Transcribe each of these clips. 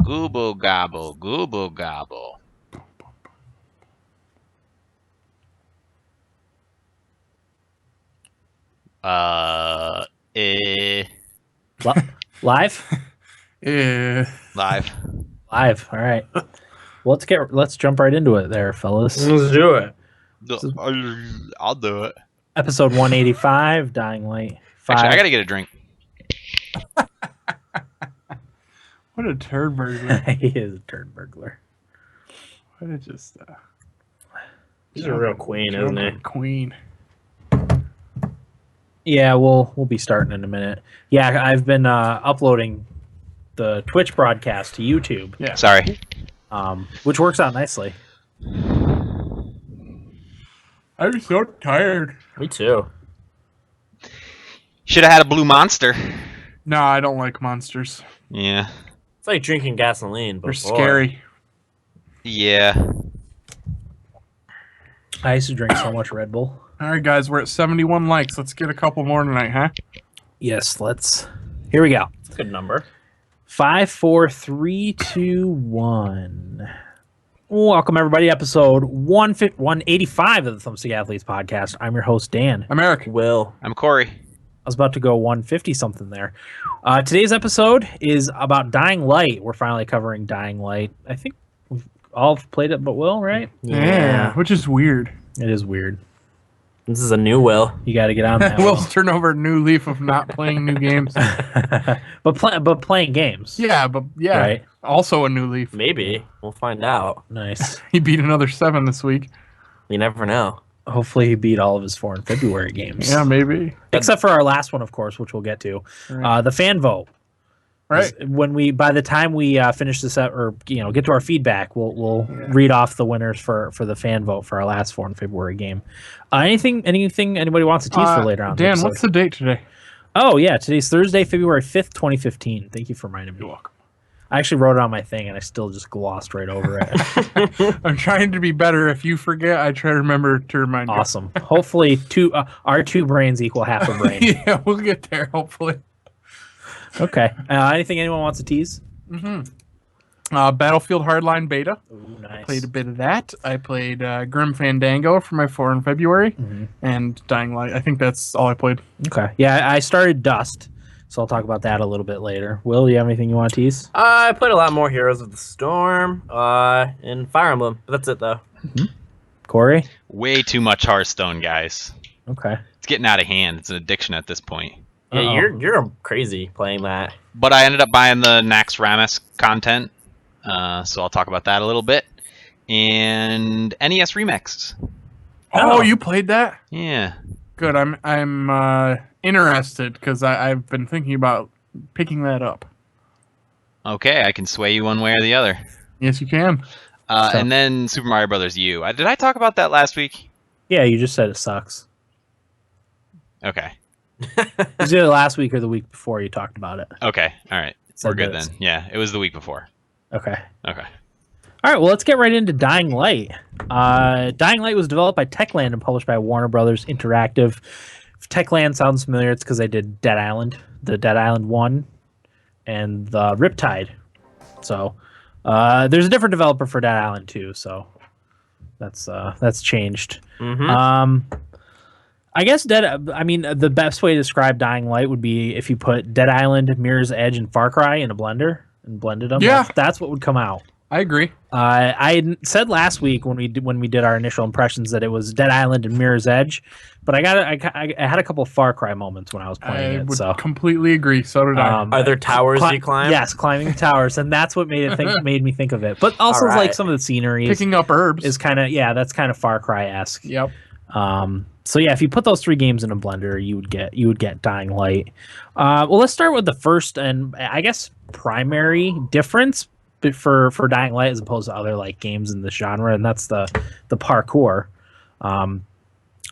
Gooble gobble, gooble gobble. Live? Yeah. Live. Live. All right. Well, let's jump right into it there, fellas. Let's do it. I'll do it. Episode 185, Dying Light 5. Actually, I gotta get a drink. What a turd burglar. He is a turd burglar. What a just... He's a real queen, isn't he? Queen. Yeah, we'll be starting in a minute. Yeah, I've been uploading the Twitch broadcast to YouTube. Yeah. Sorry. Which works out nicely. I'm so tired. Me too. Should have had a blue monster. No, I don't like monsters. Yeah. It's like drinking gasoline, but They're scary. Yeah. I used to drink so much Red Bull. All right, guys, we're at 71 likes. Let's get a couple more tonight, huh? Yes, let's. Here we go. That's a good number. 5, 4, 3, 2, 1. Welcome, everybody. Episode 185 of the Thumbstick Athletes podcast. I'm your host, Dan. I'm Eric. Will. I'm Corey. I was about to go 150 something there. Today's episode is about Dying Light. We're finally covering Dying Light. I think we've all played it but Will, right? Yeah, which is weird. It is weird. This is a new Will. You got to get on that. Will's turn over a new leaf of not playing new games. but playing games. Yeah, but yeah, Right. Also a new leaf. Maybe. We'll find out. Nice. He beat another 7 this week. You never know. Hopefully he beat all of his 4 in February games. Yeah, maybe. Except for our last one, of course, which we'll get to. Right. The fan vote. Right. By the time we finish this up, or get to our feedback, we'll read off the winners for the fan vote for our last 4 in February game. Anything anybody wants to tease for later on? Dan, what's the date today? Oh yeah, today's Thursday, February 5th, 2015. Thank you for reminding me. You're welcome. I actually wrote it on my thing and I still just glossed right over it. I'm trying to be better. If you forget, I try to remember to remind you. Awesome. Hopefully, our 2 brains equal half a brain. Yeah, we'll get there. Hopefully. Okay. Anything anyone wants to tease? Battlefield Hardline beta. Ooh, nice. Played a bit of that. I played Grim Fandango for my 4 in February, and Dying Light. I think that's all I played. Okay. Yeah, I started Dust, so I'll talk about that a little bit later. Will, you have anything you want to tease? I played a lot more Heroes of the Storm and Fire Emblem, but that's it though. Corey? Way too much Hearthstone, guys. Okay. It's getting out of hand. It's an addiction at this point. Yeah, Uh-oh. you're crazy playing that. But I ended up buying the Nax Ramus content, so I'll talk about that a little bit. And NES Remix. Oh, you played that? Yeah. Good. I'm interested because I've been thinking about picking that up. Okay, I can sway you one way or the other. Yes, you can. And then Super Mario Brothers U. Did I talk about that last week? Yeah, you just said it sucks. Okay. It was either last week or the week before you talked about it. Okay. All right. So We're good that's- then. Yeah, it was the week before. Okay. Okay. All right, well, let's get right into Dying Light. Dying Light was developed by Techland and published by Warner Brothers Interactive. If Techland sounds familiar, it's because they did Dead Island, the Dead Island 1, and the Riptide. So there's a different developer for Dead Island 2, so that's changed. I guess the best way to describe Dying Light would be if you put Dead Island, Mirror's Edge, and Far Cry in a blender and blended them. Yeah. That's what would come out. I agree. I had said last week when we did our initial impressions that it was Dead Island and Mirror's Edge, but I had a couple of Far Cry moments when I was playing I it. would So completely agree. So did I. Are there towers you climb? Yes, climbing towers, and that's what made me think of it. But also, All right. like some of the scenery Picking up herbs. is kind of that's kind of Far Cry-esque. Yep. So yeah, if you put those 3 games in a blender, you would get Dying Light. Well, let's start with the first and I guess primary difference for Dying Light as opposed to other like games in this genre, and that's the parkour.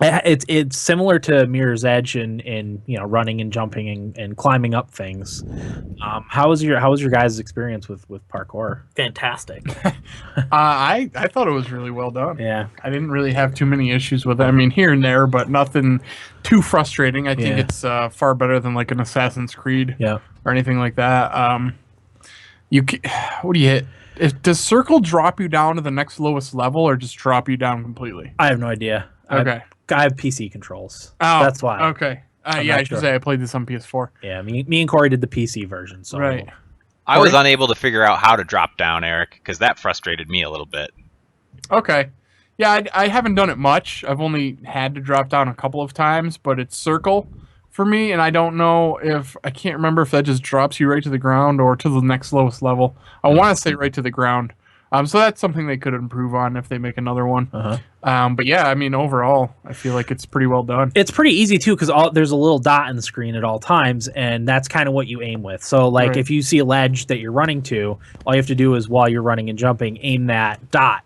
It's similar to Mirror's Edge in running and jumping and climbing up things. How was your guys' experience with parkour? Fantastic. I thought it was really well done. Yeah, I didn't really have too many issues with it. I mean, here and there, but nothing too frustrating. I think Yeah. it's far better than like an Assassin's Creed yeah. or anything like that. What do you hit? Does circle drop you down to the next lowest level, or just drop you down completely? I have no idea. Okay. I have PC controls. Oh, That's why. Okay. I'm Yeah, not I should sure. say I played this on PS4. Yeah, me and Corey did the PC version. So Right. I was unable to figure out how to drop down, Eric, because that frustrated me a little bit. Okay. Yeah, I haven't done it much. I've only had to drop down a couple of times, but it's circle for me, and I don't know I can't remember if that just drops you right to the ground or to the next lowest level. I want to say right to the ground. So that's something they could improve on if they make another one. But yeah, I mean, overall, I feel like it's pretty well done. It's pretty easy too because there's a little dot in the screen at all times, and that's kind of what you aim with. So like Right. if you see a ledge that you're running to, all you have to do is while you're running and jumping, aim that dot.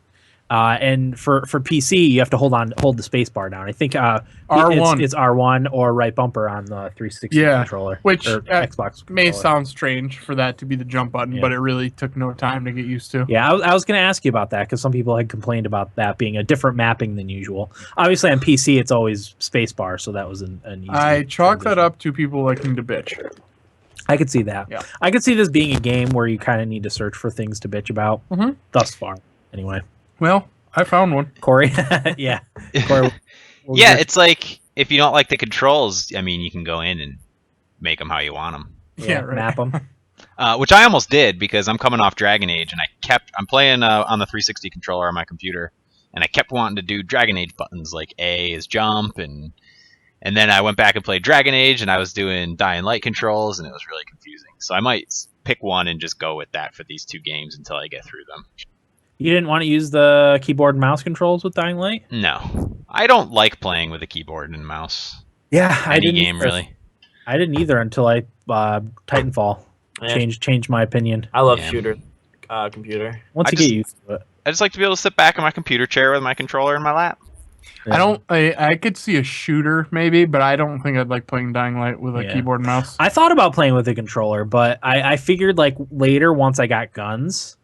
And for PC, you have to hold the space bar down. I think R1. It's R1 or right bumper on the 360 controller, which or Xbox may controller. sound strange for that to be the jump button, Yeah. but it really took no time to get used to. Yeah, I was going to ask you about that because some people had complained about that being a different mapping than usual. Obviously, on PC, it's always spacebar, so that was an easy. I chalk that transition. up to people liking to bitch. I could see that. Yeah. I could see this being a game where you kind of need to search for things to bitch about. Mhm. Thus far, anyway. Well, I found one. Corey, yeah, Corey, what was Yeah, your- it's like if you don't like the controls, I mean, you can go in and make them how you want them. Yeah, right. map them. Which I almost did because I'm coming off Dragon Age and I'm playing on the 360 controller on my computer, and I kept wanting to do Dragon Age buttons like A is jump, and then I went back and played Dragon Age and I was doing Dying Light controls, and it was really confusing. So I might pick one and just go with that for these two games until I get through them. You didn't want to use the keyboard and mouse controls with Dying Light? No, I don't like playing with a keyboard and mouse. Yeah, I Any didn't game either. really. I didn't either until I Titanfall Yeah. changed my opinion. I love Yeah. shooter computer. Once I you just- get used to it. I just like to be able to sit back in my computer chair with my controller in my lap. I could see a shooter maybe, but I don't think I'd like playing Dying Light with a Yeah. keyboard and mouse. I thought about playing with a controller, but I figured like later once I got guns,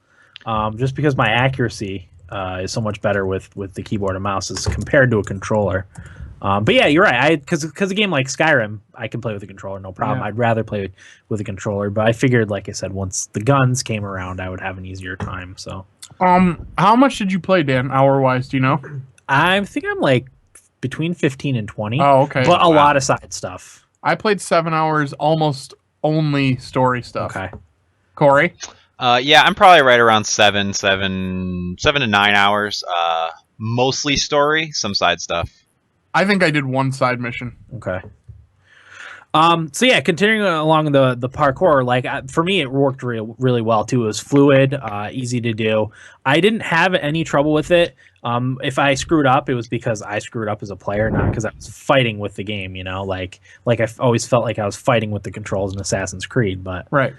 just because my accuracy is so much better with the keyboard and mouse as compared to a controller. But yeah, you're right. Because a game like Skyrim, I can play with a controller, no problem. Yeah. I'd rather play with a controller, but I figured, like I said, once the guns came around, I would have an easier time. So How much did you play, Dan, hour wise? Do you know? I think I'm like between 15 and 20, Oh, okay. but a lot of side stuff. I played 7 hours, almost only story stuff. Okay. Corey? Yeah, I'm probably right around 7 to 9 hours. Mostly story, some side stuff. I think I did one side mission. Okay. So yeah, continuing along the parkour, like for me, it worked really well too. It was fluid, easy to do. I didn't have any trouble with it. If I screwed up, it was because I screwed up as a player, not because I was fighting with the game. You know, like I always felt like I was fighting with the controls in Assassin's Creed. But Right.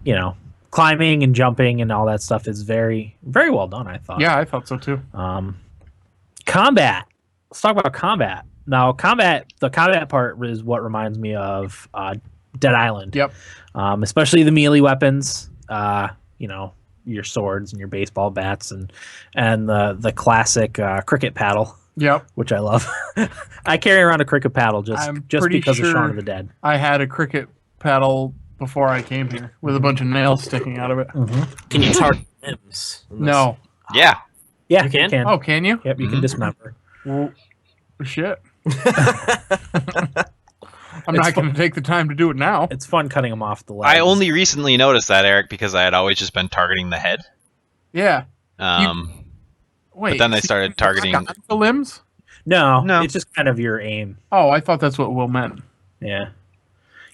you know, climbing and jumping and all that stuff is very very well done. I thought. Yeah, I thought so too. Combat. Let's talk about combat. Now, the combat part is what reminds me of Dead Island. Yep. Especially the melee weapons. You know, your swords and your baseball bats and the classic cricket paddle, Yep. which I love. I carry around a cricket paddle I'm just pretty because of sure- Shaun of the Dead. I had a cricket paddle before I came here with a bunch of nails sticking out of it. Can you target limbs? No. Yeah. Yeah, You can? Oh, can you? Yep, you can Mhm. dismember. Well, shit. I'm It's not going to take the time to do it now. It's fun cutting them off the legs. I only recently noticed that, Eric, because I had always just been targeting the head. Yeah. Um, Wait. then I so started you targeting- got the limbs? No, No. it's just kind of your aim. Oh, I thought that's what Will meant. Yeah.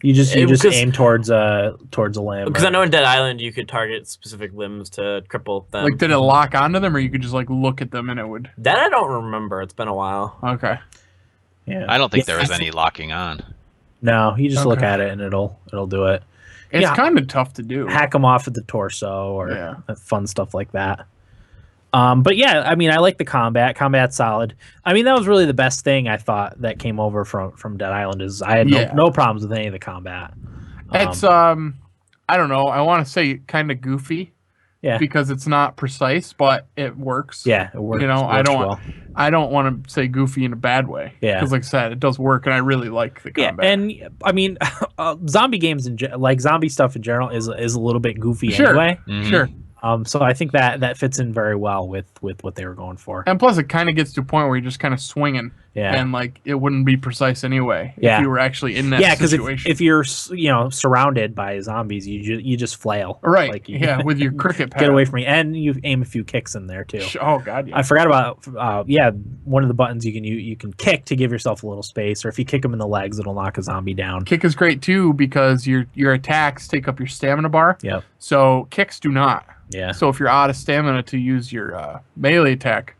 You just Because- aim towards a limb. Because I or- know in Dead Island you could target specific limbs to cripple them. Like, did it lock onto them, or you could just like look at them and it would? That I don't remember. It's been a while. Okay. Yeah. I don't think Yeah, there was I any locking on. No, you just look Okay. at it and it'll do it. It's Yeah. kind of tough to do. Hack them off at the torso or Yeah. fun stuff like that. But yeah, I mean, I like the combat. Combat's solid. I mean, that was really the best thing I thought that came over from Dead Island is I had no problems with any of the combat. It's I don't know. I want to say kind of goofy. Yeah. Because it's not precise, but it works. Yeah, it works. You know, I don't. I don't want to say goofy in a bad way. Yeah. Because like I said, it does work, and I really like the combat. Yeah, and I mean, zombie games like zombie stuff in general is a little bit goofy anyway. Sure. So I think that fits in very well with what they were going for. And plus, it kind of gets to a point where you're just kind of swinging. Yeah. And like it wouldn't be precise anyway. Yeah. If you were actually in that situation. situation. If you're surrounded by zombies, you just flail. Right. Like with your cricket pad. Get away from me, and you aim a few kicks in there too. Oh God. Yeah. I forgot about one of the buttons you can kick to give yourself a little space, or if you kick them in the legs, it'll knock a zombie down. Kick is great too because your attacks take up your stamina bar. Yep. So kicks do not. Yeah. So if you're out of stamina to use your melee attack,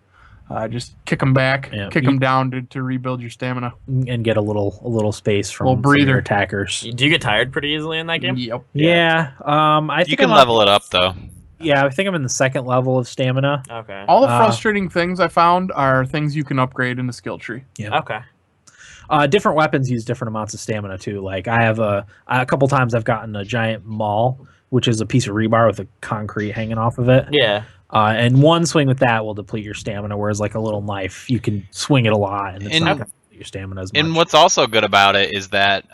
just kick them back, kick them down to rebuild your stamina and get a little space from little breather. your attackers. Do you get tired pretty easily in that game? Yep. Yeah. I think you can level it up though. Yeah, I think I'm in the second level of stamina. Okay. All the frustrating things I found are things you can upgrade in the skill tree. Yeah. Okay. Different weapons use different amounts of stamina too. Like I have a couple times I've gotten a giant maul, which is a piece of rebar with a concrete hanging off of it. Yeah. And one swing with that will deplete your stamina, whereas like a little knife, you can swing it a lot and it's not going to deplete your stamina as much. And what's also good about it is that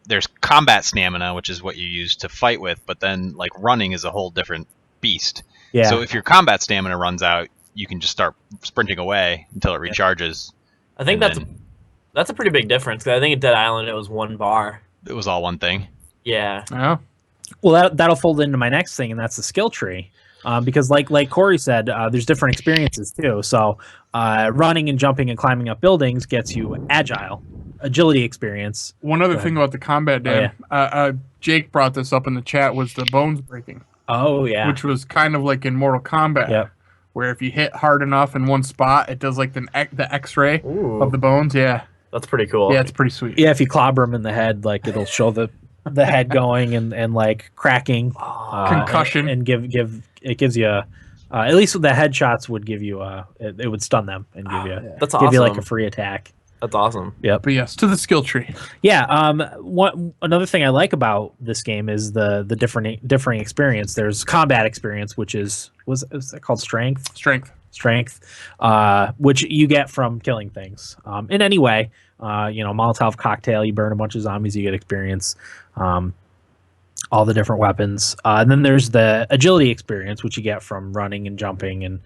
there's combat stamina, which is what you use to fight with, but then like running is a whole different beast. Yeah. So if your combat stamina runs out, you can just start sprinting away until it recharges. I think that's a pretty big difference, because I think at Dead Island it was one bar. It was all one thing. Yeah. Yeah. Well, that'll fold into my next thing, and that's the skill tree. Because like Corey said, there's different experiences too. So running and jumping and climbing up buildings gets you agility experience. One other thing about the combat, Dan, Jake brought this up in the chat, was the bones breaking. Oh, yeah. Which was kind of like in Mortal Kombat, where if you hit hard enough in one spot, it does like the X-ray of the bones. Yeah. That's pretty cool. Yeah, it's pretty sweet. Yeah, if you clobber them in the head, like it'll show the head going and like cracking, concussion, and gives you at least with the headshots would give you it would stun them and give you that's give awesome. you like a free attack. That's awesome. Yep. But yes, to the skill tree. Yeah. Another thing I like about this game is the differing experience. There's combat experience, which is that called strength? Strength, which you get from killing things in any way. Molotov cocktail, you burn a bunch of zombies, you get experience. All the different weapons. And then there's the agility experience, which you get from running and jumping. And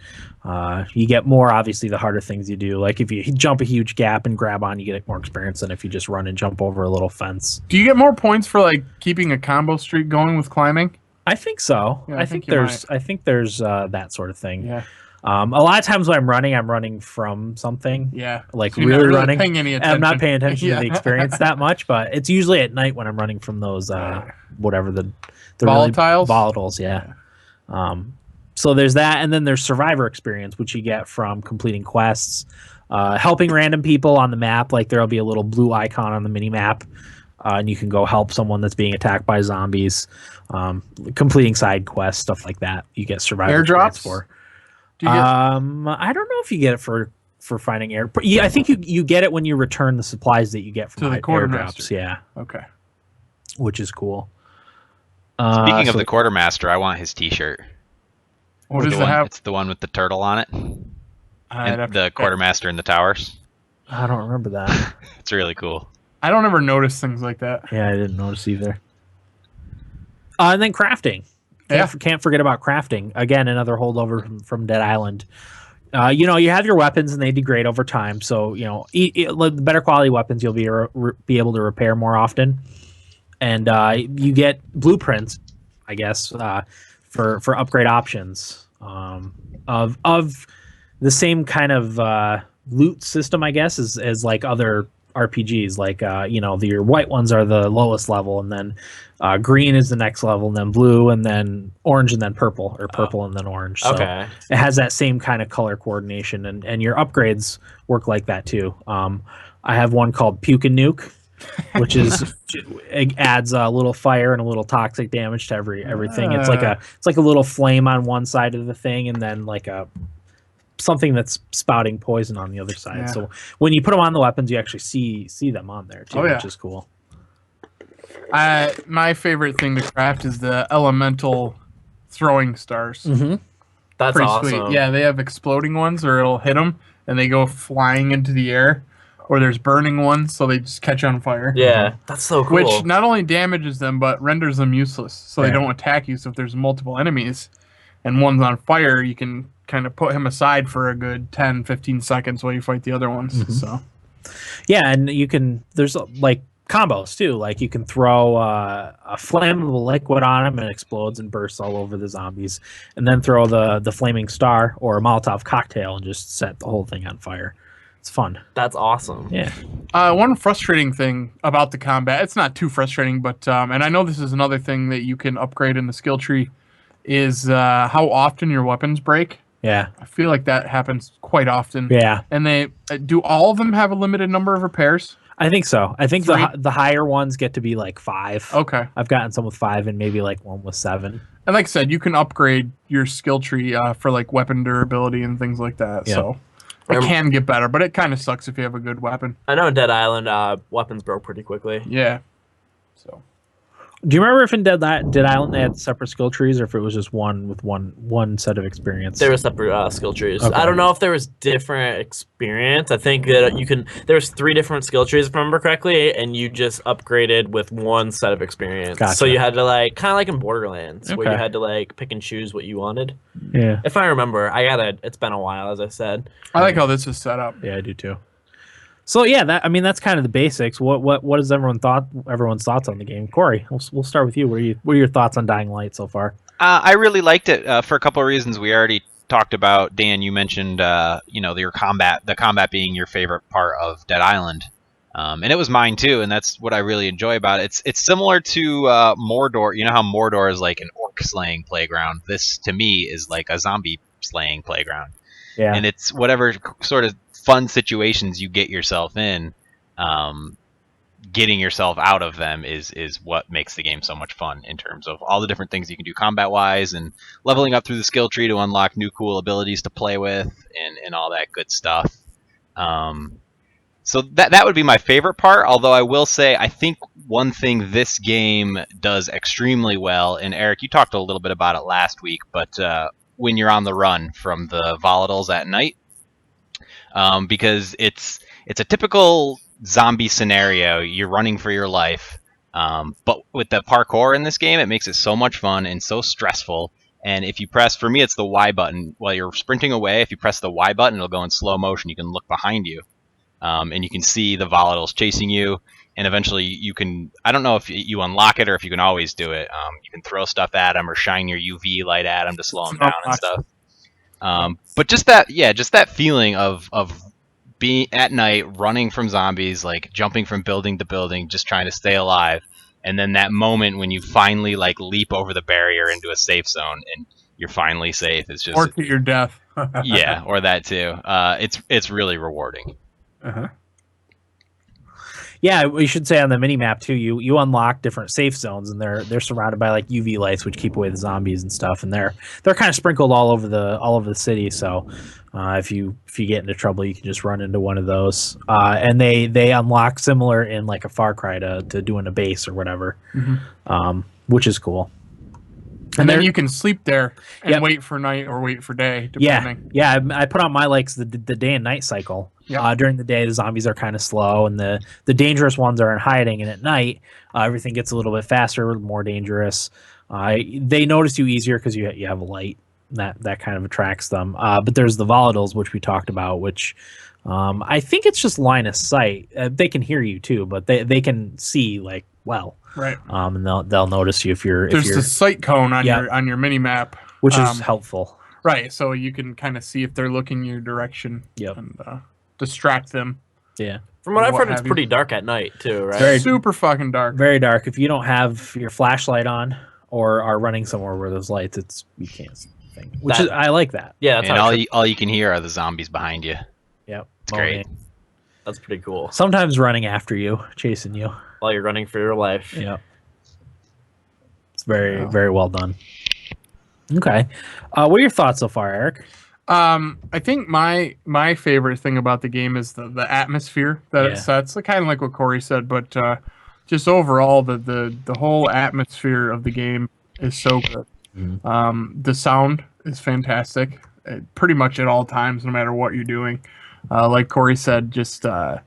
you get more, obviously, the harder things you do. Like if you jump a huge gap and grab on, you get more experience than if you just run and jump over a little fence. Do you get more points for like keeping a combo streak going with climbing? I think so. Yeah, I think there's that sort of thing. Yeah. A lot of times when I'm running from something. Yeah. Like So you're really not running. paying any And I'm not attention. paying attention Yeah. to the experience that much, but it's usually at night when I'm running from those whatever the Volatiles? Really volatiles, yeah. So there's that, and then there's survivor experience, which you get from completing quests, helping random people on the map. Like there'll be a little blue icon on the mini map, and you can go help someone that's being attacked by zombies. Completing side quests, stuff like that. You get survivor experience Airdrops for. Do you get... I don't know if you get it for finding air. Yeah, I think you get it when you return the supplies that you get from To the airdrops. quartermaster. Yeah. Okay. Which is cool. Speaking of the quartermaster, I want his T-shirt. What does the it one, have? It's the one with the turtle on it. I'd And have the to- quartermaster in the towers. I don't remember that. It's really cool. I don't ever notice things like that. Yeah, I didn't notice either. And then crafting. Can't forget about crafting. Again, another holdover from Dead Island. You have your weapons and they degrade over time. So, the better quality weapons you'll be able to repair more often. And you get blueprints, I guess, for upgrade options of the same kind of loot system, I guess, as like other RPGs. Like your white ones are the lowest level, and then green is the next level, and then blue, and then orange, and then purple, or purple and then orange. So Okay. it has that same kind of color coordination, and your upgrades work like that too. I have one called Puke and Nuke, which is it adds a little fire and a little toxic damage to everything. It's like a little flame on one side of the thing, and then like a something that's spouting poison on the other side. Yeah. So when you put them on the weapons, you actually see them on there too, Oh, yeah. which is cool. My favorite thing to craft is the elemental throwing stars. Mm-hmm. That's Pretty awesome. sweet. Yeah, they have exploding ones, or it'll hit them and they go flying into the air. Or there's burning ones, so they just catch on fire. Yeah, that's so cool. Which not only damages them, but renders them useless, so they Yeah. don't attack you. So if there's multiple enemies and one's on fire, you can kind of put him aside for a good 10, 15 seconds while you fight the other ones. Mhm. So Yeah, and there's like combos too. Like you can throw a flammable liquid on them and it explodes and bursts all over the zombies, and then throw the flaming star or a Molotov cocktail and just set the whole thing on fire. It's fun. That's awesome. Yeah. one frustrating thing about the combat, it's not too frustrating, but and I know this is another thing that you can upgrade in the skill tree, is how often your weapons break. Yeah. I feel like that happens quite often. Yeah. And they do all of them have a limited number of repairs? I think so. I think Three? the higher ones get to be like 5. Okay. I've gotten some with 5 and maybe like one with 7. And like I said, you can upgrade your skill tree for like weapon durability and things like that. Yeah. So it can get better, but it kind of sucks if you have a good weapon. I know in Dead Island, weapons broke pretty quickly. Yeah. So Do you remember if in Dead Island they had separate skill trees, or if it was just one with one set of experience? There were separate skill trees. Okay. I don't know if there was different experience. I think that there was 3 different skill trees, if I remember correctly, and you just upgraded with one set of experience. Gotcha. So you had to like kind of like in Borderlands, where you Okay. had to like pick and choose what you wanted. Yeah. If I remember, it's been a while, as I said. I like how this is set up. Yeah, I do too. So yeah, that's kind of the basics. What is everyone's thoughts on the game? Corey, we'll start with you. What are your thoughts on Dying Light so far? I really liked it for a couple of reasons. We already talked about. Dan, you mentioned the combat being your favorite part of Dead Island, and it was mine too. And that's what I really enjoy about it. It's similar to Mordor. You know how Mordor is like an orc slaying playground. This to me is like a zombie slaying playground. Yeah. And it's whatever sort of fun situations you get yourself in, getting yourself out of them is what makes the game so much fun in terms of all the different things you can do combat wise and leveling up through the skill tree to unlock new cool abilities to play with and all that good stuff. So that would be my favorite part, although I will say I think one thing this game does extremely well, and Eric, you talked a little bit about it last week, but when you're on the run from the volatiles at night, because it's a typical zombie scenario. You're running for your life, but with the parkour in this game, it makes it so much fun and so stressful. And if you press, for me, it's the Y button. While you're sprinting away, if you press the Y button, it'll go in slow motion. You can look behind you, and you can see the volatiles chasing you. And eventually you can, I don't know if you unlock it or if you can always do it. You can throw stuff at them or shine your UV light at them to slow them down and stuff. But just that feeling of being at night, running from zombies, like jumping from building to building, just trying to stay alive. And then that moment when you finally like leap over the barrier into a safe zone and you're finally safe. It's just, Or to your death. yeah, or that too. It's really rewarding. Uh-huh. Yeah, we should say on the mini map too. You unlock different safe zones, and they're surrounded by like UV lights, which keep away the zombies and stuff. And they're kind of sprinkled all over the city. So if you get into trouble, you can just run into one of those. And they unlock similar in like a Far Cry to doing a base or whatever, which is cool. And then you can sleep there and Yep. wait for night or wait for day, Yeah, depending. yeah. I put on my likes the day and night cycle. Yep. During the day, the zombies are kind of slow, and the dangerous ones are in hiding. And at night, everything gets a little bit faster, more dangerous. They notice you easier because you have a light. That kind of attracts them. But there's the volatiles, which we talked about, which I think it's just line of sight. They can hear you too, but they can see like well. Right. And they'll notice you if you're There's the sight cone on Yep. your mini map. which is helpful. Right, so you can kind of see if they're looking your direction Yep. and distract them. Yeah. From what I've What heard, it's have you. pretty dark at night too, right? Very- Super fucking dark. Very dark. If you don't have your flashlight on or are running somewhere where there's lights, you can't see anything. Which That- is I like that. Yeah, that's And how all you can hear are the zombies behind you. Yep. It's great. that's pretty cool. Sometimes running after you, chasing you. While you're running for your life. Yep. It's very, very well done. Okay. What are your thoughts so far, Eric? I think my favorite thing about the game is the atmosphere that it sets. Kind of like what Corey said, but just overall the whole atmosphere of the game is so good. The sound is fantastic, pretty much at all times, no matter what you're doing. Like Corey said, just I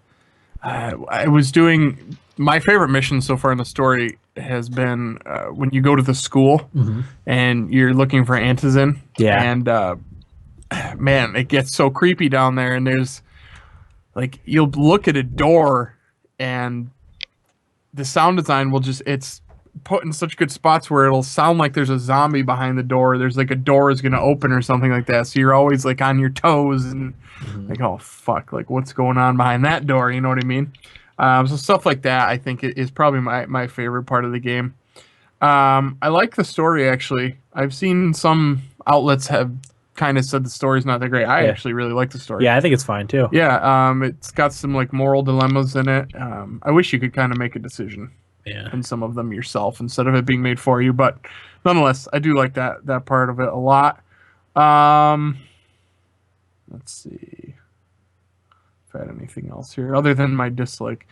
was doing my favorite mission so far in the story has been when you go to the school and you're looking for Antizin. Yeah. And man, it gets so creepy down there, and there's like you'll look at a door and the sound design will just it's put in such good spots where it'll sound like there's a zombie behind the door. There's like a door is gonna open or something like that. So you're always like on your toes and like, oh fuck, like what's going on behind that door? You know what I mean? So stuff like that I think is probably my favorite part of the game. I like the story actually. I've seen some outlets have kind of said the story's not that great. I actually really like the story. Yeah, I think it's fine too. Yeah, it's got some like moral dilemmas in it. I wish you could kind of make a decision in some of them yourself instead of it being made for you. But nonetheless, I do like that part of it a lot. Let's see if I had anything else here other than my dislike.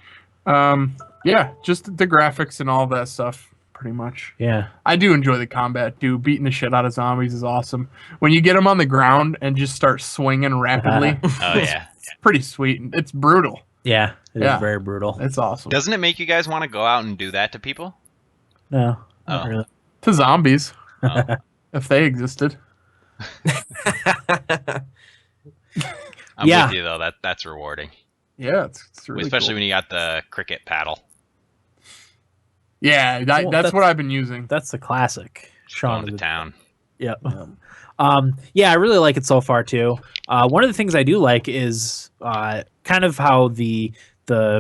Yeah, just the graphics and all that stuff. Pretty much. Yeah. I do enjoy the combat too. Beating the shit out of zombies is awesome. When you get them on the ground and just start swinging rapidly, it's pretty sweet. It's brutal. Yeah, it is very brutal. It's awesome. Doesn't it make you guys want to go out and do that to people? No, not really. To zombies, Oh. if they existed. I'm with you though. That's rewarding. Yeah, it's really especially cool. when you got the cricket paddle. Yeah, that's what I've been using. That's the classic. Going to town. Yep. Yeah, I really like it so far too. One of the things I do like is kind of how the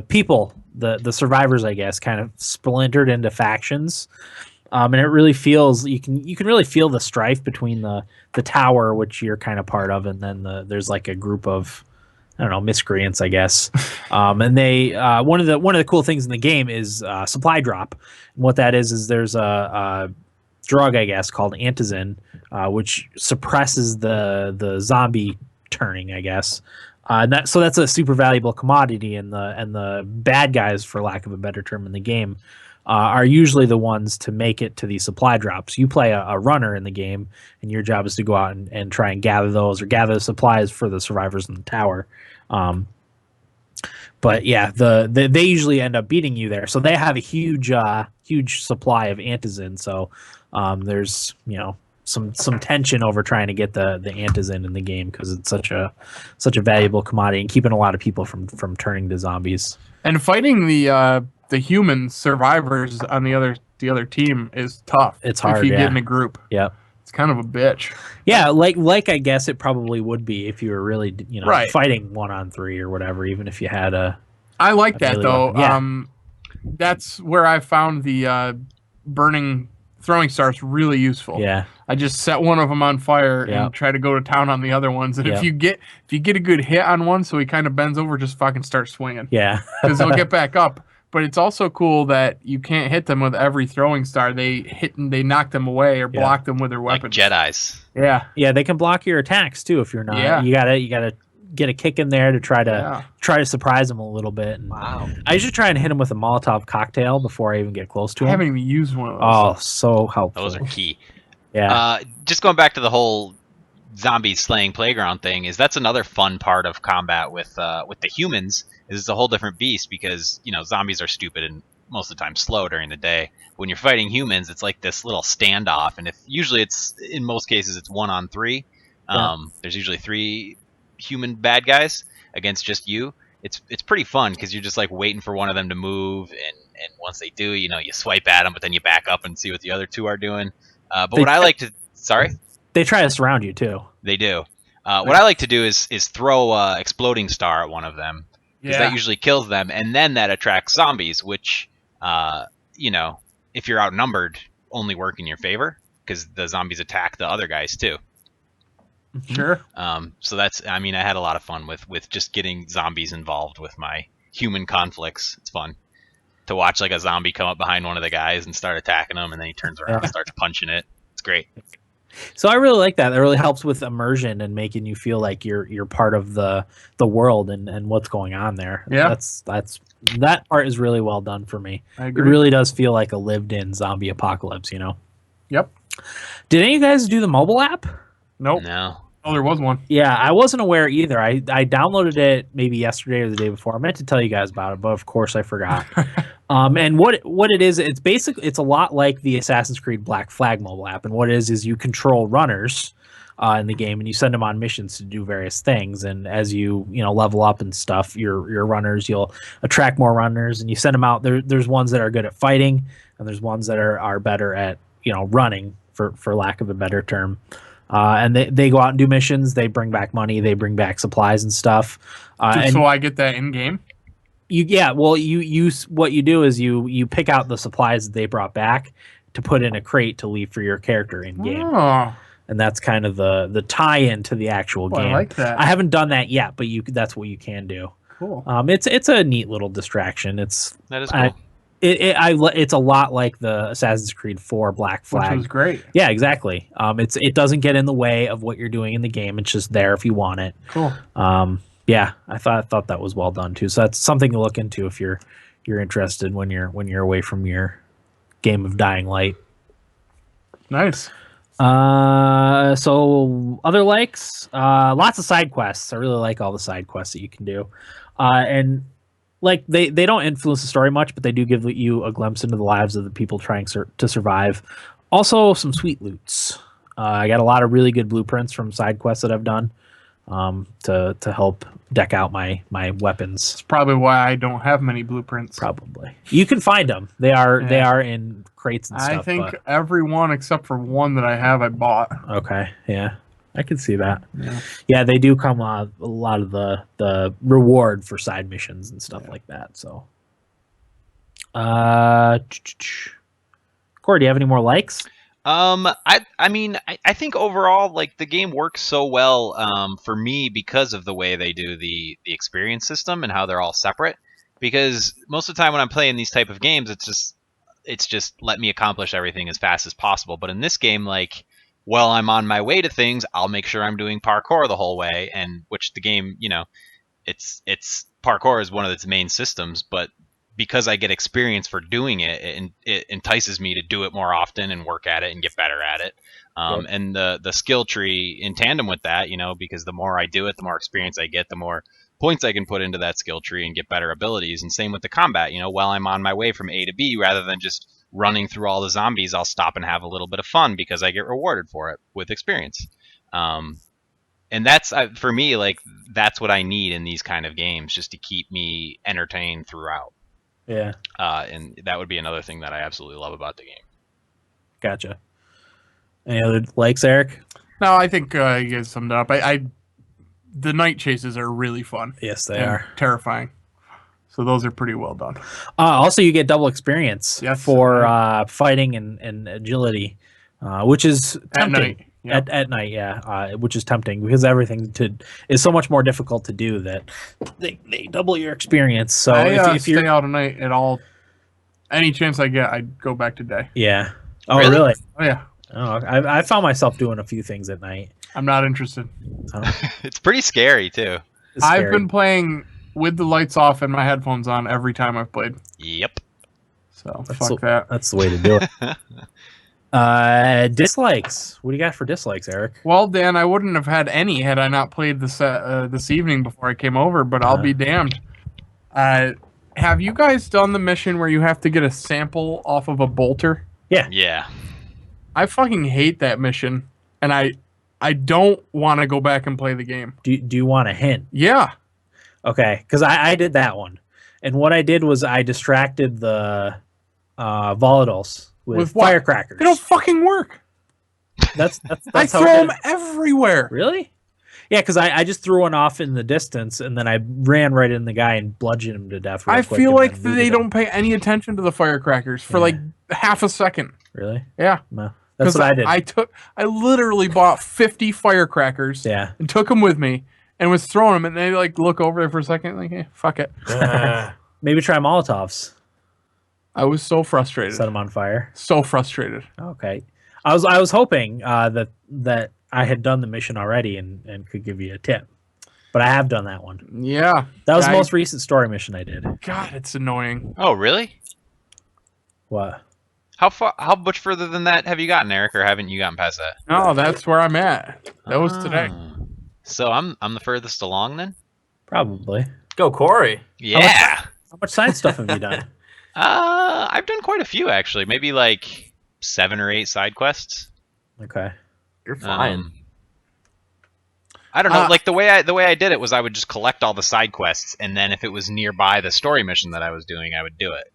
people, the survivors, I guess, kind of splintered into factions. And it really feels you can really feel the strife between the tower, which you're kind of part of, and then there's like a group of, I don't know, miscreants, I guess. And they one of the cool things in the game is supply drop. And what that is there's a drug, I guess, called Antizin, which suppresses the zombie turning, I guess. So that's a super valuable commodity, and the bad guys, for lack of a better term, in the game are usually the ones to make it to these supply drops. You play a runner in the game, and your job is to go out and try and gather those or gather the supplies for the survivors in the tower. But yeah, they usually end up beating you there. So they have a huge supply of Antizin. So there's some tension over trying to get the Antizin in the game because it's such a valuable commodity and keeping a lot of people from turning to zombies. And fighting the human survivors on the other team is tough. It's hard if you get in a group. Yep. It's kind of a bitch. Yeah, like I guess it probably would be if you were really fighting 1-on-3 or whatever. Even if you had I like that though. Yeah. That's where I found the burning throwing stars really useful. Yeah. I just set one of them on fire and try to go to town on the other ones. And if you get a good hit on one, so he kind of bends over, just fucking start swinging. Yeah. Because they'll get back up. But it's also cool that you can't hit them with every throwing star. They hit and they knock them away or block them with their weapons. Like Jedis. Yeah. Yeah, they can block your attacks too if you're not. Yeah. You gotta get a kick in there to try to surprise them a little bit. And Wow. I usually try and hit them with a Molotov cocktail before I even get close to I them. haven't even used one of those. Oh, so helpful. Those are key. Yeah. Just going back to the whole zombie slaying playground thing, that's another fun part of combat with the humans. It's a whole different beast because zombies are stupid and most of the time slow during the day. When you're fighting humans, it's like this little standoff, and in most cases it's 1-on-3. There's usually 3 human bad guys against just you. It's pretty fun because you're just like waiting for one of them to move, and once they do, you swipe at them, but then you back up and see what the other 2 are doing. They try to surround you too. They do. What I like to do is throw a exploding star at one of them, because that usually kills them, and then that attracts zombies, which if you're outnumbered, only work in your favor because the zombies attack the other guys too. Sure. So I had a lot of fun with just getting zombies involved with my human conflicts. It's fun to watch like a zombie come up behind one of the guys and start attacking them, and then he turns around and starts punching it. It's great. So I really like that. That really helps with immersion and making you feel like you're part of the world and what's going on there. Yeah. That part is really well done for me. I It agree. really does feel like a lived-in zombie apocalypse, you know. Yep. Did any of you guys do the mobile app? Nope. No. Oh, there was one. Yeah, I wasn't aware either. I downloaded it maybe yesterday or the day before. I meant to tell you guys about it, but of course I forgot. And what it is, it's a lot like the Assassin's Creed Black Flag mobile app. And what it is you control runners in the game, and you send them on missions to do various things. And as you level up and stuff, your runners, you'll attract more runners, and you send them out. There's ones that are good at fighting, and there's ones that are better at running, for lack of a better term. And they go out and do missions. They bring back money. They bring back supplies and stuff. So I get that in game. What you do is you pick out the supplies that they brought back to put in a crate to leave for your character in game, Oh, and that's kind of the tie-in to the actual well, game. I like that. I haven't done that yet, but that's what you can do. Cool. It's a neat little distraction. That is cool. It's a lot like the Assassin's Creed 4 Black Flag. Which was great. Yeah, exactly. It doesn't get in the way of what you're doing in the game. It's just there if you want it. Cool. Yeah, I thought that was well done too. So that's something to look into if you're interested when you're away from your game of Dying Light. Nice. So other likes, lots of side quests. I really like all the side quests that you can do, and like they don't influence the story much, but they do give you a glimpse into the lives of the people trying to survive. Also, some sweet loots. I got a lot of really good blueprints from side quests that I've done to help deck out my weapons. That's probably why I don't have many blueprints. Probably you can find them. They are in crates and stuff. I think but- every one except for one that I have, I bought. Okay, yeah, I can see that. Yeah. Yeah, they do come a lot of the reward for side missions and stuff like that. So, Corey, do you have any more likes? I think overall, like, the game works so well for me because of the way they do the experience system and how they're all separate. Because most of the time when I'm playing these type of games, it's just let me accomplish everything as fast as possible. But in this game, like, while I'm on my way to things, I'll make sure I'm doing parkour the whole way, and which the game, it's parkour is one of its main systems, but because I get experience for doing it, it entices me to do it more often and work at it and get better at it. Yep. And the skill tree in tandem with that, because the more I do it, the more experience I get, the more points I can put into that skill tree and get better abilities. And same with the combat, while I'm on my way from A to B, rather than just running through all the zombies, I'll stop and have a little bit of fun because I get rewarded for it with experience. And that's, for me, like, that's what I need in these kind of games, just to keep me entertained throughout. Yeah, and that would be another thing that I absolutely love about the game. gotcha. Any other likes, Eric? No, I think you guys summed it up. The night chases are really fun. Yes, they and are. terrifying. So those are pretty well done. Also, you get double experience Yes. for fighting and agility, which is At tempting. night. Yep. At night, yeah, which is tempting because everything is so much more difficult to do that they double your experience. So I if stay you're out at night at all. Any chance I get, I go back to day. yeah, oh Really? really? Oh yeah, Oh, I found myself doing a few things at night. I'm not interested. It's pretty scary too. It's I've scary. been playing with the lights off and my headphones on every time I've played. Yep. So That's fuck that. That's the way to do it. Dislikes. What do you got for dislikes, Eric? Well, Dan, I wouldn't have had any had I not played this evening before I came over. But I'll be damned. Have you guys done the mission where you have to get a sample off of a bolter? Yeah. I fucking hate that mission, and I don't want to go back and play the game. Do you want a hint? Yeah. Okay, because I did that one, and what I did was I distracted the volatiles with what? firecrackers. They don't fucking work. That's I how throw I them did it. everywhere. Really? Yeah, because I just threw one off in the distance, and then I ran right in the guy and bludgeoned him to death. real I quick feel and like then they looted him. don't pay any attention to the firecrackers for like half a second. Really? Yeah. No, that's what I did. I literally bought 50 firecrackers Yeah. and took them with me and was throwing them, and they like look over there for a second, like, fuck it. Maybe try Molotovs. I was so frustrated. Set them on fire. So frustrated. Okay. I was hoping that I had done the mission already and could give you a tip, but I have done that one. Yeah. That was the most recent story mission I did. God, it's annoying. Oh, really? What? How much further than that have you gotten, Eric, or haven't you gotten past that? No, that's where I'm at. That was today. So I'm the furthest along then? Probably. Go, Corey. Yeah. How much side stuff have you done? I've done quite a few actually. Maybe like 7 or 8 side quests. Okay. You're fine. I don't know. Like the way I did it was I would just collect all the side quests, and then if it was nearby the story mission that I was doing, I would do it.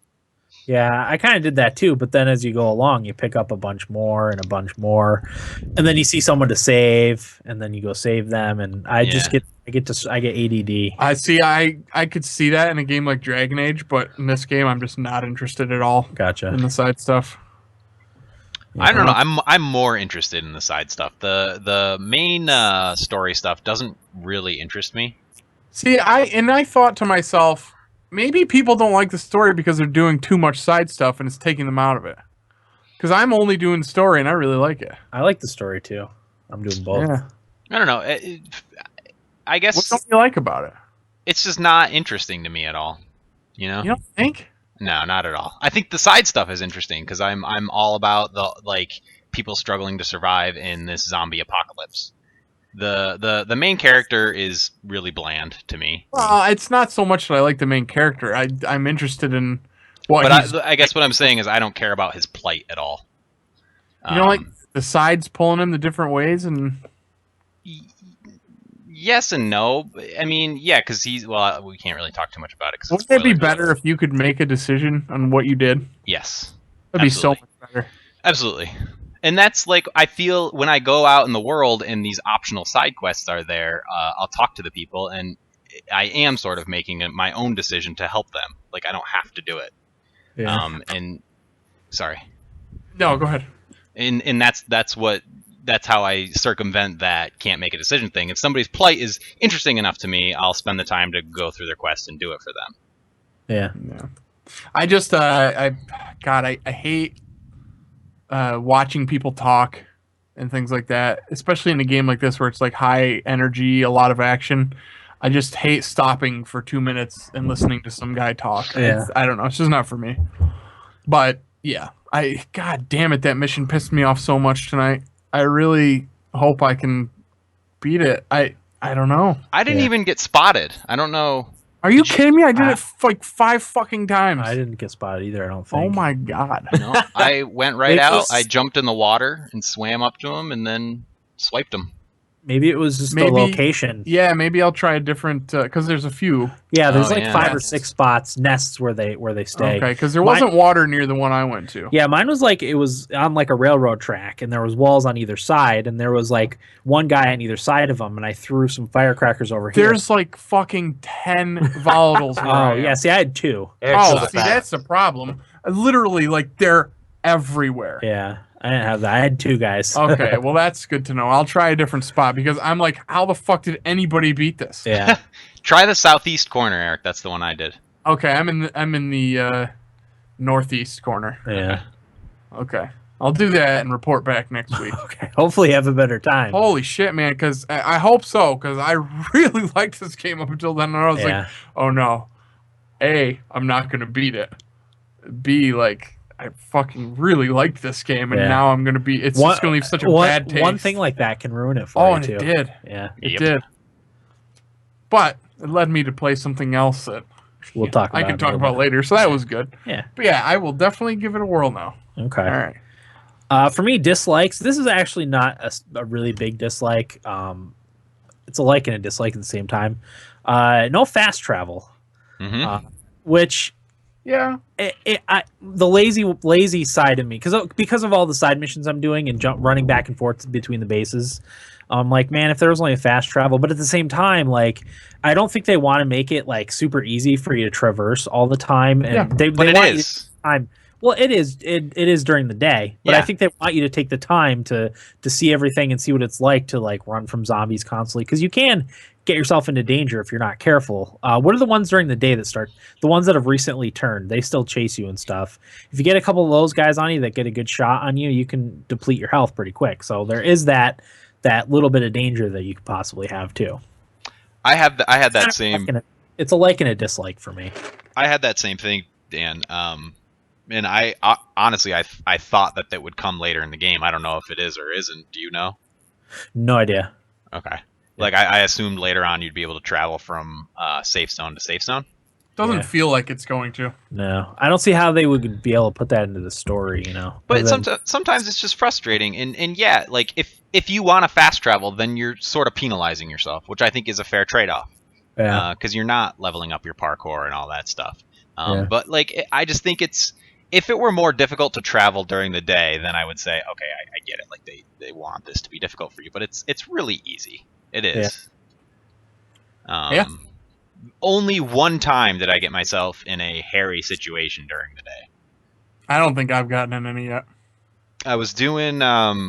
Yeah, I kind of did that too. But then as you go along, you pick up a bunch more and a bunch more, and then you see someone to save, and then you go save them, and I get ADD. I see. I could see that in a game like Dragon Age, but in this game, I'm just not interested at all. Gotcha. In the side stuff. I don't know. I'm more interested in the side stuff. The main story stuff doesn't really interest me. See, I thought to myself, maybe people don't like the story because they're doing too much side stuff and it's taking them out of it. Because I'm only doing story and I really like it. I like the story too. I'm doing both. Yeah. I don't know. I guess What don't you like about it? it's just not interesting to me at all. You know? You don't think? No, not at all. I think the side stuff is interesting because I'm all about the people struggling to survive in this zombie apocalypse. The main character is really bland to me. Well, it's not so much that I like the main character. I'm interested in what. But I guess what I'm saying is I don't care about his plight at all. You know, like the sides pulling him the different ways, and yes and no. I mean, yeah, because we can't really talk too much about it. Wouldn't it be better if you could make a decision on what you did? Yes, that'd be so much better. Absolutely. And that's like, I feel when I go out in the world and these optional side quests are there, I'll talk to the people and I am sort of making my own decision to help them. Like, I don't have to do it. Yeah. Sorry. No, go ahead. And that's how I circumvent that can't make a decision thing. If somebody's plight is interesting enough to me, I'll spend the time to go through their quest and do it for them. Yeah. I just, I hate watching people talk and things like that, especially in a game like this where it's like high energy, a lot of action. I just hate stopping for 2 minutes and listening to some guy talk. Yeah. I don't know. It's just not for me. But yeah, God damn it, that mission pissed me off so much tonight. I really hope I can beat it. I don't know. I didn't even get spotted. I don't know. Are you kidding me? I did it like 5 fucking times. I didn't get spotted either, I don't think. Oh my god. No, I went right out. I jumped in the water and swam up to him and then swiped him. Maybe it was just the location. Yeah, maybe I'll try a different because there's a few. Yeah, there's 5 or 6 spots, nests where they stay. Okay, because there wasn't water near the one I went to. Yeah, mine was like it was on like a railroad track, and there was walls on either side, and there was like one guy on either side of them, and I threw some firecrackers over here. There's like fucking 10 volatiles. Oh yeah, see, I had 2. Oh, see, that's the problem. Literally, like they're everywhere. Yeah. I didn't have that. I had 2 guys. Okay, well that's good to know. I'll try a different spot because I'm like, how the fuck did anybody beat this? Yeah. Try the southeast corner, Eric. That's the one I did. Okay, I'm in the northeast corner. Yeah. Okay, I'll do that and report back next week. Okay. Hopefully, you have a better time. Holy shit, man! Because I hope so. Because I really liked this game up until then. And I was like, oh no, A, I'm not gonna beat it. B, like. I fucking really liked this game, and now I'm gonna be. It's just gonna leave such a bad taste. One thing like that can ruin it for you and too. It did. Yeah, it did. But it led me to play something else that we'll talk. I can talk about later. So that was good. Yeah. But yeah, I will definitely give it a whirl now. Okay. All right. For me, dislikes. This is actually not a really big dislike. It's a like and a dislike at the same time. No fast travel, which. Yeah, the lazy side of me, because of all the side missions I'm doing and running back and forth between the bases, I'm like, man, if there was only a fast travel, but at the same time, like, I don't think they want to make it like super easy for you to traverse all the time, and they want you time Well, it is. It is during the day, but I Yeah. think they want you to take the time to see everything and see what it's like to like run from zombies constantly, because you can get yourself into danger if you're not careful. What are the ones during the day that start? The ones that have recently turned, they still chase you and stuff. If you get a couple of those guys on you that get a good shot on you, you can deplete your health pretty quick. So there is that little bit of danger that you could possibly have too. I had that same. It's a like and a dislike for me. I had that same thing, Dan. And I honestly, I thought that would come later in the game. I don't know if it is or isn't. Do you know? No idea. Okay. Like I assumed later on you'd be able to travel from safe zone to safe zone. Doesn't feel like it's going to. No, I don't see how they would be able to put that into the story. But sometimes it's just frustrating. And yeah, like if you want to fast travel, then you're sort of penalizing yourself, which I think is a fair trade-off. Yeah. Because you're not leveling up your parkour and all that stuff. Yeah. But like, I just think if it were more difficult to travel during the day, then I would say, okay, I get it. Like they want this to be difficult for you, but it's really easy. It is. Yeah. Only one time did I get myself in a hairy situation during the day. I don't think I've gotten in any yet. I was doing. I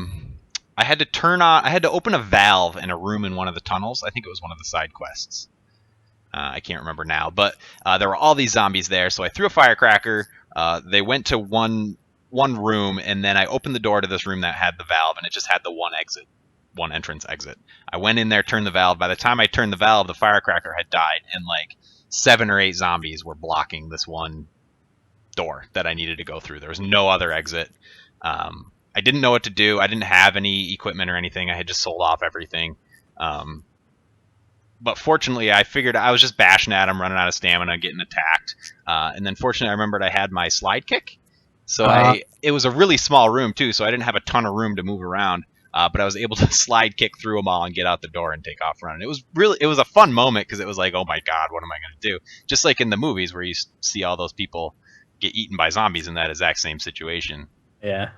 had to open a valve in a room in one of the tunnels. I think it was one of the side quests. I can't remember now, but there were all these zombies there, so I threw a firecracker. They went to one room, and then I opened the door to this room that had the valve, and it just had the one entrance exit. I went in there, turned the valve. By the time I turned the valve, the firecracker had died, and like 7 or 8 zombies were blocking this one door that I needed to go through. There was no other exit. I didn't know what to do. I didn't have any equipment or anything. I had just sold off everything. But fortunately, I figured I was just bashing at him, running out of stamina, getting attacked. And then fortunately, I remembered I had my slide kick. So it was a really small room, too, so I didn't have a ton of room to move around. But I was able to slide kick through them all and get out the door and take off running. It was a fun moment because it was like, oh my God, what am I going to do? Just like in the movies where you see all those people get eaten by zombies in that exact same situation. Yeah.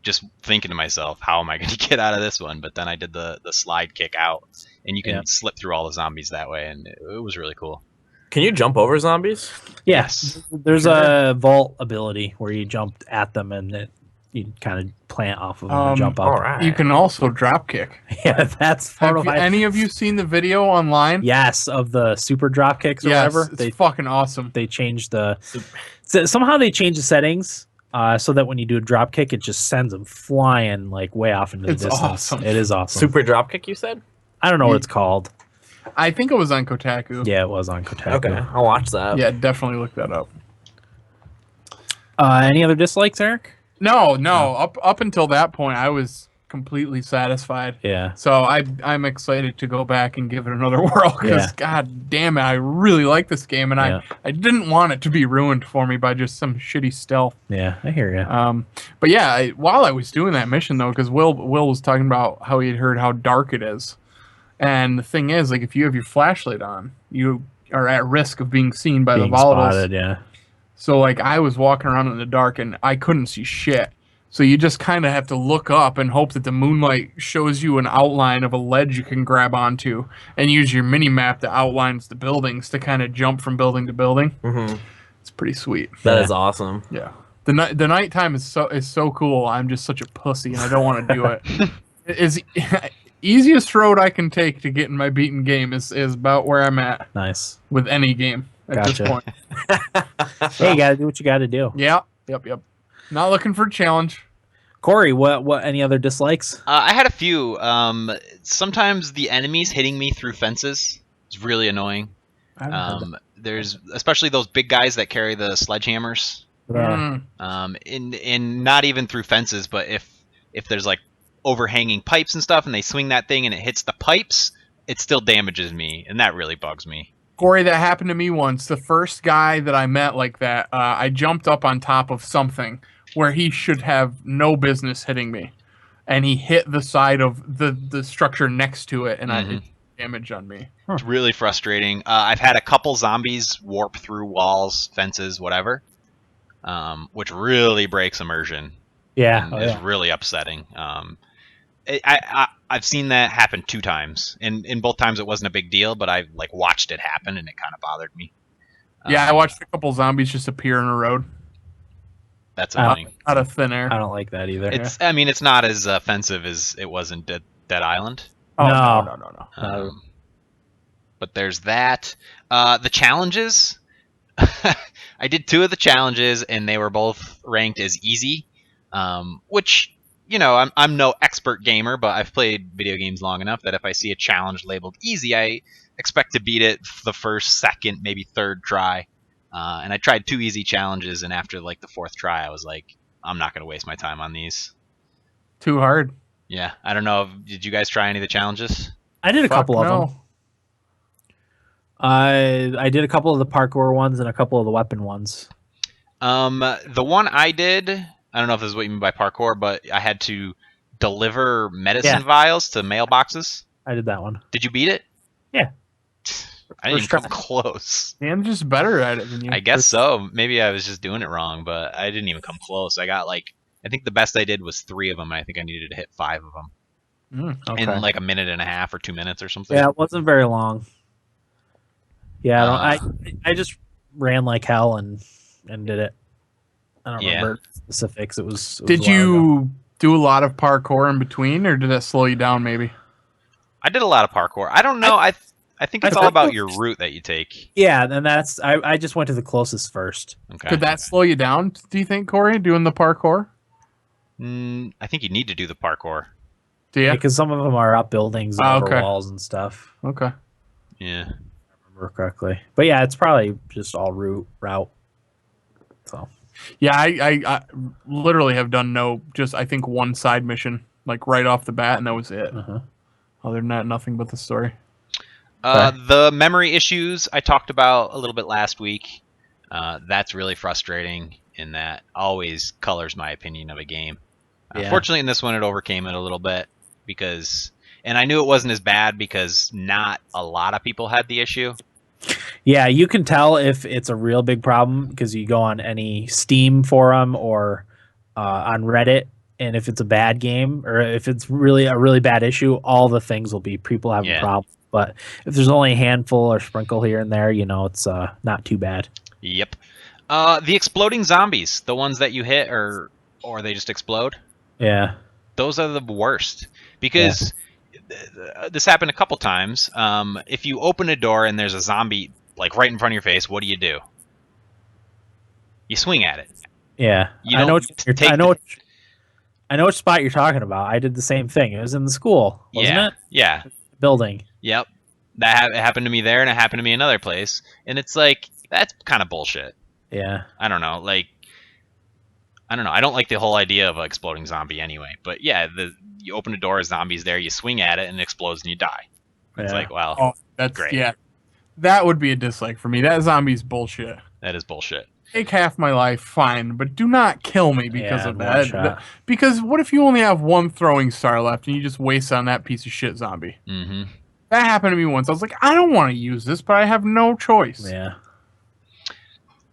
Just thinking to myself, how am I going to get out of this one? But then I did the slide kick out, and you can slip through all the zombies that way, and it was really cool. Can you jump over zombies? Yes. There's a vault ability where you jump at them and you kind of plant off of them and jump up. All right. You can also drop kick. Yeah, that's Have any of you seen the video online? Yes, of the super drop kicks or whatever. It's fucking awesome. They changed somehow they changed the settings so that when you do a drop kick, it just sends them flying like way off into the distance. Awesome. It is awesome. Super dropkick, you said? I don't know what it's called. I think it was on Kotaku. Yeah, it was on Kotaku. Okay, I'll watch that. Yeah, definitely look that up. Any other dislikes, Eric? No. Up until that point, I was completely satisfied. Yeah. So I'm excited to go back and give it another whirl because God damn it, I really like this game, and I didn't want it to be ruined for me by just some shitty stealth. Yeah, I hear you. But yeah, while I was doing that mission though, because Will was talking about how he had heard how dark it is, and the thing is, like, if you have your flashlight on, you are at risk of being seen by the volatiles. Spotted, yeah. So like I was walking around in the dark and I couldn't see shit. So you just kind of have to look up and hope that the moonlight shows you an outline of a ledge you can grab onto, and use your mini map that outlines the buildings to kind of jump from building to building. Mm-hmm. It's pretty sweet. That is awesome. Yeah. The nighttime is so cool. I'm just such a pussy and I don't want to do it. It's easiest road I can take to get in my beaten game is about where I'm at. Nice. With any game at this point. Hey, you gotta do what you gotta do. Yep. Not looking for a challenge. Corey, what any other dislikes? I had a few. Sometimes the enemies hitting me through fences is really annoying. There's especially those big guys that carry the sledgehammers. In not even through fences, but if there's like overhanging pipes and stuff, and they swing that thing and it hits the pipes, it still damages me, and that really bugs me. Corey, that happened to me once. The first guy that I met like that, I jumped up on top of something where he should have no business hitting me, and he hit the side of the structure next to it, and I did damage on me. It's really frustrating. I've had a couple zombies warp through walls, fences, whatever, which really breaks immersion. Yeah, it's really upsetting. I've seen that happen 2 times, and in both times it wasn't a big deal, but I like watched it happen, and it kind of bothered me. Yeah, I watched a couple zombies just appear in a road. That's Out annoying. Out of thin air. I don't like that either. I mean, it's not as offensive as it was in Dead Island. Oh, No. no. But there's that. The challenges. I did 2 of the challenges, and they were both ranked as easy. Which, I'm no expert gamer, but I've played video games long enough that if I see a challenge labeled easy, I expect to beat it the first, second, maybe third try. And I tried 2 easy challenges, and after like the 4th try, I was like, I'm not going to waste my time on these. Too hard. Yeah, I don't know. Did you guys try any of the challenges? I did a Fuck couple of no. them. I did a couple of the parkour ones and a couple of the weapon ones. The one I did, I don't know if this is what you mean by parkour, but I had to deliver medicine vials to mailboxes. I did that one. Did you beat it? Yeah. I didn't even First come close. Dan's just better at it than you. I guess so. Maybe I was just doing it wrong, but I didn't even come close. I got I think the best I did was 3 of them. I think I needed to hit 5 of them Okay. in like a minute and a half or 2 minutes or something. Yeah, it wasn't very long. Yeah, I just ran like hell and did it. I don't remember specifics. It was Did you do a lot of parkour in between, or did that slow you down? Maybe. I did a lot of parkour. I don't know. I think it's all about your route that you take. Yeah, and that's I just went to the closest first. Okay. Could that slow you down? Do you think, Corey, doing the parkour? I think you need to do the parkour. Do you? Because some of them are up buildings and over okay. walls and stuff. Okay. Yeah. If I remember correctly. But yeah, it's probably just all route. So. Yeah, I literally have done I think one side mission, like right off the bat, and that was it. Uh-huh. Other than that, nothing but the story. The memory issues I talked about a little bit last week. That's really frustrating, and that always colors my opinion of a game. Yeah. Fortunately, in this one, it overcame it a little bit and I knew it wasn't as bad because not a lot of people had the issue. Yeah, you can tell if it's a real big problem because you go on any Steam forum or on Reddit, and if it's a bad game or if it's really a really bad issue, all the things will be people having problems. But if there's only a handful or sprinkle here and there, it's not too bad. Yep. The exploding zombies, the ones that you hit or they just explode. Yeah. Those are the worst because this happened a couple times. If you open a door and there's a zombie like right in front of your face, what do? You swing at it. Yeah. I know which spot you're talking about. I did the same thing. It was in the school, wasn't it? Yeah. Building. Yep. That happened to me there, and it happened to me another place. And it's like, that's kind of bullshit. Yeah. I don't know. I don't know. I don't like the whole idea of an exploding zombie anyway. But yeah, you open a door, a zombie's there, you swing at it, and it explodes, and you die. It's like, wow. Oh, that's great. Yeah. That would be a dislike for me. That zombie's bullshit. That is bullshit. Take half my life, fine, but do not kill me because of that. Because what if you only have one throwing star left and you just waste on that piece of shit zombie? Mm-hmm. That happened to me once. I was like, I don't want to use this, but I have no choice. Yeah.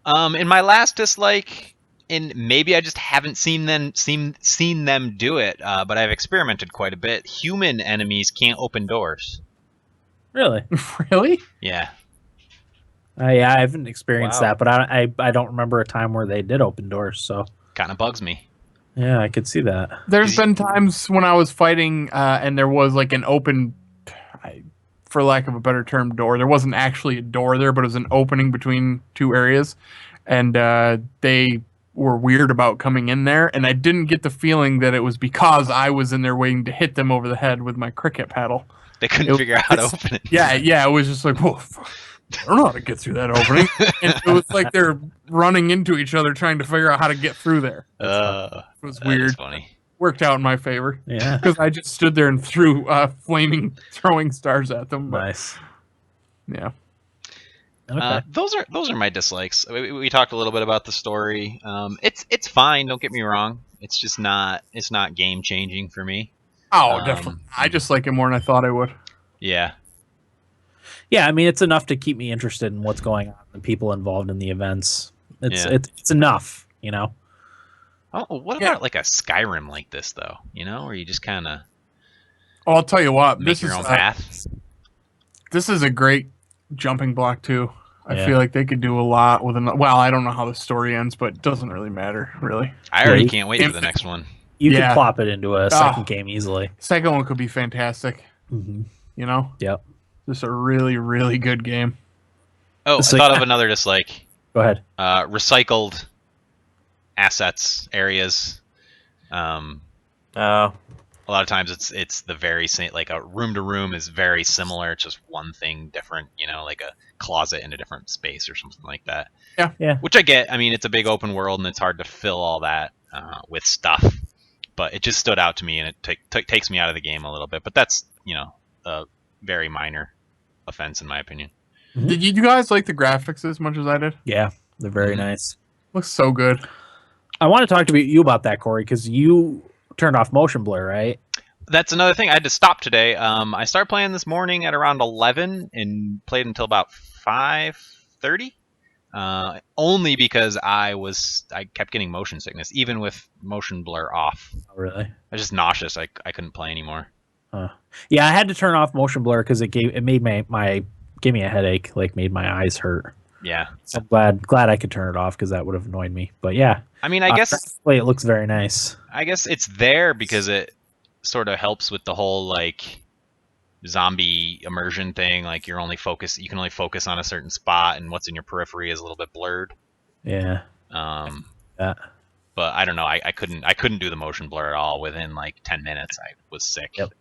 In my last dislike, and maybe I just haven't seen them do it, but I've experimented quite a bit. Human enemies can't open doors. Really? Really? Yeah. Yeah, I haven't experienced Wow. that, but I don't remember a time where they did open doors. So Kind of bugs me. yeah, I could see that. There's been times when I was fighting and there was like an open, for lack of a better term, door. There wasn't actually a door there, but it was an opening between two areas. And they were weird about coming in there. And I didn't get the feeling that it was because I was in there waiting to hit them over the head with my cricket paddle. They couldn't figure out how to open it. Yeah, it was just like, whoa. I don't know how to get through that opening. And it was like they're running into each other trying to figure out how to get through there. It was weird. That's funny. Worked out in my favor. Yeah. Because I just stood there and threw flaming throwing stars at them. But, Nice. yeah. Okay. Those are my dislikes. We talked a little bit about the story. It's fine. Don't get me wrong. It's just not game changing for me. Oh, definitely. I just like it more than I thought I would. Yeah. Yeah, I mean, it's enough to keep me interested in what's going on, the people involved in the events. It's enough, Oh, what about like a Skyrim like this though? Where you just kind of I'll tell you what. make your own path. This is a great jumping block too. I Yeah. feel like they could do a lot with well, I don't know how the story ends, but it doesn't really matter, really. I already you- can't wait for the next one. You Yeah. could plop it into a second game easily. Second one could be fantastic. Mm-hmm. You know, Yep. just a really, really good game. Oh, So, I thought yeah. of another just like Go ahead. recycled assets areas. A lot of times it's the very same, like a room to room is very similar. It's just one thing different, like a closet in a different space or something like that. Yeah. Which I get. I mean, it's a big open world and it's hard to fill all that with stuff. But it just stood out to me and it takes me out of the game a little bit. But that's, a very minor offense in my opinion. Did you guys like the graphics as much as I did? Yeah, they're very Mhm. nice. Looks so good. I want to talk to you about that, Corey, because you turned off motion blur, right? That's another thing. I had to stop today. I started playing this morning at around 11 and played until about 5:30. Only because I kept getting motion sickness, even with motion blur off. Oh, really? I was just nauseous. I couldn't play anymore. Yeah, I had to turn off motion blur because it made gave me a headache, like made my eyes hurt. Yeah. So I'm glad I could turn it off because that would have annoyed me. But yeah, I mean, I guess graphically, it looks very nice. I guess it's there because it sort of helps with the whole like zombie immersion thing. Like you can only focus on a certain spot, and what's in your periphery is a little bit blurred. Yeah. But I don't know. I couldn't do the motion blur at all. Within like 10 minutes, I was sick. Yep.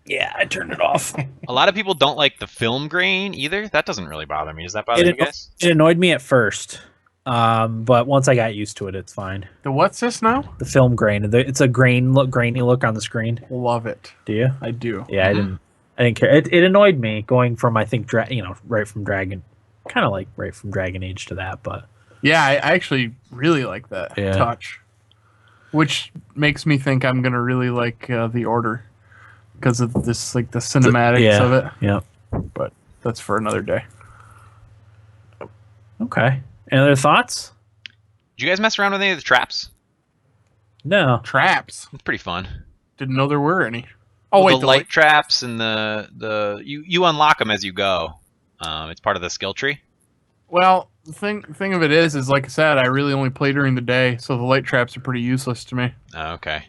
Yeah, I turned it off. A lot of people don't like the film grain either. That doesn't really bother me. Does that bother you guys? It annoyed me at first, but once I got used to it, it's fine. The what's this now? The film grain. It's a grainy look on the screen. Love it. Do you? I do. Yeah, I didn't care. It annoyed me going from right from Dragon, kind of like right from Dragon Age to that, but Yeah, I actually really like that touch, which makes me think I'm gonna really like the Order because of this, like the cinematics of it. Yeah. But that's for another day. Okay. Any other thoughts? Did you guys mess around with any of the traps? No. Traps. It's pretty fun. Didn't know there were any. Oh wait, the light traps and you unlock them as you go. It's part of the skill tree. Well, the thing of it is like I said, I really only play during the day, so the light traps are pretty useless to me. Oh, okay.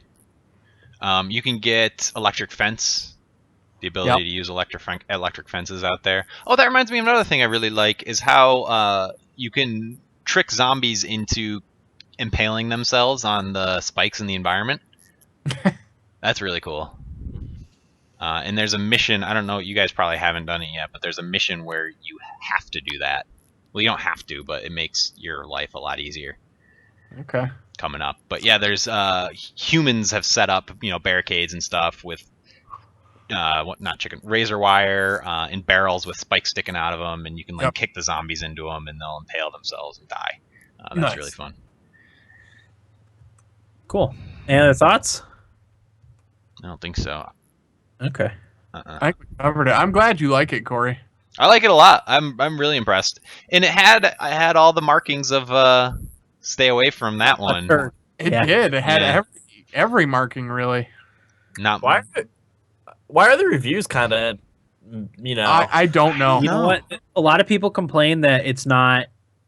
You can get electric fence, the ability to use electric fences out there. Oh, that reminds me of another thing I really like is how you can trick zombies into impaling themselves on the spikes in the environment. That's really cool. And there's a mission, I don't know, you guys probably haven't done it yet, but there's a mission where you have to do that. Well, you don't have to, but it makes your life a lot easier. Okay. Coming up. But yeah, there's humans have set up, barricades and stuff with razor wire and barrels with spikes sticking out of them, and you can kick the zombies into them and they'll impale themselves and die. That's really fun. Cool. Any other thoughts? I don't think so. Okay. I covered it. I'm glad you like it, Corey. I like it a lot. I'm really impressed. And I had all the markings of stay away from that one. Sure. It did. It had every marking really. Not Why are the reviews kind of, I don't know. You know what? A lot of people complain that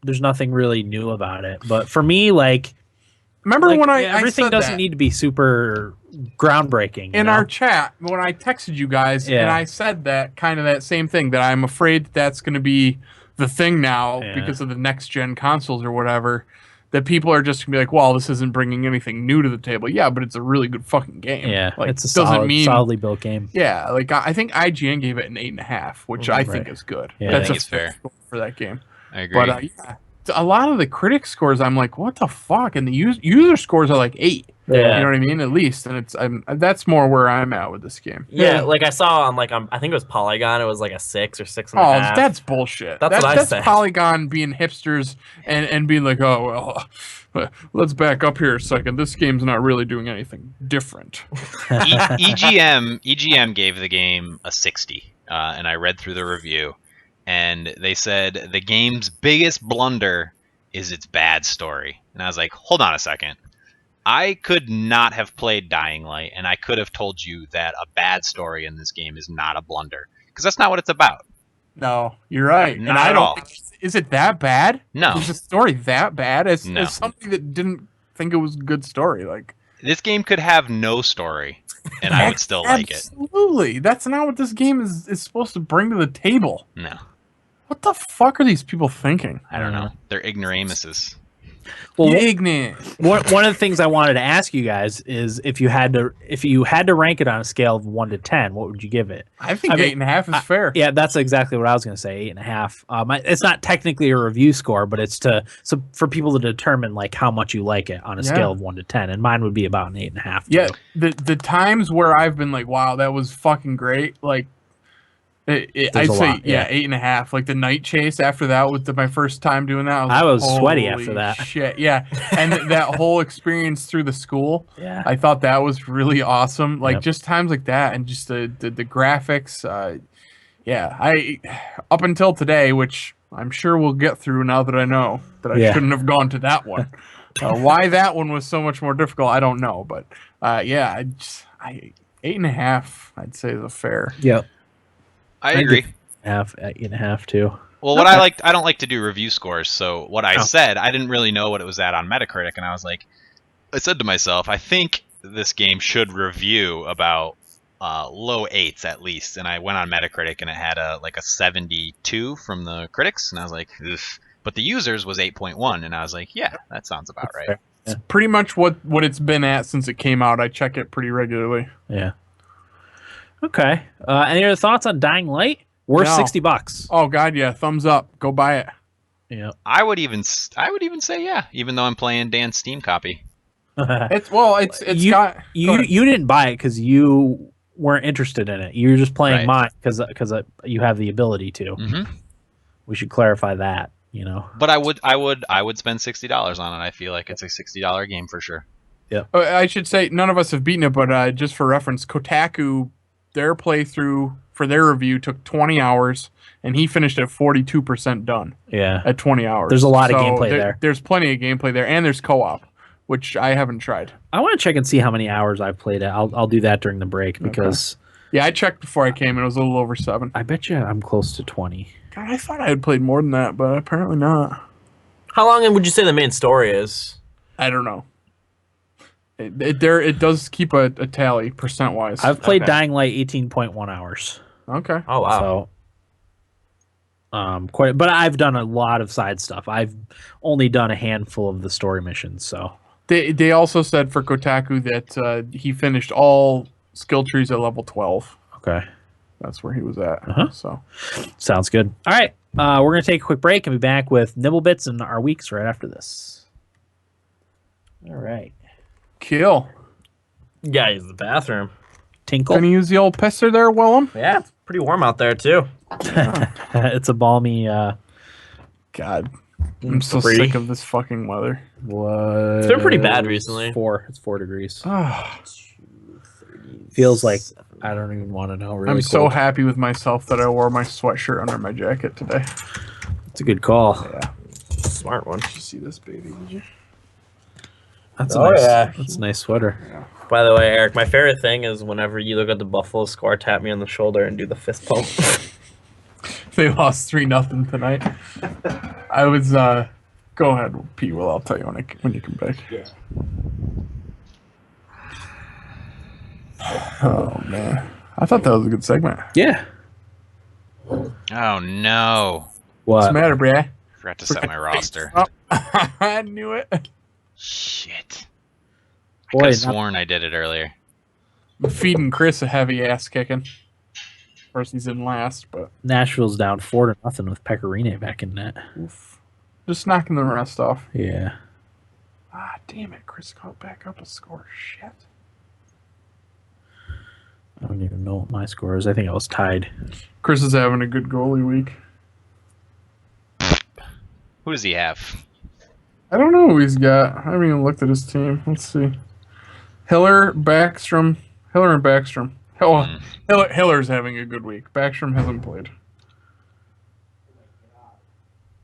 there's nothing really new about it. But for me, remember when everything I said doesn't that need to be super groundbreaking. in our chat when I texted you guys, and I said that same thing, that I'm afraid that's going to be the thing now because of the next gen consoles or whatever. That people are just gonna be like, "Well, this isn't bringing anything new to the table." Yeah, but it's a really good fucking game. Yeah, like, it's a solidly built game. Yeah, like I think IGN gave it an 8.5, which I think is good. Yeah, that's I think it's fair for that game. I agree. But a lot of the critic scores, I'm like, what the fuck? And the user scores are like 8. Yeah. You know what I mean? At least, and that's more where I'm at with this game. Yeah, like I saw on I think it was Polygon. It was like a 6 or 6.5. Oh, that's bullshit. That's what I that's said. Polygon being hipsters and being like, oh well, let's back up here a second. This game's not really doing anything different. EGM gave the game a 60, and I read through the review, and they said the game's biggest blunder is its bad story. And I was like, hold on a second. I could not have played Dying Light, and I could have told you that a bad story in this game is not a blunder, because that's not what it's about. No, you're right. Not and I at don't all. think, is it that bad? No. Is the story that bad? As No. somebody that didn't think it was a good story, like This game could have no story, and I would still like it. Absolutely. That's not what this game is supposed to bring to the table. No, What the fuck are these people thinking? I don't know. They're ignoramuses. Well, Ignorant. one of the things I wanted to ask you guys is if you had to rank it on a scale of 1 to 10, what would you give it? I think 8.5 is fair. Yeah, that's exactly what I was going to say. 8.5. It's not technically a review score, but it's for people to determine like how much you like it on a scale of 1 to 10, and mine would be about an 8.5. Yeah, the times where I've been like, wow, that was fucking great. Like, I'd say lot, 8.5. Like the night chase after that was my first time doing that. I was like, sweaty holy after that. Shit, yeah, and that whole experience through the school. Yeah. I thought that was really awesome. Like Yep. just times like that, and just the graphics. I up until today, which I'm sure we'll get through now that I know that I shouldn't have gone to that one. Why that one was so much more difficult, I don't know. But 8.5, I'd say is a fair. Yep. I agree. 8.5 too. Well, what I don't like to do review scores. So what I said, I didn't really know what it was at on Metacritic, and I said to myself, I think this game should review about low 8s at least. And I went on Metacritic, and it had a 72 from the critics, and I was like, ugh. But the users was 8.1, and I was like, yeah, that sounds about right. It's pretty much what it's been at since it came out. I check it pretty regularly. Yeah. Okay. Any other thoughts on Dying Light? Worth No. $60. Oh god, yeah, thumbs up. Go buy it. Yeah. I would even say yeah, even though I'm playing Dan's Steam copy. It's you, got you didn't buy it because you weren't interested in it. You were just playing Right. mine because you have the ability to. Mm-hmm. We should clarify that. You know. But I would spend $60 on it. I feel like it's a $60 game for sure. I should say none of us have beaten it, but just for reference, Kotaku, their playthrough for their review took 20 hours, and he finished at 42% done Yeah. at 20 hours. There's a lot of gameplay there. There's plenty of gameplay there, and there's co-op, which I haven't tried. I want to check and see how many hours I've played it. I'll do that during the break because Yeah, I checked before I came, and it was a little over 7. I bet you I'm close to 20. God, I thought I had played more than that, but apparently not. How long would you say the main story is? I don't know. It does keep a tally percent-wise. I've played Okay. Dying Light 18.1 hours. Okay. Oh wow. So quite, but I've done a lot of side stuff. I've only done a handful of the story missions. So They also said for Kotaku that he finished all skill trees at level 12. okay, That's where he was at. Uh-huh. So sounds good. All right, we're gonna take a quick break and be back with Nibble Bits and our weeks right after this. All right, kill. You gotta use the bathroom. Tinkle. Gonna use the old pisser there, Willem? Yeah, it's pretty warm out there too. It's a balmy. God, I'm so Pretty. sick of this fucking weather. What? It's been pretty bad recently. It's 4 degrees. Oh, Feels like I don't even want to know. Really, I'm so cold. happy with myself that I wore my sweatshirt under my jacket today. It's a good call. Yeah. Smart one. Did you see this, baby? Did you? That's Oh, yeah. That's a nice sweater. By the way, Eric, my favorite thing is whenever you look at the Buffalo score, tap me on the shoulder and do the fist pump. They lost 3-0 tonight. I was go ahead, Pete. Well, I'll tell you when you come back. Yeah. Oh man, I thought that was a good segment. Yeah. Oh no! What's the What? matter, Brad? Forgot to set my roster. Oh, I knew it. Shit! I Boy, could have not- sworn I did it earlier. I'm feeding Chris a heavy ass kicking. Of course, he's in last, but Nashville's down 4-0 with Pecorine back in net. oof. Just knocking the rest off. Yeah. Ah, damn it! Chris got back up a score. Shit. I don't even know what my score is. I think I was tied. Chris is having a good goalie week. Who does he have? I don't know who he's got. I haven't even looked at his team. Let's see. Hiller and Backstrom. Oh, Hiller's having a good week. Backstrom hasn't played.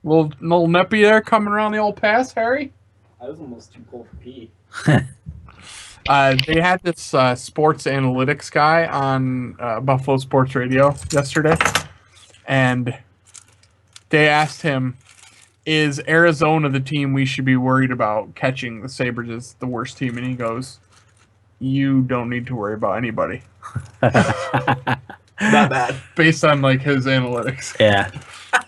Little Neppy there coming around the old pass, Harry. I was almost too cold for pee. They had this sports analytics guy on Buffalo Sports Radio yesterday, and they asked him, "Is Arizona the team we should be worried about catching? The Sabres is the worst team," and he goes, "You don't need to worry about anybody." Not bad. Based on like his analytics, Yeah.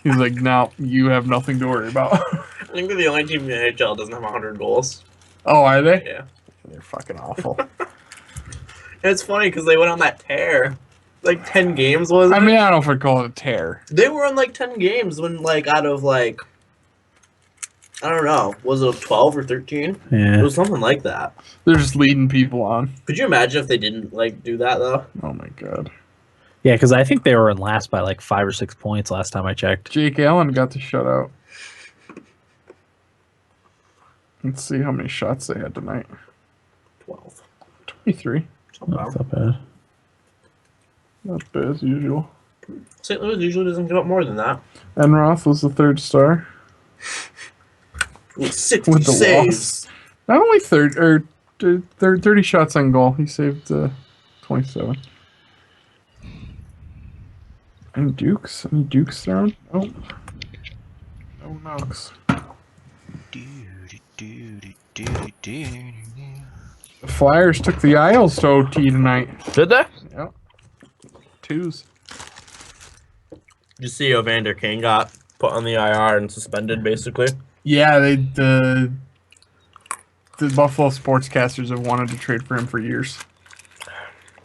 he's like, "No, you have nothing to worry about." I think they're the only team in the NHL doesn't have 100 goals. Oh, are they? Yeah. They're fucking awful. And it's funny because they went on that tear. Like 10 games, was it? I mean, I don't know if I'd call it a tear. They were on like 10 games when like out of like, I don't know, was it 12 or 13? It Yeah. was something like that. They're just leading people on. Could you imagine if they didn't like do that though? Oh my god. Yeah, because I think they were in last by like 5 or 6 points last time I checked. Jake Allen got the shutout. Let's see how many shots they had tonight. 12. 23. That's not bad. Not bad as usual. St. Louis usually doesn't give up more than that. Enroth was the third star. With 60 With the saves. loss. Not only 30 shots on goal. He saved 27. Any Dukes? Any Dukes thrown? Oh. No knocks. The Flyers took the Isles to OT tonight. Did they? Yep. 2s. Did you see Evander Kane got put on the IR and suspended basically? Yeah, the Buffalo sportscasters have wanted to trade for him for years.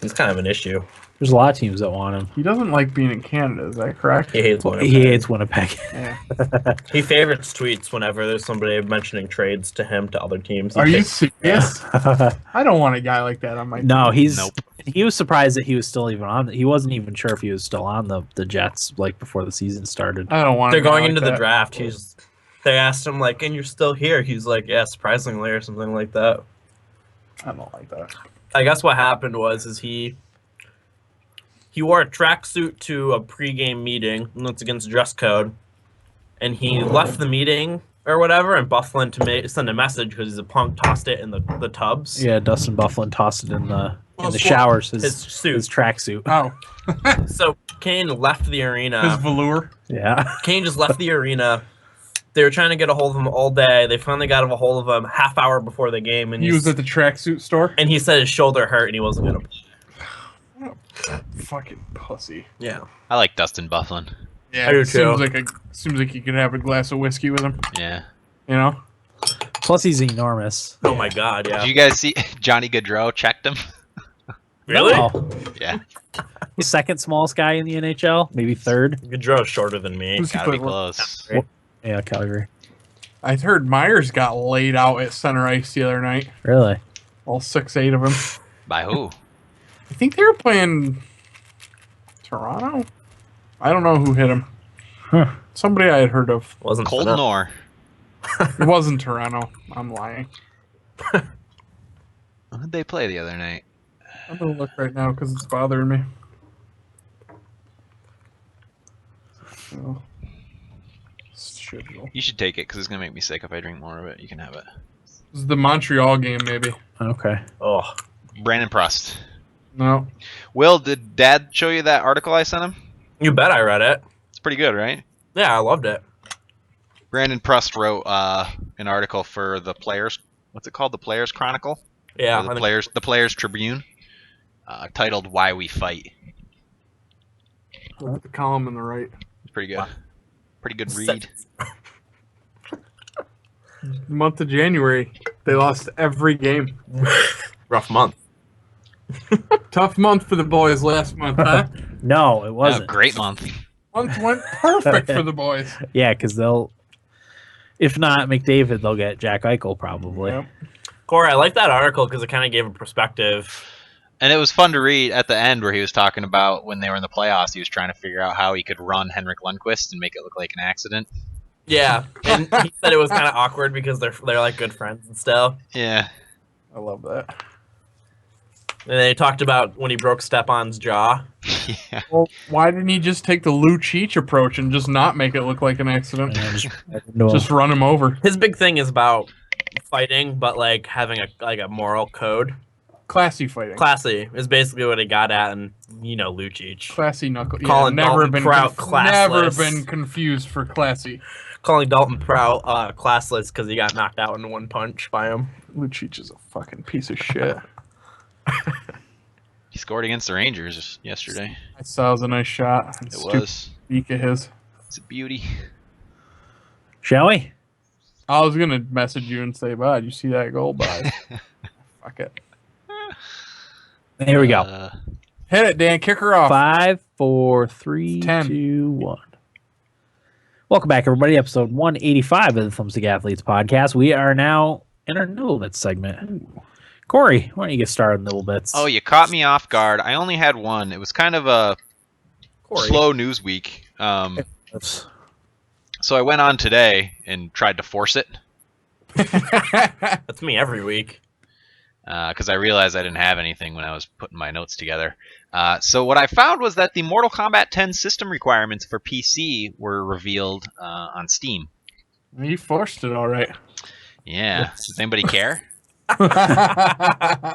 It's kind of an issue. There's a lot of teams that want him. He doesn't like being in Canada, is that correct? He hates Winnipeg. He hates Winnipeg. Yeah. He favorites tweets whenever there's somebody mentioning trades to him to other teams. Are you serious? I don't want a guy like that on my team. No, he's. Nope. He was surprised that he was still even on. He wasn't even sure if he was still on the Jets like before the season started. I don't want. They're a guy going like into the that. draft. They asked him like, "And you're still here?" He's like, "Yeah, surprisingly," or something like that. I don't like that. I guess what happened was he wore a tracksuit to a pregame meeting, and that's against dress code. And he left the meeting or whatever, and Bufflin to send a message because he's a punk, tossed it in the tubs. Yeah, Dustin Bufflin tossed it in the Well, showers. His suit. His tracksuit. Oh, So Kane left the his arena. velour. Yeah. Kane just left the arena. They were trying to get a hold of him all day. They finally got a hold of him half hour before the game, and He was at the tracksuit store. and he said his shoulder hurt and he wasn't gonna play. Fucking pussy. Yeah. I like Dustin Bufflin. Yeah, I do seems like you could have a glass of whiskey with him. Yeah. You know. Plus, he's enormous. Oh my god, yeah. Did you guys see Johnny Gaudreau checked him? Really? Oh, Yeah. he's second smallest guy in the NHL, maybe third. Gaudreau's shorter than me. Who's he Gotta be put- close. Yeah, Calgary. I heard Myers got laid out at center ice the other night. Really? All 6'8" of him. By who? I think they were playing Toronto. I don't know who hit him. Huh. Somebody I had heard of. Wasn't Colton Finna. Orr. It wasn't Toronto. I'm lying. Who did they play the other night? I'm gonna look right now because it's bothering me. Oh. Schedule. You should take it because it's gonna make me sick if I drink more of it. You can have it. This is the Montreal game, maybe. Okay. Oh, Brandon Prust. No. Will, did Dad show you that article I sent him? you bet I read it. It's pretty good, right? Yeah, I loved it. Brandon Prust wrote an article for the Players. What's it called? The Players Chronicle. Yeah, Or the Players Tribune. Titled "Why We Fight." Look at the column on the right. It's pretty good. Wow. Pretty good read. Month of January, they lost every game. Rough month. Tough month for the boys last month, huh? No, it Oh, wasn't. great month. Month went perfect for the boys. Yeah, because they'll, if not McDavid, they'll get Jack Eichel probably. Yep. Corey, I like that article because it kind of gave a perspective. And it was fun to read at the end where he was talking about when they were in the playoffs. He was trying to figure out how he could run Henrik Lundqvist and make it look like an accident. Yeah, and he said it was kind of awkward because they're like good friends and stuff. Yeah. I love that. And they talked about when he broke Stepan's jaw. Yeah. Well, why didn't he just take the Lou Cheech approach and just not make it look like an accident? And Just run him over. His big thing is about fighting, but like having a moral code. Classy fighting. Classy is basically what he got at, and Lucic. Classy knuckle. Calling Dalton Prout never classless. been confused for classy. Calling Dalton Prout classless because he got knocked out in one punch by him. Lucic is a fucking piece of shit. He scored against the Rangers yesterday. I saw it was a nice shot. It was. Beak of his. It's a beauty. Shall we? I was gonna message you and say, "Bud, you see that goal, bud?" Fuck it. Here we go. Hit it, Dan. Kick her off. 5, 4, 3, 10. 2, 1. Welcome back, everybody. Episode 185 of the Thumbstick Athletes podcast. We are now in our Nibble Bits segment. Corey, why don't you get started on Nibble Bits? Oh, you caught me off guard. I only had one. It was kind of a slow news week. So I went on today and tried to force it. That's me every week. Because I realized I didn't have anything when I was putting my notes together. So what I found was that the Mortal Kombat 10 system requirements for PC were revealed on Steam. You forced it all right. Yeah. Does anybody care? No.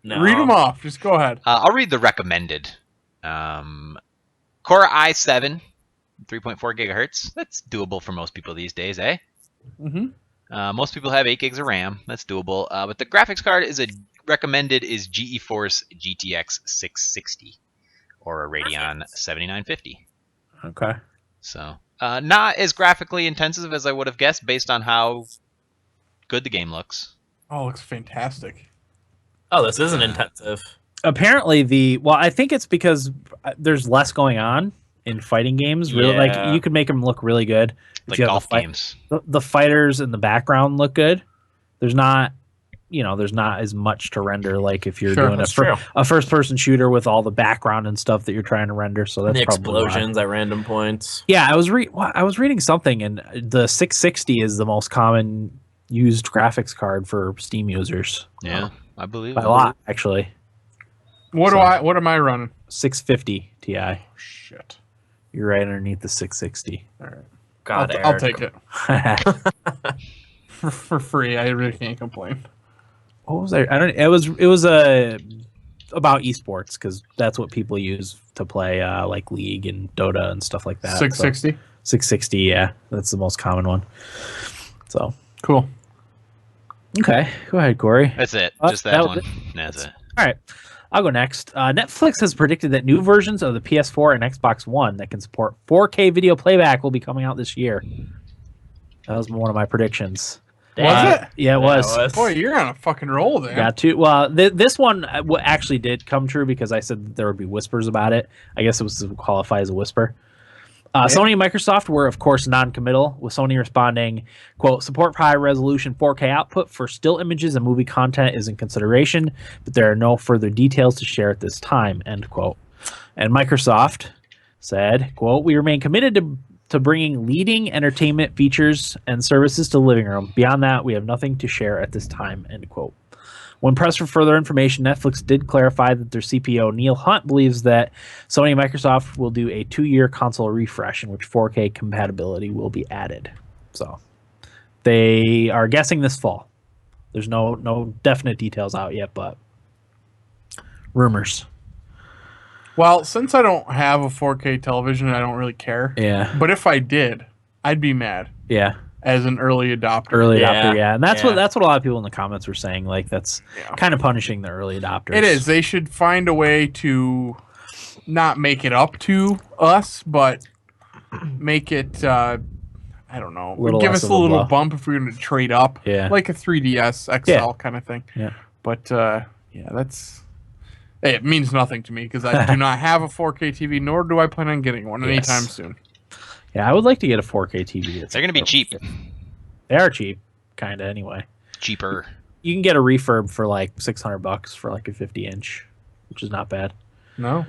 Read them off. Just go ahead. I'll read the recommended. Core i7, 3.4 gigahertz. That's doable for most people these days, eh? Mm-hmm. Most people have 8 gigs of RAM. That's doable. But the graphics card recommended is GeForce GTX 660 or a Radeon 7950. Okay. So not as graphically intensive as I would have guessed based on how good the game looks. Oh, it looks fantastic. Oh, this isn't intensive. Apparently I think it's because there's less going on in fighting games. Really, like you could make them look really good. Like golf games. The fighters in the background look good. There's not as much to render like if you're doing a first-person shooter with all the background and stuff that you're trying to render. So that's the probably explosions at random points. Yeah, I was reading something, and the 660 is the most common used graphics card for Steam users. Yeah, I believe by a lot actually. What am I running? 650 Ti. Oh, shit. You're right underneath the 660. All right. God, I'll take it for free. I really can't complain. What was I don't. It was about esports because that's what people use to play like League and Dota and stuff like that. 660. So 660. Yeah, that's the most common one. So cool. Okay, go ahead, Corey. That's it. Just that one. That's it. All right. I'll go next. Netflix has predicted that new versions of the PS4 and Xbox One that can support 4K video playback will be coming out this year. That was one of my predictions. Was it? Yeah, it was. Boy, you're on a fucking roll there. Got to. Well, this one actually did come true because I said that there would be whispers about it. I guess it was to qualify as a whisper. Sony and Microsoft were, of course, non-committal, with Sony responding, quote, support for high-resolution 4K output for still images and movie content is in consideration, but there are no further details to share at this time, end quote. And Microsoft said, quote, we remain committed to bringing leading entertainment features and services to the living room. Beyond that, we have nothing to share at this time, end quote. When pressed for further information, Netflix did clarify that their CPO, Neil Hunt, believes that Sony and Microsoft will do a 2-year console refresh in which 4K compatibility will be added. So they are guessing this fall. There's no definite details out yet, but rumors. Well, since I don't have a 4K television, I don't really care. Yeah. But if I did, I'd be mad. Yeah. As an early adopter. Adopter, yeah. And that's what a lot of people in the comments were saying. Like, that's kind of punishing the early adopters. It is. They should find a way to not make it up to us, but make it, I don't know, give us a little bump if we're going to trade up. Yeah. Like a 3DS XL kind of thing. Yeah. But, it means nothing to me because I do not have a 4K TV, nor do I plan on getting one anytime soon. Yeah, I would like to get a 4K TV. They're going to be cheap. They are cheap, kind of, anyway. Cheaper. You can get a refurb for like $600 for like a 50-inch, which is not bad. No.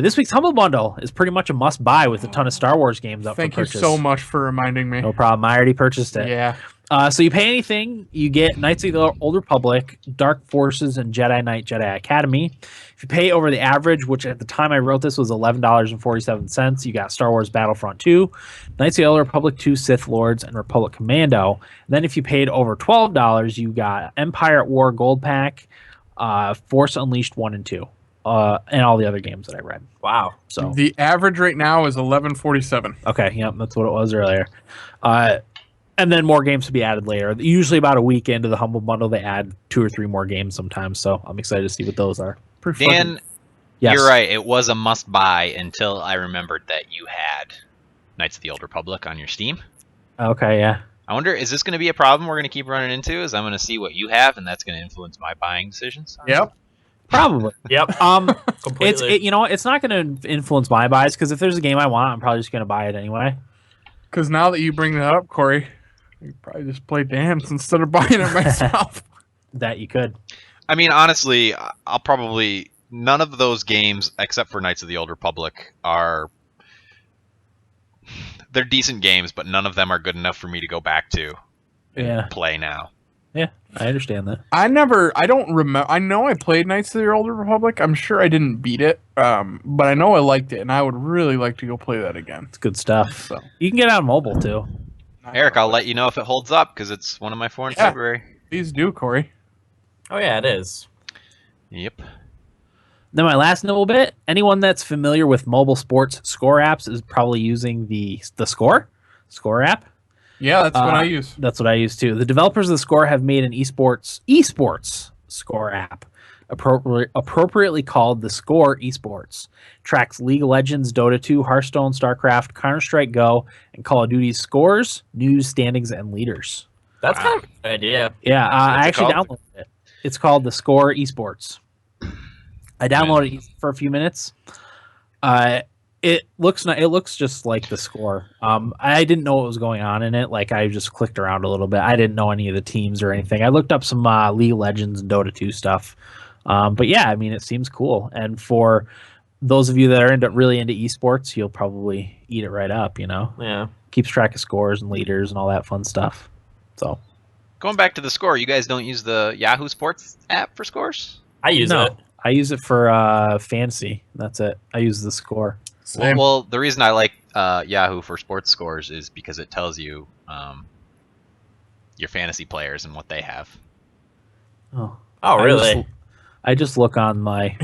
This week's Humble Bundle is pretty much a must-buy with a ton of Star Wars games up for purchase. Thank you so much for reminding me. No problem. I already purchased it. Yeah. So you pay anything, you get Knights of the Old Republic, Dark Forces, and Jedi Knight Jedi Academy. If you pay over the average, which at the time I wrote this was $11.47, you got Star Wars Battlefront 2, Knights of the Old Republic 2, Sith Lords, and Republic Commando. And then if you paid over $12, you got Empire at War Gold Pack, Force Unleashed 1 and 2, and all the other games that I read. Wow. So The average right now is 1147. okay, yep, that's what it was earlier. And then more games to be added later. Usually about a week into the Humble Bundle, they add 2 or 3 more games sometimes. So I'm excited to see what those are. Pretty Dan, Yes. you're right. It was a must-buy until I remembered that you had Knights of the Old Republic on your Steam. Okay, yeah. I wonder, is this going to be a problem we're going to keep running into? Is I'm going to see what you have, and that's going to influence my buying decisions? Yep. Probably. Yep. Completely. You know what? It's not going to influence my buys because if there's a game I want, I'm probably just going to buy it anyway. Because now that you bring that up, Corey, you probably just play Dan's instead of buying it myself. That you could. I mean, honestly, I'll probably... None of those games, except for Knights of the Old Republic, are... They're decent games, but none of them are good enough for me to go back to and play now. Yeah, I understand that. I don't remember. I know I played Knights of the Old Republic. I'm sure I didn't beat it, but I know I liked it, and I would really like to go play that again. It's good stuff. So You can get it on mobile too. Eric, I'll let you know if it holds up, because it's one of my 4 in February. Please do, Corey. Oh yeah, it is. Yep. Then my last little bit, anyone that's familiar with mobile sports score apps is probably using the Score app. Yeah, that's what I use. That's what I use too. The developers of the Score have made an esports score app, appropriately called the Score Esports. Tracks League of Legends, Dota 2, Hearthstone, StarCraft, Counter-Strike Go, and Call of Duty scores, news, standings, and leaders. That's kind of a good idea. Yeah, I What's it actually called? downloaded it. It's called the Score Esports. I downloaded it for a few minutes. It looks just like the Score. I didn't know what was going on in it. Like I just clicked around a little bit. I didn't know any of the teams or anything. I looked up some League of Legends and Dota 2 stuff. But yeah, I mean, it seems cool. And for those of you that are really into esports, you'll probably eat it right up. You know, Yeah. keeps track of scores and leaders and all that fun stuff. So Going back to the Score, you guys don't use the Yahoo Sports app for scores? I use it. I use it for fantasy. That's it. I use the Score. Same. Well, the reason I like Yahoo for sports scores is because it tells you your fantasy players and what they have. Oh, Oh, really? I just look on my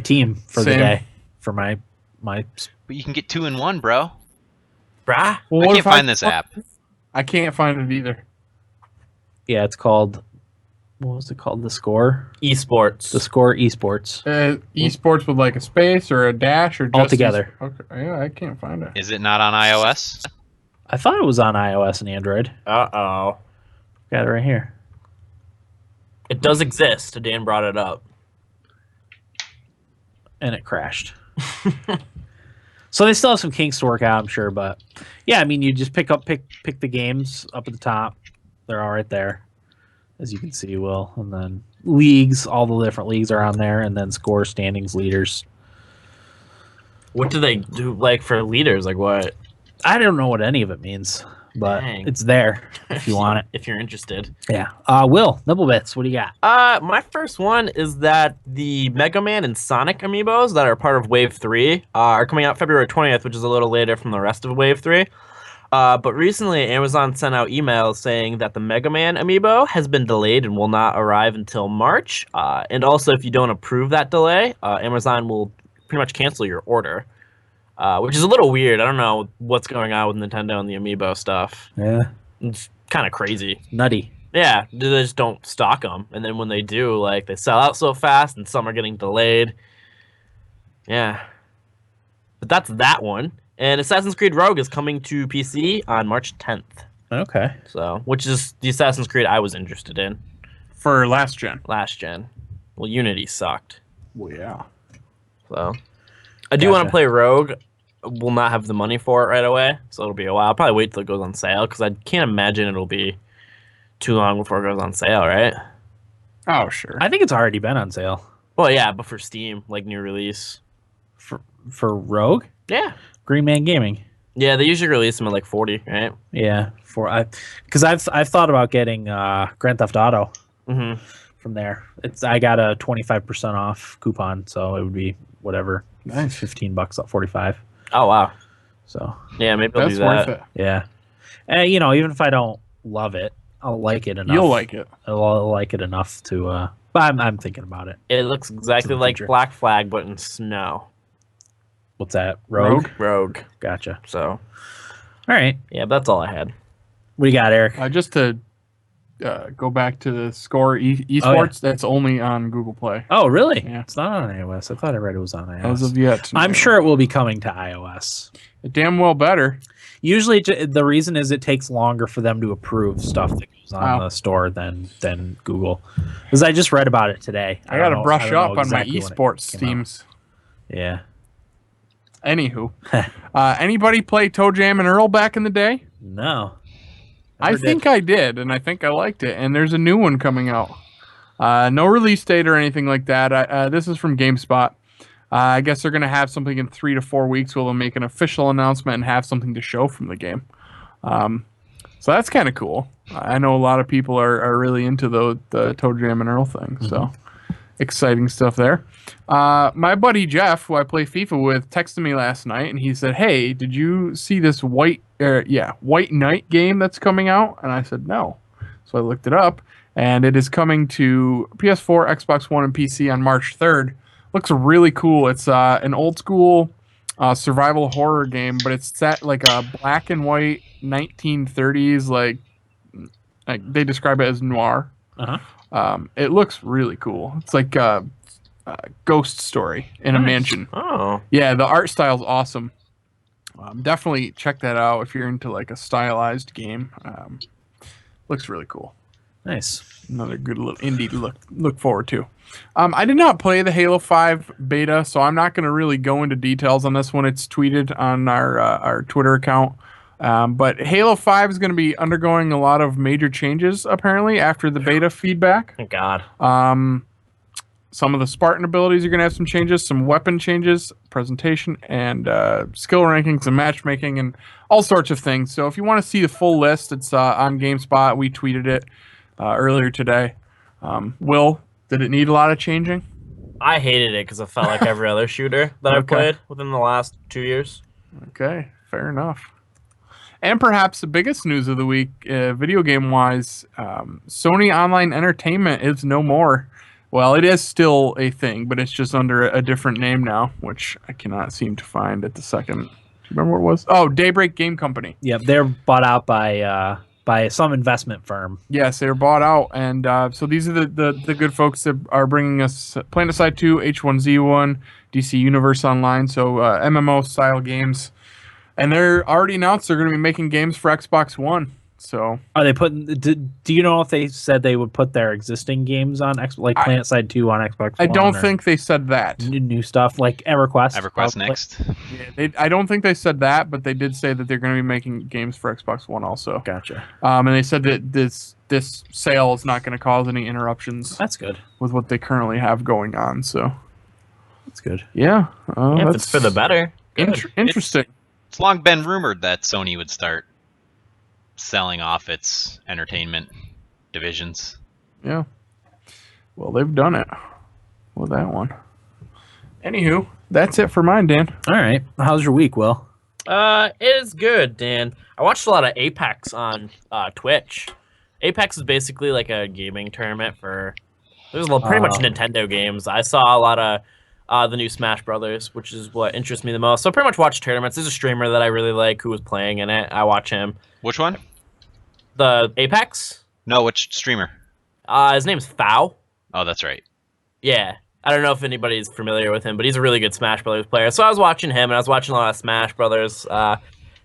team for the Same. day for my. But you can get 2 in 1, bro. Brah. Well, I what can't if find this app. I can't find it either. Yeah, it's called. What was it called? The Score. Esports. The Score Esports. Esports with like a space or a dash or just All together. Okay. Yeah, I can't find it. Is it not on iOS? I thought it was on iOS and Android. Uh-oh. Got it right here. It does exist. Dan brought it up. And it crashed. So they still have some kinks to work out, I'm sure, but yeah, I mean, you just pick the games up at the top. They're all right there, as you can see, Will. And then leagues, all the different leagues are on there, and then score, standings, leaders. What do they do, like, for leaders? Like, what? I don't know what any of it means, but Dang. it's there if you want it. If you're interested. Yeah. Will, Nibblebits, what do you got? My first one is that the Mega Man and Sonic amiibos that are part of Wave 3 are coming out February 20th, which is a little later from the rest of Wave 3. But recently, Amazon sent out emails saying that the Mega Man amiibo has been delayed and will not arrive until March. And also, if you don't approve that delay, Amazon will pretty much cancel your order, which is a little weird. I don't know what's going on with Nintendo and the amiibo stuff. Yeah. It's kind of crazy. Nutty. Yeah, they just don't stock them. And then when they do, like, they sell out so fast and some are getting delayed. Yeah. But that's that one. And Assassin's Creed Rogue is coming to PC on March 10th. Okay. So, which is the Assassin's Creed I was interested in For last gen. last gen. Well, Unity sucked. Well, yeah. So, I do want Gotcha. to play Rogue. Will not have the money for it right away, so it'll be a while. I'll probably wait till it goes on sale because I can't imagine it'll be too long before it goes on sale, right? Oh, sure. I think it's already been on sale Well, yeah, but for Steam, like new release. for Rogue. Yeah. Green Man Gaming. Yeah, they usually release them at like 40, right? Yeah, because I've thought about getting Grand Theft Auto Mm-hmm. from there. I got a 25% off coupon, so it would be whatever, Nice. $15 off 45. Oh, wow. So Yeah, maybe I'll That's do that. worth it. yeah, and even if I don't love it, I'll like it enough. You'll like it. I'll like it enough to But I'm thinking about it. It looks exactly like future. Black Flag, but in snow. What's that? Rogue? Rogue. Gotcha. So, All right. yeah, that's all I had. What do you got, Eric? Just to go back to the Score esports, that's only on Google Play. Oh, really? Yeah. It's not on iOS. I thought I read it was on iOS. As of yet. I'm sure it will be coming to iOS. It damn well better. Usually, the reason is it takes longer for them to approve stuff that goes on the store than Google. Because I just read about it today. I got to brush I don't up know on my exactly when it esports came out. teams. Yeah. Anywho, anybody play Toe Jam and Earl back in the day? No. I think I did, and I think I liked it. And there's a new one coming out. No release date or anything like that. This is from GameSpot. I guess they're going to have something in 3 to 4 weeks where they'll make an official announcement and have something to show from the game. So that's kind of cool. I know a lot of people are really into the Toe Jam and Earl thing. So exciting stuff there. My buddy Jeff, who I play FIFA with, texted me last night, and he said, "Hey, did you see this White Knight game that's coming out?" And I said, "No." So I looked it up, and it is coming to PS4, Xbox One, and PC on March 3rd. Looks really cool. It's an old school survival horror game, but it's set like a black and white 1930s, like they describe it as noir. It looks really cool. It's like a ghost story in a mansion. Oh. Yeah, the art style's awesome. Definitely check that out if you're into like a stylized game. Looks really cool. Nice. Another good little indie to look forward to. I did not play the Halo 5 beta, so I'm not going to really go into details on this one. It's tweeted on our Twitter account. But Halo 5 is going to be undergoing a lot of major changes, apparently, after the beta feedback. Thank God. Some of the Spartan abilities are going to have some changes, some weapon changes, presentation, and skill rankings and matchmaking, and all sorts of things. So if you want to see the full list, it's on GameSpot. We tweeted it earlier today. Will, did it need a lot of changing? I hated it because it felt like every other shooter that I've played within the last 2 years. Okay, fair enough. And perhaps the biggest news of the week, video game-wise, Sony Online Entertainment is no more. Well, it is still a thing, but it's just under a different name now, which I cannot seem to find at the second. Do you remember what it was? Oh, Daybreak Game Company. Yep, they're bought out by some investment firm. Yes, they were bought out, and so these are the good folks that are bringing us PlanetSide 2, H1Z1, DC Universe Online, so MMO-style games. And they're already announced they're going to be making games for Xbox One. So are they putting? Do you know if they said they would put their existing games on like PlanetSide 2 on Xbox One? I don't think they said that. New stuff like EverQuest. EverQuest next. Yeah, I don't think they said that, but they did say that they're going to be making games for Xbox One also. Gotcha. And they said that this sale is not going to cause any interruptions. That's good with what they currently have going on. So that's good. Yeah. If it's for the better. Interesting. It's long been rumored that Sony would start selling off its entertainment divisions. Yeah. Well, they've done it with that one. Anywho, that's it for mine, Dan. All right. How's your week, Will? It is good, Dan. I watched a lot of Apex on Twitch. Apex is basically like a gaming tournament for pretty much Nintendo games. I saw a lot of the new Smash Brothers, which is what interests me the most. So I pretty much watch tournaments. There's a streamer that I really like who was playing in it. I watch him. Which one? The Apex? No, which streamer? His name's Fau. Oh, that's right. Yeah. I don't know if anybody's familiar with him, but he's a really good Smash Brothers player. So I was watching him, and I was watching a lot of Smash Brothers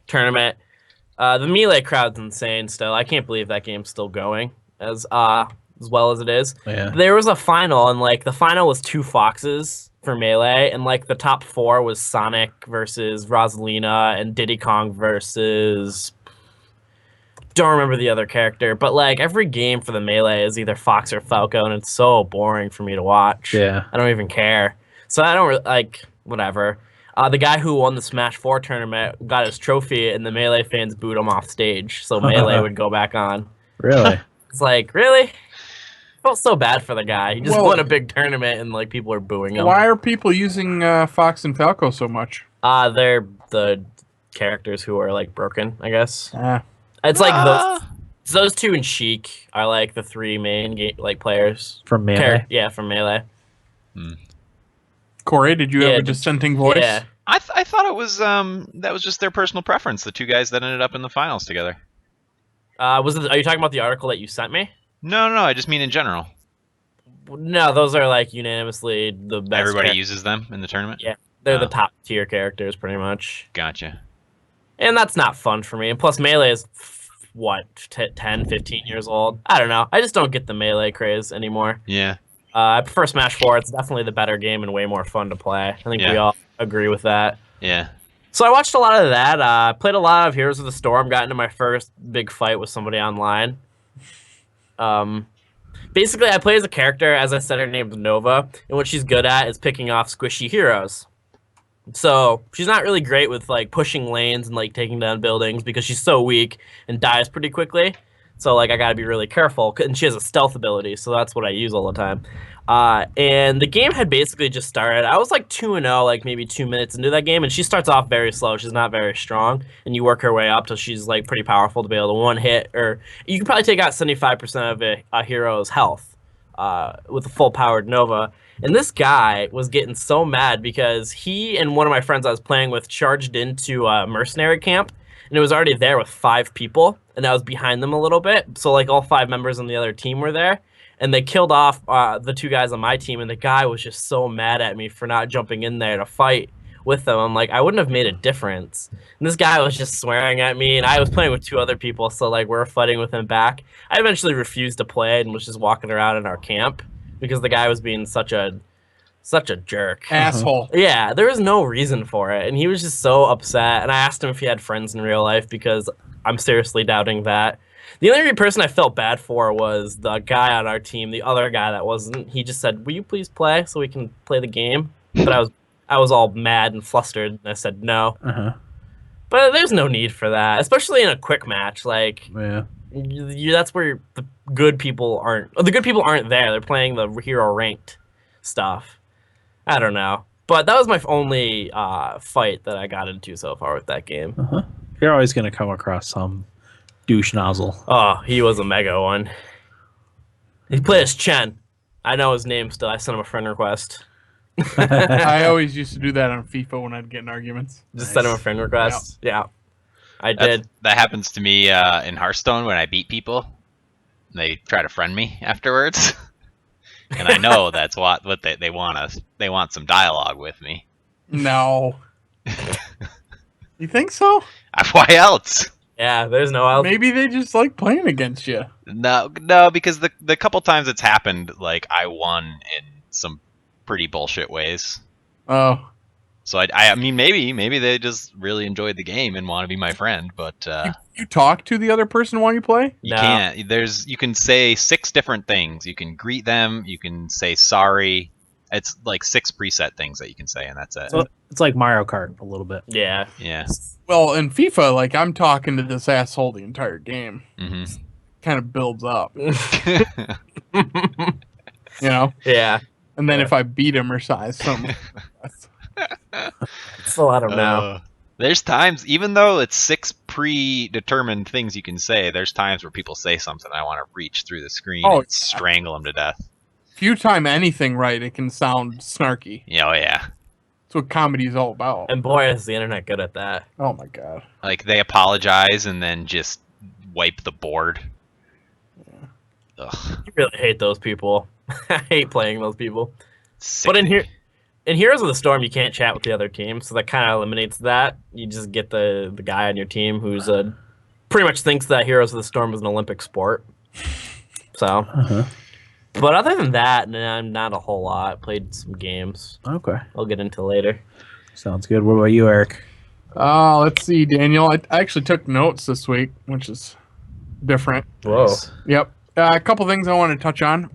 tournament. The Melee crowd's insane still. I can't believe that game's still going as well as it is. Yeah. There was a final, and like the final was 2 Foxes for Melee, and like the top 4 was Sonic versus Rosalina and Diddy Kong versus... don't remember the other character, but like every game for the Melee is either Fox or Falco, and it's so boring for me to watch. Yeah. I don't even care. So I don't like, whatever. The guy who won the Smash 4 tournament got his trophy, and the Melee fans booed him off stage, so Melee would go back on. Really? It's like, really? Felt so bad for the guy. He just won a big tournament, and like people are booing him. Why are people using Fox and Falco so much? They're the characters who are like broken, I guess. It's like So those two and Sheik are like the three main players from Melee. Yeah, from Melee. Corey, did you have a dissenting voice? Yeah. I thought it was that was just their personal preference. The two guys that ended up in the finals together. Are you talking about the article that you sent me? No, I just mean in general. No, those are like unanimously the best. Everybody uses them in the tournament. Yeah, they're the top tier characters, pretty much. Gotcha. And that's not fun for me. And plus, Melee is what 10, 15 years old. I don't know. I just don't get the Melee craze anymore. Yeah. I prefer Smash 4. It's definitely the better game and way more fun to play. I think we all agree with that. Yeah. So I watched a lot of that. Played a lot of Heroes of the Storm. Got into my first big fight with somebody online. Basically, I play as a character. As I said, her name's Nova. And what she's good at is picking off squishy heroes. So she's not really great with like pushing lanes and like taking down buildings because she's so weak and dies pretty quickly. So like I gotta be really careful, and she has a stealth ability, so that's what I use all the time. And the game had basically just started. I was like 2-0, like maybe 2 minutes into that game, and she starts off very slow. She's not very strong, and you work her way up till she's like pretty powerful to be able to one hit, or you can probably take out 75% of a hero's health with a full powered Nova. And this guy was getting so mad because he and one of my friends I was playing with charged into a mercenary camp, and it was already there with 5 people, and I was behind them a little bit. So like all 5 members on the other team were there, and they killed off the 2 guys on my team, and the guy was just so mad at me for not jumping in there to fight with them. I'm like, I wouldn't have made a difference. And this guy was just swearing at me, and I was playing with 2 other people, so like we're fighting with him back. I eventually refused to play and was just walking around in our camp because the guy was being such a jerk. Asshole. Yeah, there was no reason for it, and he was just so upset. And I asked him if he had friends in real life because I'm seriously doubting that. The only person I felt bad for was the guy on our team, the other guy that wasn't. He just said, "Will you please play so we can play the game?" But I was all mad and flustered, and I said no. But there's no need for that, especially in a quick match. Like, that's where the good people aren't. The good people aren't there. They're playing the hero ranked stuff. I don't know. But that was my only fight that I got into so far with that game. You're always going to come across some douche nozzle. Oh, he was a mega one. He played as Chen. I know his name still. I sent him a friend request. I always used to do that on FIFA when I'd get in arguments. Just send him a friend request. Yeah. I did. That happens to me in Hearthstone when I beat people. They try to friend me afterwards. And I know that's what they want us. They want some dialogue with me. No. You think so? Why else? Yeah, there's no else. Maybe they just like playing against you. No, because the couple times it's happened, like I won in some pretty bullshit ways. Oh. So I mean maybe they just really enjoyed the game and want to be my friend, but you talk to the other person while you play? You can't. You can say 6 different things. You can greet them. You can say sorry. It's like 6 preset things that you can say, and that's it. So it's like Mario Kart a little bit. Yeah. Yeah. Well, in FIFA, like I'm talking to this asshole the entire game. Mm-hmm. Kind of builds up. You know? Yeah. And then if I beat him or size something. Still, I don't know. There's times, even though it's 6 predetermined things you can say, there's times where people say something I want to reach through the screen and strangle them to death. If you time anything right, it can sound snarky. Yeah, oh yeah. That's what comedy's all about. And boy, is the internet good at that. Oh my god. Like they apologize and then just wipe the board. Yeah. Ugh. I really hate those people. I hate playing those people. Sickening. But in Heroes of the Storm, you can't chat with the other team, so that kind of eliminates that. You just get the guy on your team who's pretty much thinks that Heroes of the Storm is an Olympic sport. So, but other than that, not a whole lot. Played some games. Okay. I'll get into later. Sounds good. What about you, Eric? Let's see, Daniel. I actually took notes this week, which is different. Whoa. Nice. Yep. A couple things I want to touch on.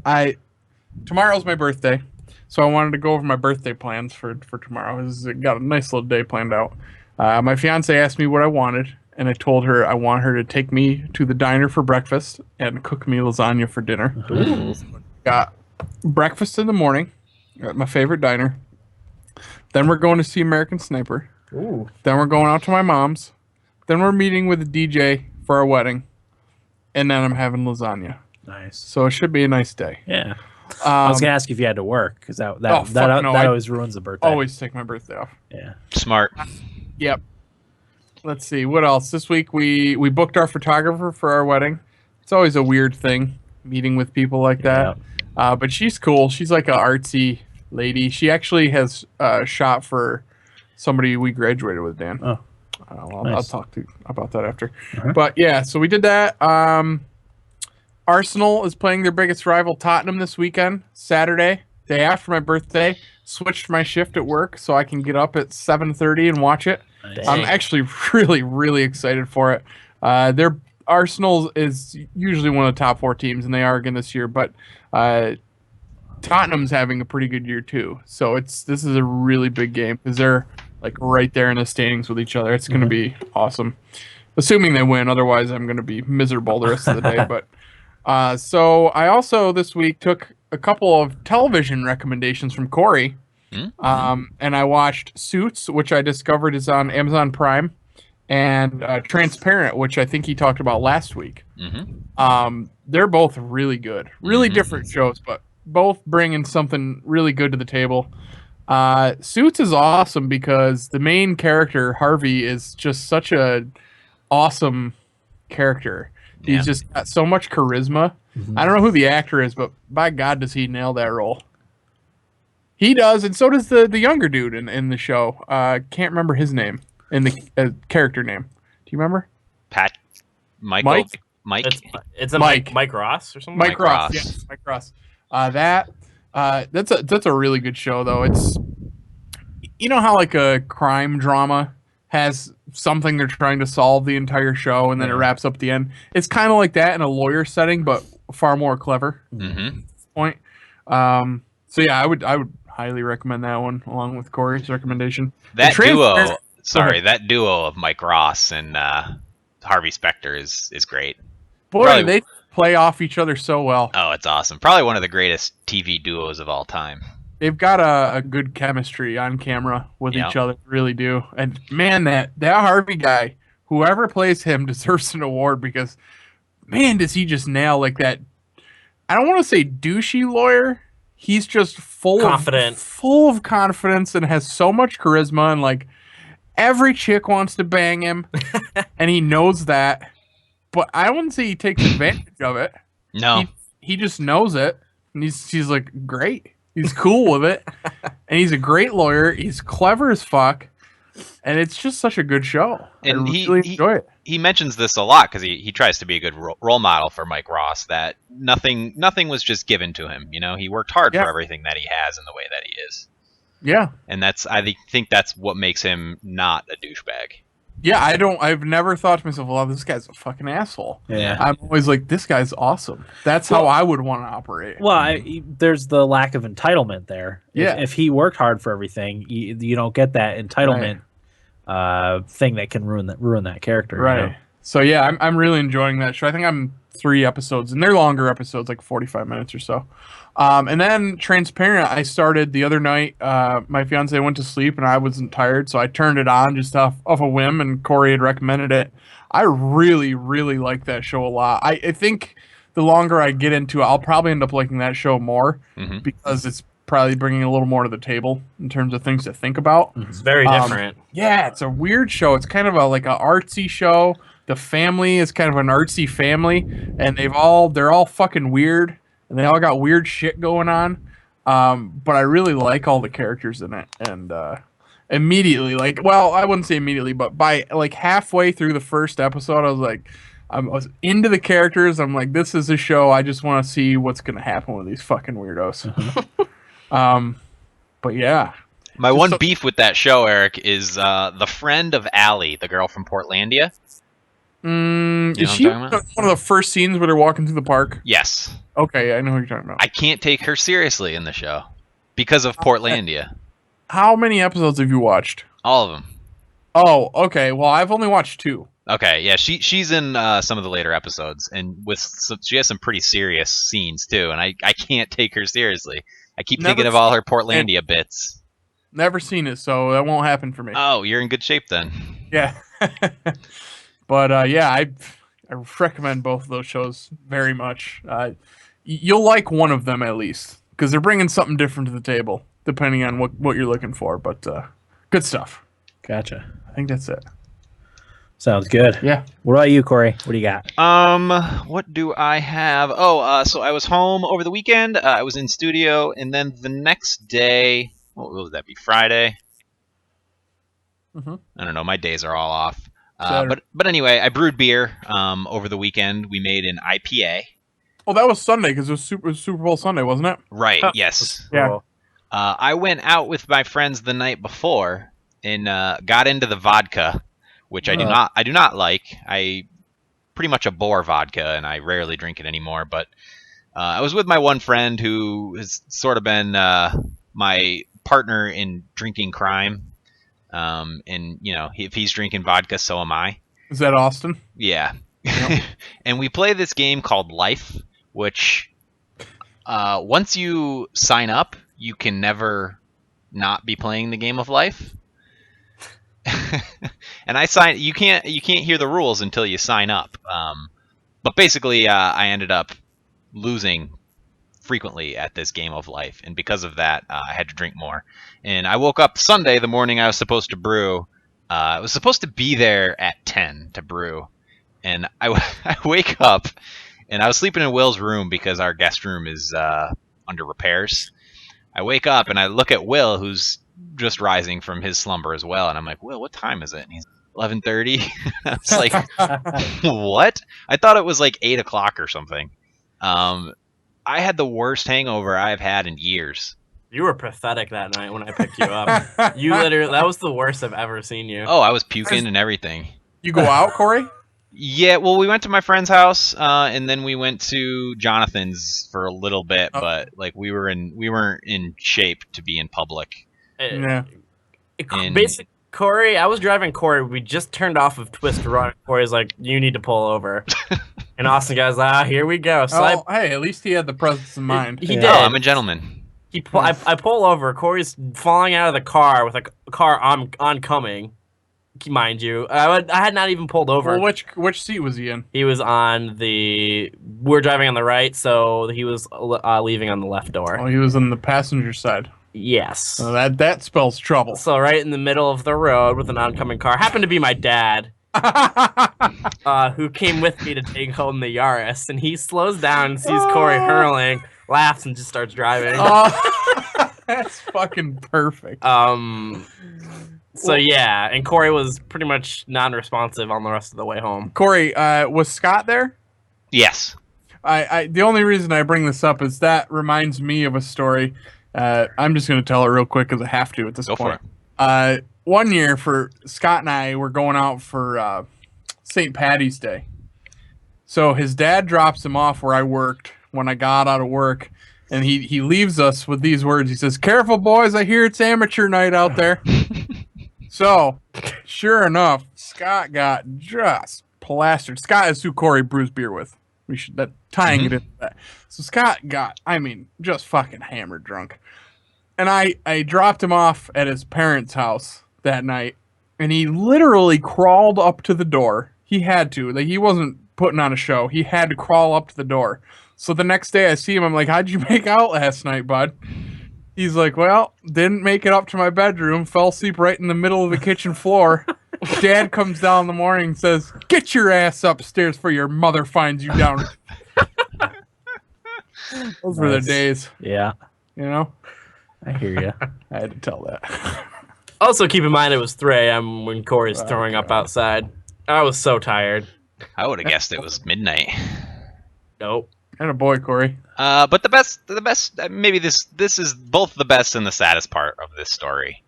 Tomorrow's my birthday, so I wanted to go over my birthday plans for tomorrow. I got a nice little day planned out. My fiance asked me what I wanted, and I told her I want her to take me to the diner for breakfast and cook me lasagna for dinner. Ooh. Got breakfast in the morning at my favorite diner. Then we're going to see American Sniper. Ooh. Then we're going out to my mom's. Then we're meeting with a DJ for our wedding. and then I'm having lasagna. Nice. So it should be a nice day. Yeah. I was gonna ask you if you had to work because that always ruins the birthday. Always take my birthday off. Yeah. Smart. Yep. Let's see what else. This week we booked our photographer for our wedding. It's always a weird thing meeting with people like that. But she's cool. She's like an artsy lady. She actually has shot for somebody we graduated with, Dan. Oh. I'll talk to you about that after. Uh-huh. But yeah, so we did that. Arsenal is playing their biggest rival, Tottenham, this weekend, Saturday, day after my birthday. Switched my shift at work so I can get up at 7:30 and watch it. Nice. I'm actually really, really excited for it. Their Arsenal is usually one of the top 4 teams, and they are again this year. But Tottenham's having a pretty good year too. So this is a really big game because they're like right there in the standings with each other. It's going to be awesome, assuming they win. Otherwise, I'm going to be miserable the rest of the day. But so I also this week took a couple of television recommendations from Corey. And I watched Suits, which I discovered is on Amazon Prime, and Transparent, which I think he talked about last week. They're both really good, really different shows, but both bringing something really good to the table. Suits is awesome because the main character, Harvey, is just such a awesome character. He's just got so much charisma. I don't know who the actor is, but by God, does he nail that role. He does, and so does the younger dude in the show. Can't remember his name in the character name. Do you remember? Mike. It's a Mike Ross or something. Mike Ross. Yes, Mike Ross. That's a really good show though. It's, you know how like a crime drama has something they're trying to solve the entire show and then it wraps up at the end. It's kind of like that in a lawyer setting, but far more clever. Point. So yeah, I would highly recommend that one along with Corey's recommendation. That duo of Mike Ross and Harvey Specter is great. Boy, they play off each other so well. Oh, it's awesome. Probably one of the greatest TV duos of all time. They've got a good chemistry on camera with each other, really do. And man, that Harvey guy, whoever plays him deserves an award because, man, does he just nail like that. I don't want to say douchey lawyer. He's just full of confidence and has so much charisma, and like every chick wants to bang him, and he knows that. But I wouldn't say he takes advantage of it. No, he just knows it, and he's like great. He's cool with it, and he's a great lawyer. He's clever as fuck, and it's just such a good show. And I really enjoy it. He mentions this a lot because he tries to be a good role model for Mike Ross. That nothing was just given to him. You know, he worked hard for everything that he has and the way that he is. Yeah, and I think that's what makes him not a douchebag. Yeah, I've never thought to myself, well, this guy's a fucking asshole. Yeah. I'm always like, this guy's awesome. That's how I would want to operate. Well, there's the lack of entitlement there. Yeah. If he worked hard for everything, you don't get that entitlement thing that can ruin that character. Right. You know? So, yeah, I'm really enjoying that show. I think I'm 3 episodes, and they're longer episodes, like 45 minutes or so. And then Transparent, I started the other night. My fiance went to sleep, and I wasn't tired, so I turned it on just off a whim, and Corey had recommended it. I really, really like that show a lot. I think the longer I get into it, I'll probably end up liking that show more because it's probably bringing a little more to the table in terms of things to think about. It's very different. Yeah, it's a weird show. It's kind of like an artsy show. The family is kind of an artsy family, and they're all fucking weird, and they all got weird shit going on. But I really like all the characters in it, and immediately, I wouldn't say immediately, but by like halfway through the first episode, I was like, I was into the characters. I'm like, this is a show. I just want to see what's gonna happen with these fucking weirdos. But yeah. My one beef with that show, Eric, is the friend of Allie, the girl from Portlandia. Is she one of the first scenes where they're walking through the park? Yes. Okay, I know who you're talking about. I can't take her seriously in the show because of Portlandia. How many episodes have you watched? All of them. Oh, okay. Well, I've only watched 2. Okay, yeah, she's in some of the later episodes, and she has some pretty serious scenes too, and I can't take her seriously. I keep thinking of all her Portlandia bits. Never seen it, so that won't happen for me. Oh, you're in good shape then. Yeah. But yeah, I recommend both of those shows very much. You'll like one of them at least because they're bringing something different to the table, depending on what you're looking for. But good stuff. Gotcha. I think that's it. Sounds good. Yeah. What about you, Corey? What do you got? What do I have? Oh, so I was home over the weekend. I was in studio, and then the next day, what would that be? Friday? Mm-hmm. I don't know. My days are all off. Saturday. But anyway, I brewed beer. Over the weekend, we made an IPA. Oh, that was Sunday because it was Super Bowl Sunday, wasn't it? Right. Huh. Yes. Yeah. I went out with my friends the night before and got into the vodka, which I do not like. I pretty much abhor vodka, and I rarely drink it anymore. But I was with my one friend who has sort of been my partner in drinking crime. And if he's drinking vodka, so am I. Is that Austin? Yeah. Yep. And we play this game called Life, which once you sign up, you can never not be playing the game of Life. And you can't hear the rules until you sign up. But basically, I ended up losing frequently at this game of Life, and because of that, I had to drink more. And I woke up Sunday, the morning I was supposed to brew. I was supposed to be there at 10 to brew, and I wake up, and I was sleeping in Will's room because our guest room is under repairs. I wake up and I look at Will, who's just rising from his slumber as well, and I'm like, Will, what time is it? And he's 11:30. I was like, what? I thought it was like 8 o'clock or something. I had the worst hangover I've had in years. You were pathetic that night when I picked you up. You literally, that was the worst I've ever seen you. Oh, I was puking and everything. You go out, Corey? Yeah, well, we went to my friend's house, and then we went to Jonathan's for a little bit, but like we weren't in shape to be in public. Yeah. Basically, Corey, I was driving Corey. We just turned off of Twist Run. Corey's like, you need to pull over. And Austin goes, here we go. So hey, at least he had the presence of mind. He did. Oh, I'm a gentleman. I pull over. Corey's falling out of the car with a car oncoming, mind you. I had not even pulled over. Well, which seat was he in? He was on we're driving on the right, so he was leaving on the left door. Oh, he was on the passenger side. Yes. So that spells trouble. So right in the middle of the road with an oncoming car happened to be my dad. Who came with me to take home the Yaris, and he slows down and sees Corey hurling, laughs, and just starts driving. Oh, that's fucking perfect. So yeah, and Corey was pretty much non-responsive on the rest of the way home. Corey, was Scott there? Yes. The only reason I bring this up is that reminds me of a story. I'm just going to tell it real quick because I have to at this point. Go for it. One year, for Scott and I were going out for St. Patty's Day. So his dad drops him off where I worked when I got out of work, and he leaves us with these words. He says, "Careful, boys, I hear it's amateur night out there." So, sure enough, Scott got just plastered. Scott is who Corey brews beer with. We should tying it into that. So Scott got, just fucking hammered drunk. And I dropped him off at his parents' house that night, and he literally crawled up to the door. He had to. Like, he wasn't putting on a show. He had to crawl up to the door. So the next day I see him, I'm like, "How'd you make out last night, bud?" He's like, "Well, didn't make it up to my bedroom. Fell asleep right in the middle of the kitchen floor." Dad comes down in the morning and says, "Get your ass upstairs before your mother finds you down." Those were the days. Yeah. You know? I hear you. I had to tell that. Also, keep in mind it was 3 a.m. when Corey's throwing up outside. I was so tired. I would have guessed it was midnight. Nope. And a boy, Corey. But the best, maybe this is both the best and the saddest part of this story.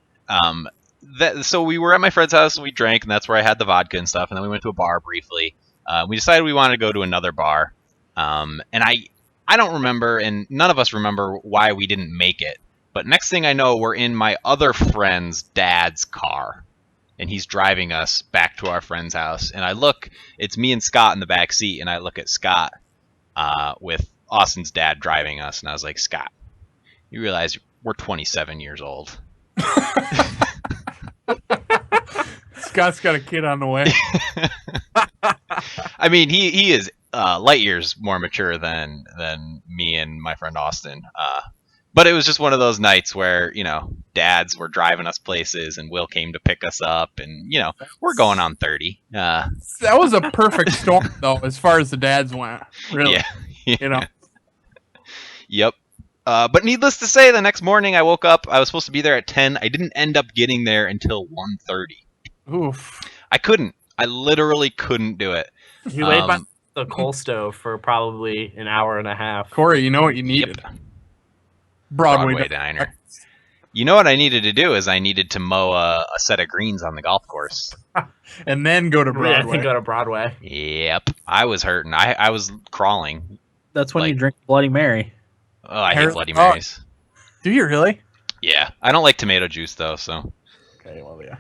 So we were at my friend's house and we drank, and that's where I had the vodka and stuff. And then we went to a bar briefly. We decided we wanted to go to another bar. And I don't remember, and none of us remember why we didn't make it. But next thing I know, we're in my other friend's dad's car, and he's driving us back to our friend's house. And I look, it's me and Scott in the back seat, and I look at Scott with Austin's dad driving us, and I was like, "Scott, you realize we're 27 years old." Scott's got a kid on the way. I mean, he is light years more mature than me and my friend Austin. But it was just one of those nights where, dads were driving us places and Will came to pick us up and, we're going on 30. That was a perfect storm, though, as far as the dads went. Really. Yeah. Yep. But needless to say, the next morning I woke up. I was supposed to be there at 10. I didn't end up getting there until 1:30. Oof. I couldn't. I literally couldn't do it. You laid by the coal stove for probably an hour and a half. Corey, you know what you needed? Yep. Broadway Diner. You know what I needed to do is I needed to mow a set of greens on the golf course. And then go to Yeah, Broadway. then go to Broadway. Yep. I was hurting. I was crawling. That's when you drink Bloody Mary. Oh, I hate Bloody Marys. Do you really? Yeah. I don't like tomato juice, though, so. Okay, well, yeah.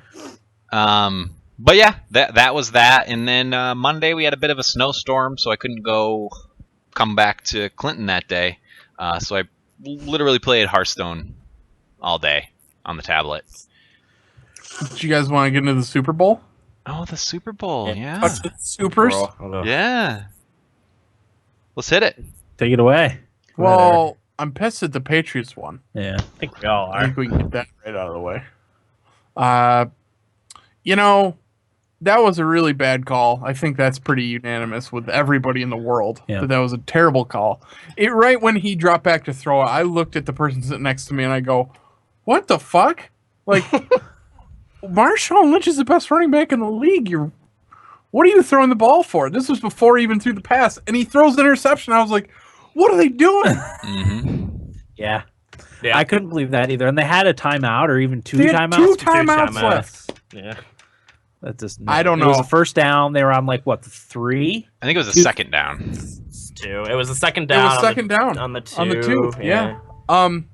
But yeah, that was that. And then Monday we had a bit of a snowstorm, so I couldn't come back to Clinton that day. So I literally played Hearthstone all day on the tablet. Did you guys want to get into the Super Bowl? Oh, the Super Bowl, yeah. Touch the Supers? Yeah. Let's hit it. Take it away. Well, I'm pissed at the Patriots one. Yeah, I think we all I are. think we can get that right out of the way. That was a really bad call. I think that's pretty unanimous with everybody in the world. Yeah. That was a terrible call. Right when he dropped back to throw it, I looked at the person sitting next to me and I go, "What the fuck? Like, Marshawn Lynch is the best running back in the league. What are you throwing the ball for?" This was before he even threw the pass, and he throws an interception. I was like, "What are they doing?" Mm-hmm. Yeah. Yeah. I couldn't believe that either. And they had a timeout or even two They had timeouts. two timeouts left. Yeah. That just, I don't It was know. a first down. They were on like what, 3? I think it was a second down. It's 2. It was a second It down. was second down. On the 2. On the 2, yeah. I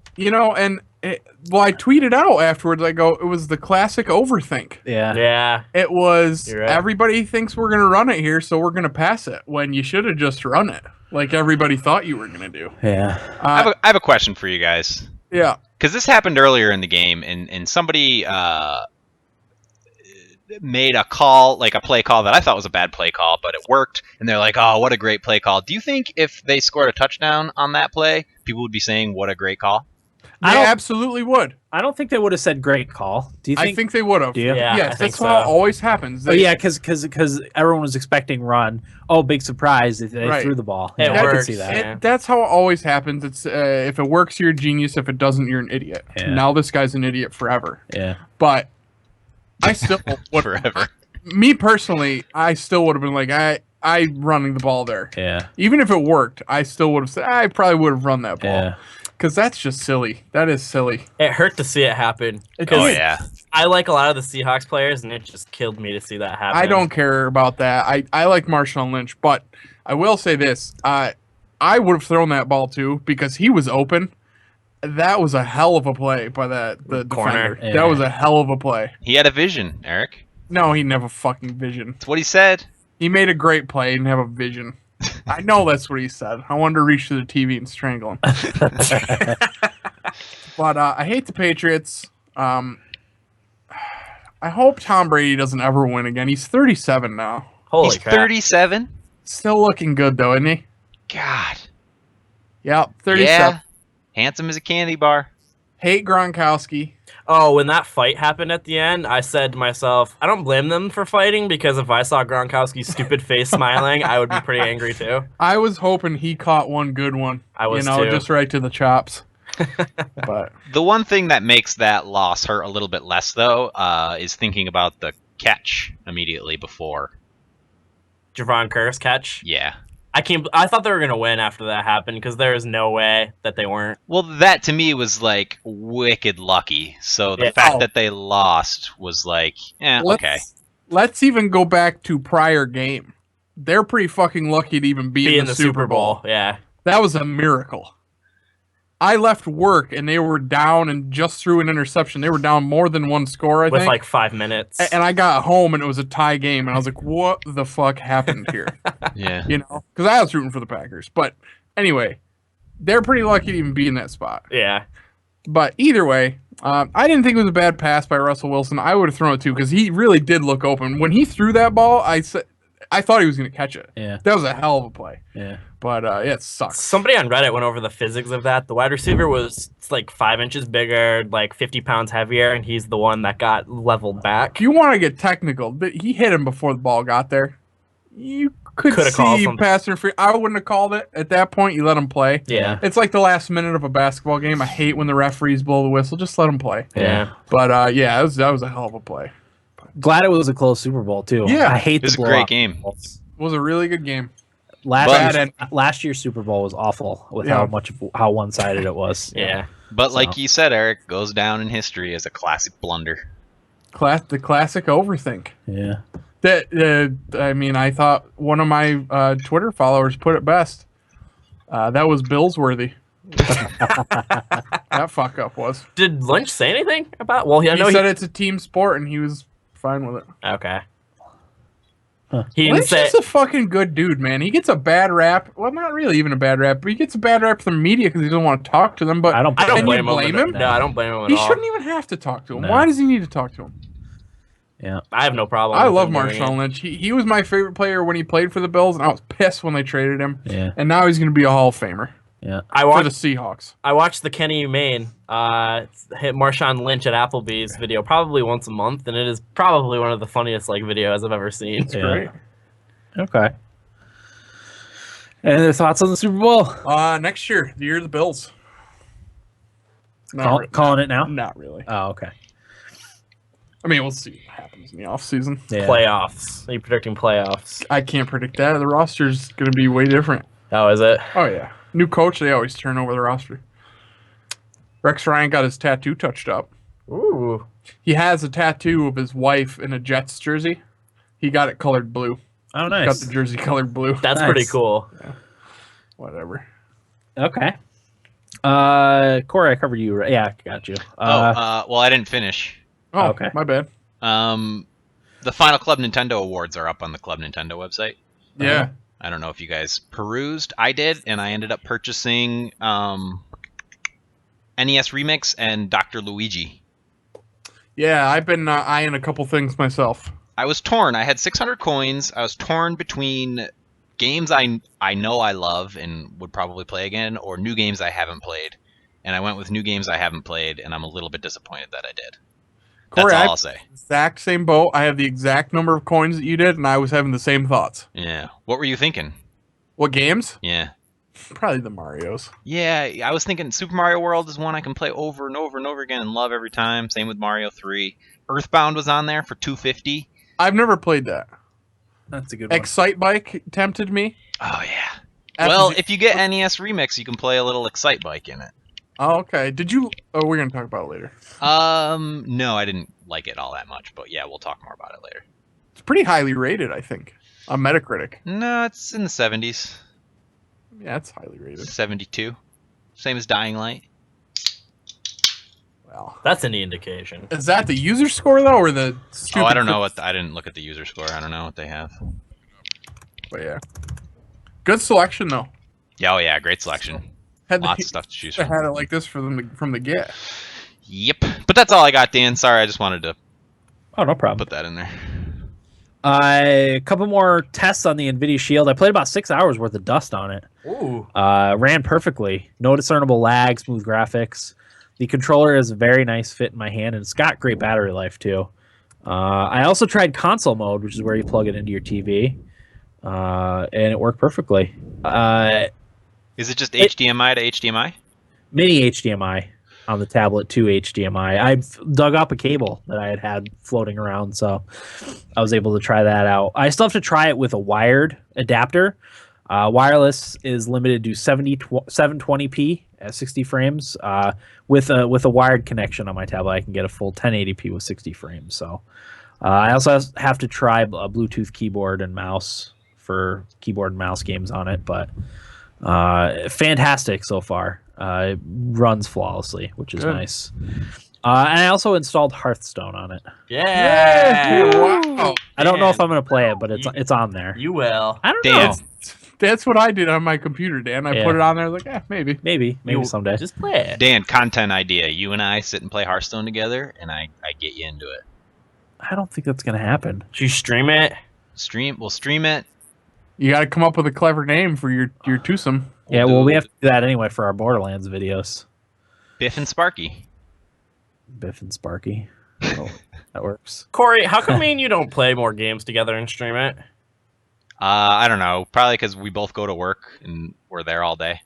tweeted out afterwards, I go, it was the classic overthink. Yeah. Yeah. It was, You're right. everybody thinks we're going to run it here, so we're going to pass it, when you should have just run it, like everybody thought you were going to do. Yeah. I have a question for you guys. Yeah. Because this happened earlier in the game, and somebody made a call, like a play call that I thought was a bad play call, but it worked, and they're like, "Oh, what a great play call." Do you think if they scored a touchdown on that play, people would be saying, "What a great call"? They absolutely would. I don't think they would have said great call. Do you think? I think they would have. Do you? Yeah, I Yes, think that's how it so. always happens. Oh, yeah, because everyone was expecting run. Oh, big surprise if they Right. threw the ball. It Yeah, I could works. see that. Yeah. That's how it always happens. It's if it works, you're a genius. If it doesn't, you're an idiot. Yeah. Now this guy's an idiot forever. Yeah. But I still would. Forever. Me personally, I still would have been like, I running the ball there. Yeah. Even if it worked, I still would have said I probably would have run that ball. Yeah. Because that's just silly. That is silly. It hurt to see it happen. It Oh did. yeah. I like a lot of the Seahawks players, and it just killed me to see that happen. I don't care about that. I like Marshawn Lynch, but I will say this. I would have thrown that ball too because he was open. That was a hell of a play by the Corner. defender. Yeah. That was a hell of a play. He had a vision, Eric. No, he never fucking vision. That's what he said. He made a great play and have a vision. I know that's what he said. I wanted to reach to the TV and strangle him. But I hate the Patriots. I hope Tom Brady doesn't ever win again. He's 37 now. Holy He's crap. 37. Still looking good though, isn't he? God. Yep, 37. Yeah. Handsome as a candy bar. Hate Gronkowski. Oh, when that fight happened at the end, I said to myself, I don't blame them for fighting because if I saw Gronkowski's stupid face smiling, I would be pretty angry too. I was hoping he caught one good one. I was too. Just right to the chops. But The one thing that makes that loss hurt a little bit less, though, is thinking about the catch immediately before. Javon Curse catch. Yeah. I thought they were gonna win after that happened because there is no way that they weren't. Well, that to me was like wicked lucky. So the Yeah. fact Oh. that they lost was like, okay. Let's even go back to prior game. They're pretty fucking lucky to even be in the Super Bowl. Yeah. That was a miracle. I left work and they were down and just threw an interception. They were down more than one score, I With think. like 5 minutes. And I got home and it was a tie game and I was like, what the fuck happened here? Yeah. You know, because I was rooting for the Packers. But anyway, they're pretty lucky to even be in that spot. Yeah. But either way, I didn't think it was a bad pass by Russell Wilson. I would have thrown it too because he really did look open. When he threw that ball, I said, I thought he was going to catch it. Yeah. That was a hell of a play. Yeah. But yeah, it sucks. Somebody on Reddit went over the physics of that. The wide receiver was like 5 inches bigger, like 50 pounds heavier, and he's the one that got leveled back. If you want to get technical, but he hit him before the ball got there. You could Coulda called see something. pass interference. I wouldn't have called it at that point. You let him play. Yeah. It's like the last minute of a basketball game. I hate when the referees blow the whistle. Just let him play. Yeah. But yeah, that was a hell of a play. Glad it was a close Super Bowl too. Yeah. I hate It was the a great blowout game. Balls. It was a really good game. Last year's Super Bowl was awful with Yeah. how one sided it was. Yeah. But like So. you said, Eric, goes down in history as a classic blunder. The classic overthink. Yeah. That I mean, I thought one of my Twitter followers put it best. That was Billsworthy. That fuck up was. Did Lynch say anything about? Well, I He know said it's a team sport, and he was fine with it. Okay. Huh. He didn't Lynch say. is a fucking good dude, man. He gets a bad rap. Well, not really even a bad rap, but he gets a bad rap from the media because he doesn't want to talk to them. But I don't I don't Can you blame blame him? No, I don't blame him at he all. shouldn't even have to talk to him. No. Why does he need to talk to him? Yeah. I have no problem. I with love him doing Marshawn it. Lynch. He was my favorite player when he played for the Bills, and I was pissed when they traded him. Yeah. And now he's going to be a Hall of Famer Yeah. I for the watched. Seahawks. I watched the Kenny Mayne hit Marshawn Lynch at Applebee's video probably once a month, and it is probably one of the funniest like videos I've ever seen. It's Yeah. great. Okay. Any other thoughts on the Super Bowl? Next year, the year of the Bills. Not Calling it now? Not really. Oh, okay. I mean, we'll see what happens in the offseason. Yeah. Playoffs. Are you predicting playoffs? I can't predict that. The roster's going to be way different. How is it? Oh, yeah. New coach, they always turn over the roster. Rex Ryan got his tattoo touched up. Ooh. He has a tattoo of his wife in a Jets jersey. He got it colored blue. Oh, Got nice. the jersey colored blue. That's Nice. pretty cool. Whatever. Okay. Corey, I covered you. Right? Yeah, got you. Well, I didn't finish. Oh, Okay. my bad. The final Club Nintendo awards are up on the Club Nintendo website. Yeah. I don't know if you guys perused. I did, and I ended up purchasing NES Remix and Dr. Luigi. Yeah, I've been eyeing a couple things myself. I was torn. I had 600 coins. I was torn between games I know I love and would probably play again, or new games I haven't played. And I went with new games I haven't played, and I'm a little bit disappointed that I did. Corey, That's all I'll say. Exact same boat. I have the exact number of coins that you did, and I was having the same thoughts. Yeah. What were you thinking? What games? Yeah. Probably the Marios. Yeah, I was thinking Super Mario World is one I can play over and over and over again and love every time. Same with Mario 3. Earthbound was on there for $250. I've never played that. That's a good one. Excite Bike tempted me. Oh yeah. After Well, the- if you get NES Remix, you can play a little Excite Bike in it. Oh, okay. Did you? Oh, we're gonna talk about it later. No, I didn't like it all that much, but yeah, we'll talk more about it later. It's pretty highly rated, I think, on Metacritic. No, it's in the 70s. Yeah, it's highly rated. 72. Same as Dying Light. Well, That's any indication. is that the user score though, or the? Oh, I don't know what. I didn't look at the user score. I don't know what they have. But yeah, good selection though. Yeah, oh yeah, great selection. Had Lots the, of stuff to choose I from. had it like this for them from the get. Yep. But that's all I got, Dan. Sorry, I just wanted to Oh, no problem. put that in there. A couple more tests on the NVIDIA Shield. I played about 6 hours worth of dust on it. Ooh. Ran perfectly. No discernible lag, smooth graphics. The controller is a very nice fit in my hand, and it's got great battery life, too. I also tried console mode, which is where you plug it into your TV, and it worked perfectly. Is it just HDMI to HDMI? Mini HDMI on the tablet to HDMI. I've dug up a cable that I had floating around, so I was able to try that out. I still have to try it with a wired adapter. Wireless is limited to 720p at 60 frames. With a wired connection on my tablet, I can get a full 1080p with 60 frames. So I also have to try a Bluetooth keyboard and mouse for keyboard and mouse games on it, but fantastic so far. It runs flawlessly, which is Good. nice. And I also installed Hearthstone on it. Yeah. Wow. I don't know if Man. I'm going to play it, but it's on there. You will. I don't Dan. know. That's what I did on my computer, Dan. I Yeah. put it on there, like, maybe. Maybe You- someday. Just play it. Dan, content idea. You and I sit and play Hearthstone together, and I get you into it. I don't think that's going to happen. Should you stream it? We'll stream it. You got to come up with a clever name for your twosome. Yeah, well, we have to do that anyway for our Borderlands videos. Biff and Sparky. Biff and Sparky. Oh, that works. Corey, how come me and you don't play more games together and stream it? I don't know. Probably because we both go to work and we're there all day.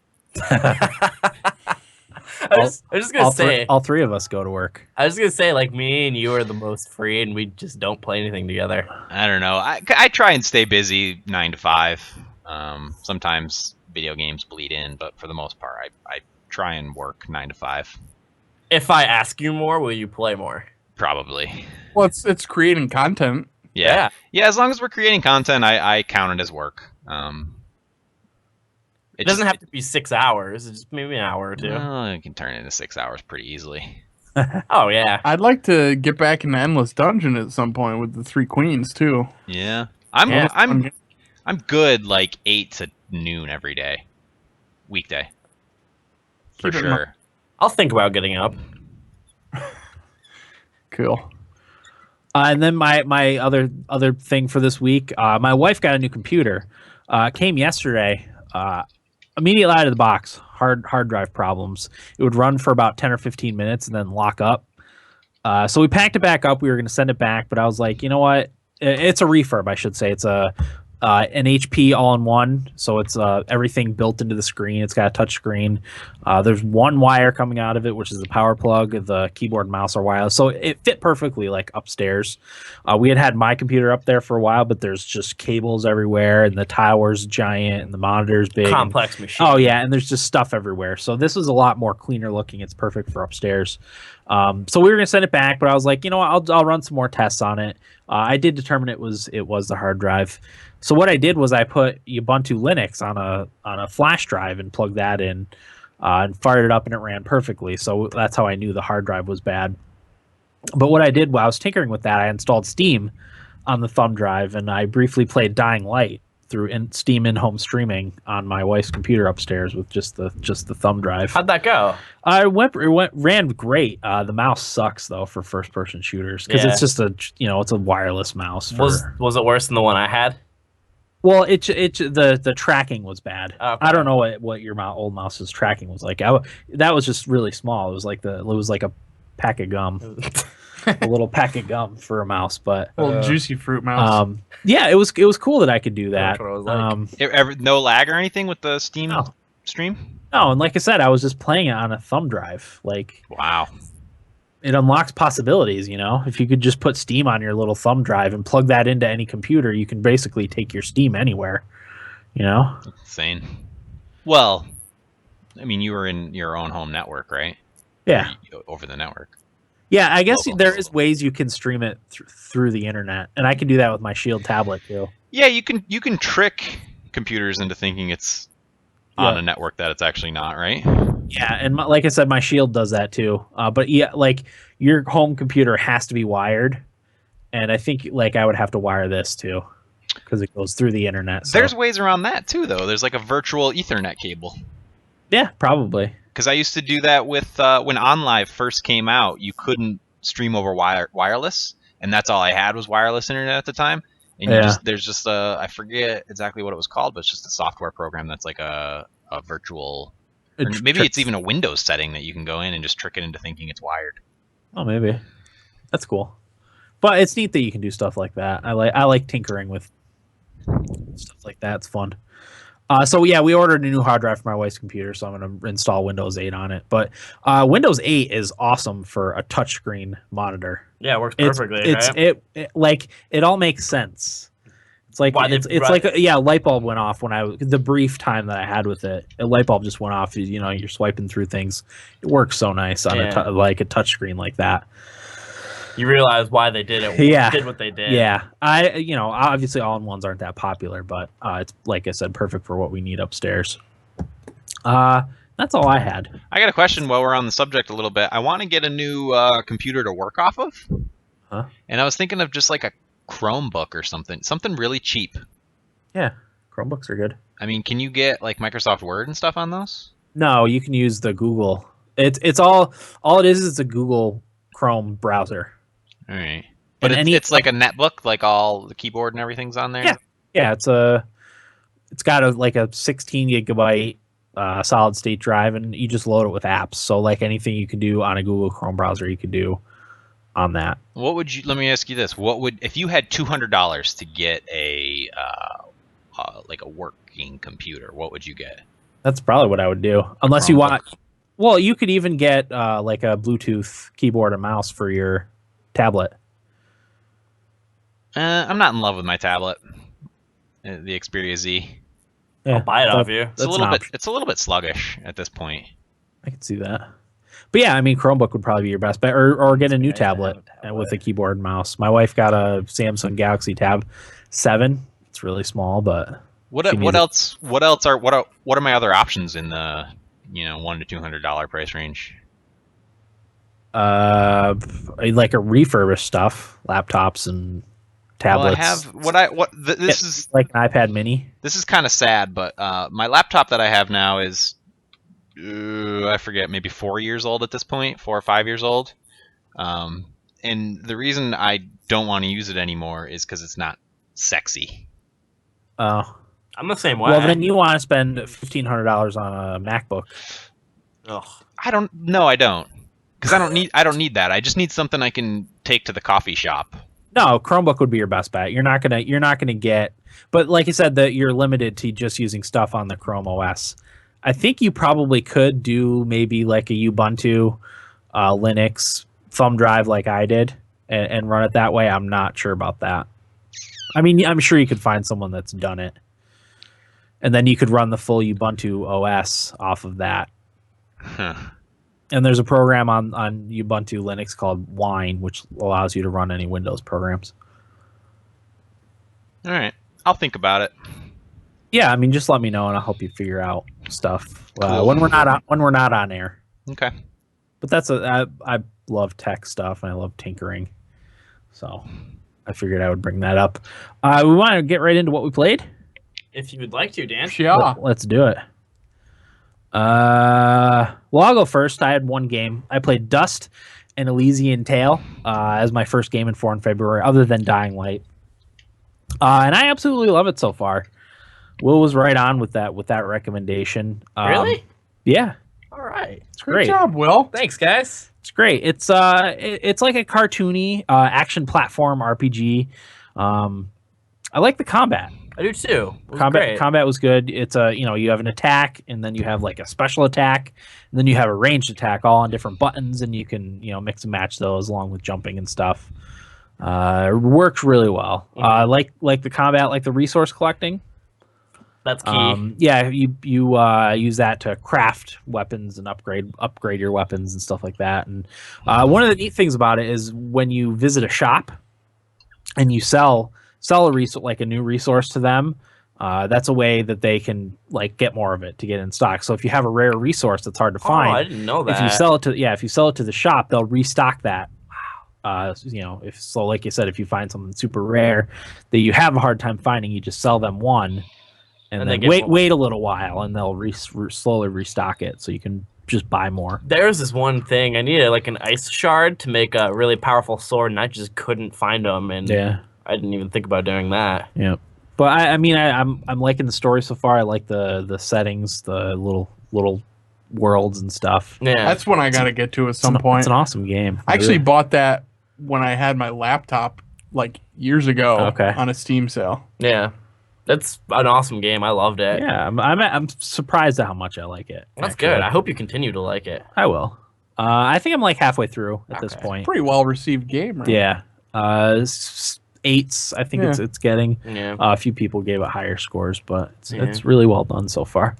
I was just gonna say, all three of us go to work. I was gonna say, like, me and you are the most free, and we just don't play anything together. I don't know. I try and stay busy 9 to 5. Sometimes video games bleed in, but for the most part, I try and work 9 to 5. If I ask you more, will you play more? Probably. Well, it's creating content. Yeah. As long as we're creating content, I count it as work. It doesn't have to be 6 hours. It's just maybe an hour or two. Well, you can turn it into 6 hours pretty easily. Oh, yeah. I'd like to get back into Endless Dungeon at some point with the 3 queens too. Yeah. Yeah. I'm good like 8 to noon every day. Weekday. For Keep it in mind. sure. I'll think about getting up. Cool. And then my other thing for this week, my wife got a new computer. Came yesterday. Immediately out of the box, hard drive problems. It would run for about 10 or 15 minutes and then lock up. So we packed it back up. We were going to send it back, but I was like, you know what? It's a refurb, I should say. It's an HP all-in-one, so it's everything built into the screen. It's got a touch screen. There's one wire coming out of it, which is the power plug. The keyboard and mouse are wireless, so it fit perfectly like upstairs. We had my computer up there for a while, but there's just cables everywhere, and the tower's giant, and the monitor's big. Complex machine. Oh yeah, and there's just stuff everywhere. So this was a lot more cleaner looking. It's perfect for upstairs. So we were gonna send it back, but I was like, you know what? I'll run some more tests on it. I did determine it was the hard drive. So what I did was I put Ubuntu Linux on a flash drive and plugged that in, and fired it up, and it ran perfectly. So that's how I knew the hard drive was bad. But what I did while I was tinkering with that, I installed Steam on the thumb drive, and I briefly played Dying Light through Steam in-home streaming on my wife's computer upstairs with just the thumb drive. How'd that go? It ran great. The mouse sucks though for first-person shooters because it's just it's a wireless mouse. Was it worse than the one I had? Well, the tracking was bad. Okay. I don't know what your old mouse's tracking was like. That was just really small. It was like a pack of gum, a little pack of gum for a mouse. But Little juicy fruit mouse. yeah, it was cool that I could do that. That's what it was like. No lag or anything with the Steam No. stream? No, and like I said, I was just playing it on a thumb drive. Like, Wow. it unlocks possibilities, if you could just put Steam on your little thumb drive and plug that into any computer, you can basically take your Steam anywhere, Insane. Well, I mean, you were in your own home network, right? Yeah. Over the network. Yeah, I guess Local. there is ways you can stream it through the internet, and I can do that with my Shield tablet too. Yeah, you can trick computers into thinking it's on a network that it's actually not, right? Yeah, and like I said, my Shield does that too. But yeah, like your home computer has to be wired, and I think like I would have to wire this too because it goes through the internet. So. There's ways around that too, though. There's like a virtual Ethernet cable. Yeah, probably. Because I used to do that with when OnLive first came out. You couldn't stream over wireless, and that's all I had was wireless internet at the time. And there's just I forget exactly what it was called, but it's just a software program that's like a virtual. Or maybe it's even a Windows setting that you can go in and just trick it into thinking it's wired. Oh, maybe. That's cool. But it's neat that you can do stuff like that. I like tinkering with stuff like that. It's fun. So yeah, we ordered a new hard drive for my wife's computer, so I'm going to install Windows 8 on it. But Windows 8 is awesome for a touchscreen monitor. Yeah, it works perfectly. It all makes sense. It's like a light bulb went off when the brief time that I had with it. A light bulb just went off. You're swiping through things. It works so nice on a touchscreen like that. You realize why they did it. Yeah. Did what they did. Yeah. Obviously all-in-ones aren't that popular, but it's, like I said, perfect for what we need upstairs. That's all I had. I got a question while we're on the subject a little bit. I want to get a new computer to work off of. Huh? And I was thinking of just like a Chromebook or something really cheap. Yeah. Chromebooks are good. I mean, can you get like Microsoft Word and stuff on those? No, you can use the Google. It's all it is a Google Chrome browser. All right. But And it's like a netbook, like all the keyboard and everything's on there. Yeah, it's got a 16 gigabyte solid state drive, and you just load it with apps. So like anything you can do on a Google Chrome browser, you could do on that. What would you? Let me ask you this: what would if you had $200 to get a like a working computer? What would you get? That's probably what I would do, unless you want. Well, you could even get like a Bluetooth keyboard and mouse for your tablet. I'm not in love with my tablet, the Xperia Z. Yeah, I'll buy it off you. It's a little bit sluggish at this point. I can see that. But yeah, I mean, Chromebook would probably be your best bet, or get a new tablet with a keyboard and mouse. My wife got a Samsung Galaxy Tab 7. It's really small, but what else are my other options in the $100 to $200 price range? like a refurbished stuff, laptops and tablets. Well, I have this is like an iPad Mini. This is kind of sad, but my laptop that I have now is I forget, maybe 4 years old at this point, 4 or 5 years old. And the reason I don't want to use it anymore is because it's not sexy. Oh, I'm the same way. well, then you want to spend $1,500 on a MacBook. Ugh. I don't. Because I don't need that. I just need something I can take to the coffee shop. No, Chromebook would be your best bet. You're not gonna get, but like you said, that you're limited to just using stuff on the Chrome OS. I think you probably could do maybe like a Ubuntu, Linux thumb drive like I did, and run it that way. I'm not sure about that. I mean, I'm sure you could find someone that's done it, and then you could run the full Ubuntu OS off of that. Huh. And there's a program on Ubuntu Linux called Wine, which allows you to run any Windows programs. All right, I'll think about it. Yeah, I mean, just let me know and I'll help you figure out stuff Cool. when we're not on air. Okay. But I love tech stuff and I love tinkering, so I figured I would bring that up. We want to get right into what we played. If you would like to, Dan. Yeah. Let's do it. Well, I'll go first. I had one game. I played Dust and Elysian Tale as my first game in February, other than Dying Light. And I absolutely love it so far. Will was right on with that recommendation. Really? Yeah, All right. it's great. Good job, Will. Thanks, guys. It's great. It's like a cartoony action platform RPG. I like the combat. I do too. It was great. Combat was good. It's you have an attack, and then you have like a special attack, and then you have a ranged attack, all on different buttons, and you can mix and match those along with jumping and stuff. It works really well. Like the combat, like the resource collecting. That's key. Yeah, you use that to craft weapons and upgrade your weapons and stuff like that. And one of the neat things about it is when you visit a shop and you sell a resource, like a new resource to them, that's a way that they can like get more of it to get in stock. So if you have a rare resource that's hard to find, I didn't know that. if you sell it to the shop, they'll restock that. Like you said, if you find something super rare that you have a hard time finding, you just sell them one, and then wait a little while, and they'll slowly restock it, so you can just buy more. There's this one thing. I needed like an ice shard to make a really powerful sword, and I just couldn't find them. And Yeah. I didn't even think about doing that. Yeah, but I'm liking the story so far. I like the settings, the little worlds and stuff. Yeah. That's when I got to get to at some point. It's an awesome game. I actually bought that when I had my laptop like years ago on a Steam sale. Yeah. That's an awesome game. I loved it. Yeah, I'm surprised at how much I like it. That's actually. good. I hope you continue to like it. I will. I think I'm like halfway through at this point. Pretty well received game, right? Yeah. 8s. I think it's getting. Yeah. A few people gave it higher scores, but it's really well done so far.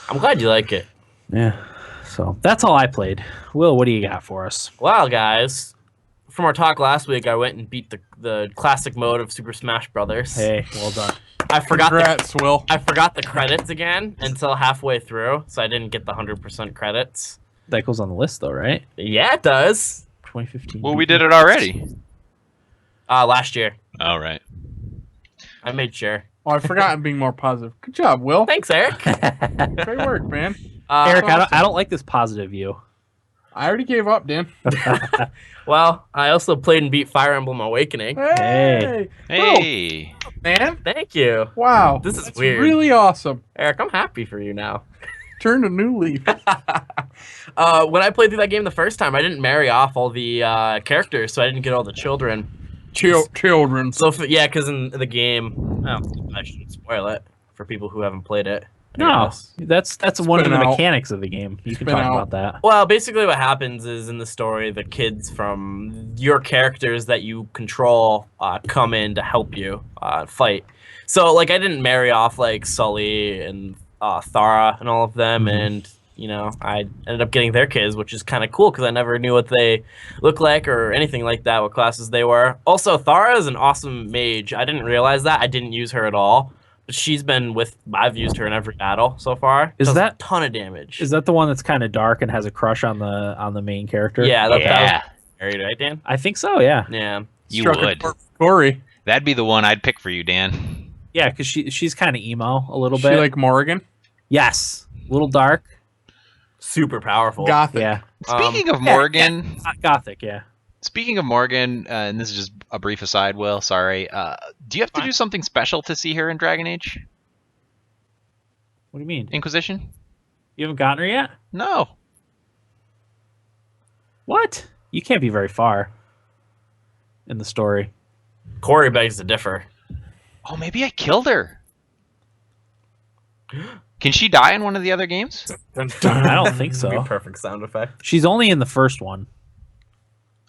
I'm glad you like it. Yeah. So that's all I played. Will, what do you got for us? Well, guys, from our talk last week, I went and beat the classic mode of Super Smash Brothers. Hey, well done. I forgot Congrats, Will. I forgot the credits again until halfway through, so I didn't get the 100% credits. That goes on the list though, right? Yeah, it does. 2015. Well, we did it already. Last year. All right. I made sure. Oh, I forgot I'm being more positive. Good job, Will. Thanks, Eric. Great work, man. Eric, awesome. I don't like this positive view. I already gave up, Dan. Well, I also played and beat Fire Emblem Awakening. Hey, Hey. oh, man! Thank you. Wow, This is that's weird. really awesome. Eric, I'm happy for you now. Turn a new leaf. When I played through that game the first time, I didn't marry off all the characters, so I didn't get all the children. Children. So, yeah, because in the game... Oh, I shouldn't spoil it for people who haven't played it. I No, guess. that's one of the out. mechanics of the game. You can Spin talk out. about that. Well, basically what happens is in the story, the kids from your characters that you control come in to help you fight. So, like, I didn't marry off, like, Sully and Thara and all of them, and, you know, I ended up getting their kids, which is kind of cool because I never knew what they looked like or anything like that, what classes they were. Also, Thara is an awesome mage. I didn't realize that. I didn't use her at all. But she's been I've used her in every battle so far. Is Does that- a ton of damage? Is that the one that's kind of dark and has a crush on the main character? Yeah, that Yeah. was married, right, Dan? I think so. Yeah, Yeah. You Struck a would. chord with Corey. That'd be the one I'd pick for you, Dan. yeah, because she's kind of emo a little She bit. like Morgan. Yes, a little dark. Super powerful. Gothic. Yeah, Speaking of yeah, Morgan, gothic. Yeah. speaking of Morgan, and this is just a brief aside, Will, sorry. Do you have to do something special to see her in Dragon Age What do you mean? Inquisition? You haven't gotten her yet? No. What? You can't be very far in the story. Corey begs to differ. Oh, maybe I killed her. Can she die in one of the other games? I don't think That'd be a so. perfect sound effect. She's only in the first one.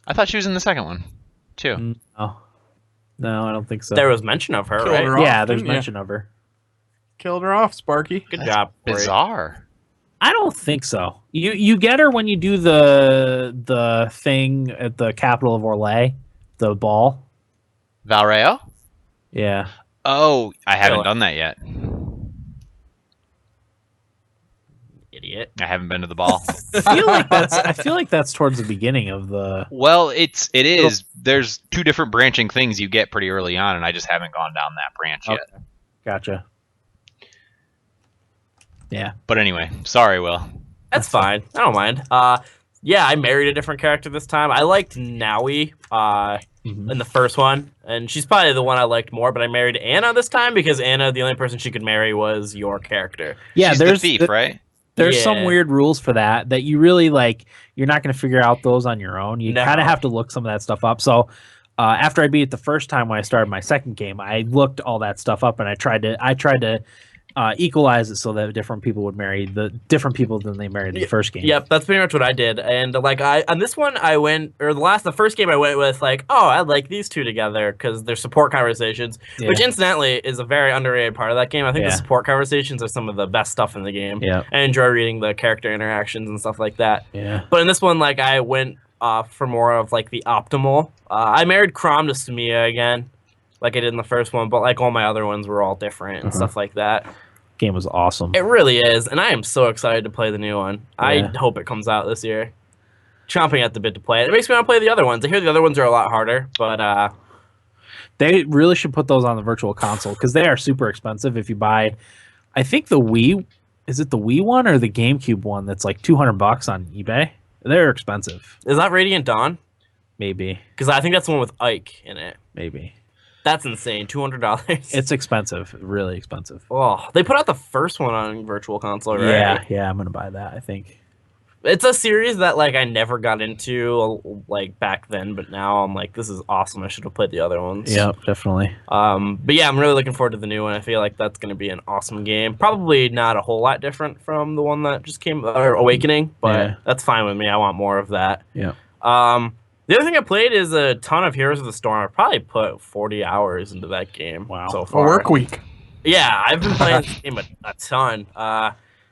I thought she was in the second one, too. No, I don't think so. There was mention of her, Killed right? her. yeah, off, there's didn't ya? mention of her. Killed her off, Sparky. Good job, Corey. Bizarre. I don't think so. You get her when you do the thing at the capital of Orlais, the ball. Valreo? Yeah. Oh, I haven't Really? done that yet. Idiot. I haven't been to the ball. I feel like that's towards the beginning of the. Well, it is. There's two different branching things you get pretty early on, and I just haven't gone down that branch yet. Okay. Gotcha. Yeah. But anyway, sorry, Will. That's fine. I don't mind. Yeah, I married a different character this time. I liked Naui in the first one, and she's probably the one I liked more, but I married Anna this time because Anna, the only person she could marry was your character. Yeah, She's there's the thief, right? There's Yeah. some weird rules for that you really like. You're not going to figure out those on your own. You No. kind of have to look some of that stuff up. So after I beat it the first time when I started my second game, I looked all that stuff up and I tried to equalize it so that different people would marry the different people than they married in the first game. Yep, that's pretty much what I did. And like on this one, the first game I went with like, oh, I like these two together because they're support conversations, Yeah. which incidentally is a very underrated part of that game. I think Yeah. the support conversations are some of the best stuff in the game. Yeah. I enjoy reading the character interactions and stuff like that. Yeah. But in this one, like I went for more of like the optimal. I married Crom to Sumia again, like I did in the first one, but like all my other ones were all different and stuff like that. Game was awesome. It really is, and I am so excited to play the new one. Yeah. I hope it comes out this year. Chomping at the bit to play it. It makes me want to play the other ones. I hear the other ones are a lot harder, but They really should put those on the virtual console because they are super expensive. If you buy, I think the Wii, is it the Wii one or the GameCube one that's like $200 on eBay? They're expensive. is that Radiant Dawn? Maybe, Because I think that's the one with Ike in it. maybe. That's insane. $200. It's expensive, really expensive. Oh, they put out the first one on virtual console, right? Yeah, I'm gonna buy that. I think. It's a series that like I never got into like back then, but now I'm like, this is awesome. I should have played the other ones. Yep, definitely. But yeah, I'm really looking forward to the new one. I feel like that's going to be an awesome game. Probably not a whole lot different from the one that just came, or Awakening, but Yeah. that's fine with me. I want more of that. Yeah. The other thing I played is a ton of Heroes of the Storm. I probably put 40 hours into that game Wow. so A far. work week. Yeah, I've been playing this game a ton.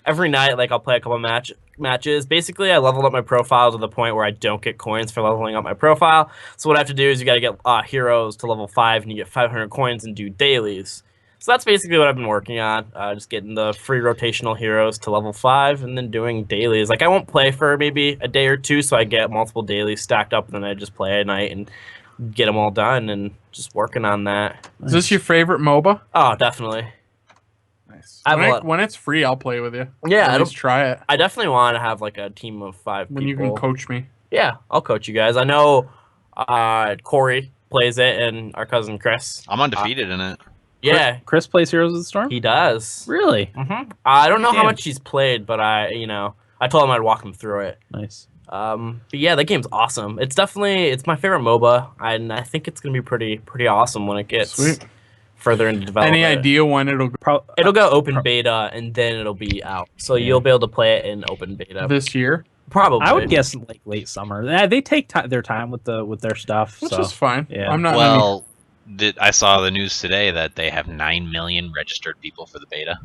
Every night, like I'll play a couple matches. Basically, I leveled up my profile to the point where I don't get coins for leveling up my profile. So what I have to do is you got to get heroes to level 5, and you get 500 coins and do dailies. So that's basically what I've been working on. Just getting the free rotational heroes to level 5 and then doing dailies. Like I won't play for maybe a day or two, so I get multiple dailies stacked up, and then I just play at night and get them all done and just working on that. Is this your favorite MOBA? Oh, definitely. Nice. I have a lot- When it's free, I'll play with you. Yeah, At least try it. I definitely want to have like a team of 5 When people. you can coach me. Yeah, I'll coach you guys. I know Corey plays it and our cousin Chris. I'm undefeated in it. Yeah, Chris plays Heroes of the Storm. he does. Really I don't know how Damn. much he's played, but I told him I'd walk him through it. nice. But yeah, that game's awesome. It's my favorite MOBA, and I think it's gonna be pretty awesome when it gets Sweet. further into development. Any idea when it'll go It'll go open beta and then it'll be out, so Yeah. you'll be able to play it in open beta. this year? Probably. I would guess like late summer. They take their time with their stuff. Which So is fine. yeah. I'm not. Well, I saw the news today that they have 9 million registered people for the beta.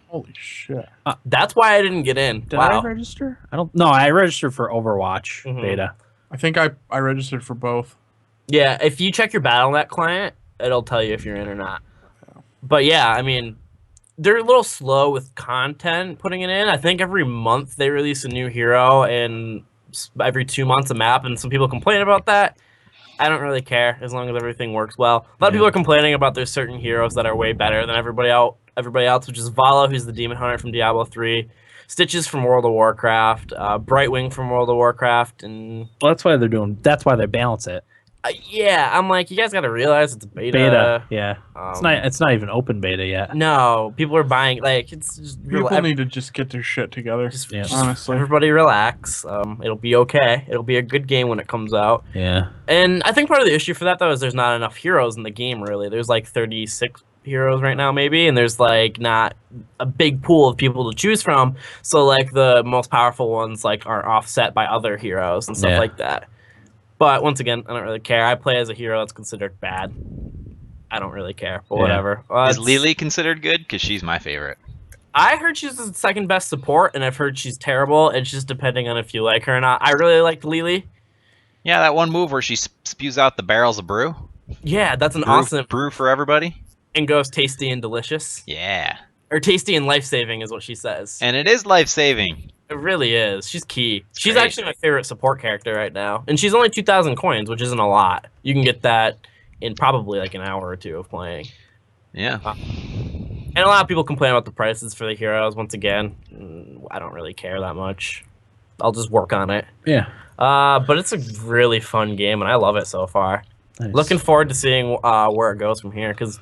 Holy shit. That's why I didn't get in. did I Wow. register? I don't. No, I registered for Overwatch Mhm. beta. I think I registered for both. Yeah, if you check your Battle.net client, it'll tell you if you're in or not. But yeah, I mean, they're a little slow with content putting it in. I think every month they release a new hero, and every 2 months a map, and some people complain about that. I don't really care as long as everything works well. A lot of people are complaining about there's certain heroes that are way better than everybody else, which is Vala, who's the Demon Hunter from Diablo 3, Stitches from World of Warcraft, Brightwing from World of Warcraft, and Well, that's why they balance it. yeah, I'm like, you guys got to realize it's a beta. Beta, yeah. Um, It's not even open beta yet. No, people are buying it's just People need to just get their shit together. Yeah. Honestly. everybody relax. It'll be okay. It'll be a good game when it comes out. Yeah. And I think part of the issue for that though is there's not enough heroes in the game. Really, there's like 36 heroes right now maybe, and there's like not a big pool of people to choose from. So like the most powerful ones like are offset by other heroes and stuff Yeah. like that. But once again, I don't really care. I play as a hero that's considered bad. I don't really care, but Yeah. whatever. Is Lily considered good? Because she's my favorite. I heard she's the second best support, and I've heard she's terrible. It's just depending on if you like her or not. I really liked Lily. Yeah, that one move where she spews out the barrels of brew. Yeah, that's an Brew, awesome brew for everybody. and goes tasty and delicious. Yeah, Or tasty and life-saving is what she says. and it is life-saving. It really is. She's key. She's great. actually my favorite support character right now. And she's only 2,000 coins, which isn't a lot. You can get that in probably like an hour or two of playing. Yeah. And a lot of people complain about the prices for the heroes. Once again, I don't really care that much. I'll just work on it. Yeah. But it's a really fun game, and I love it so far. Nice. Looking forward to seeing where it goes from here, because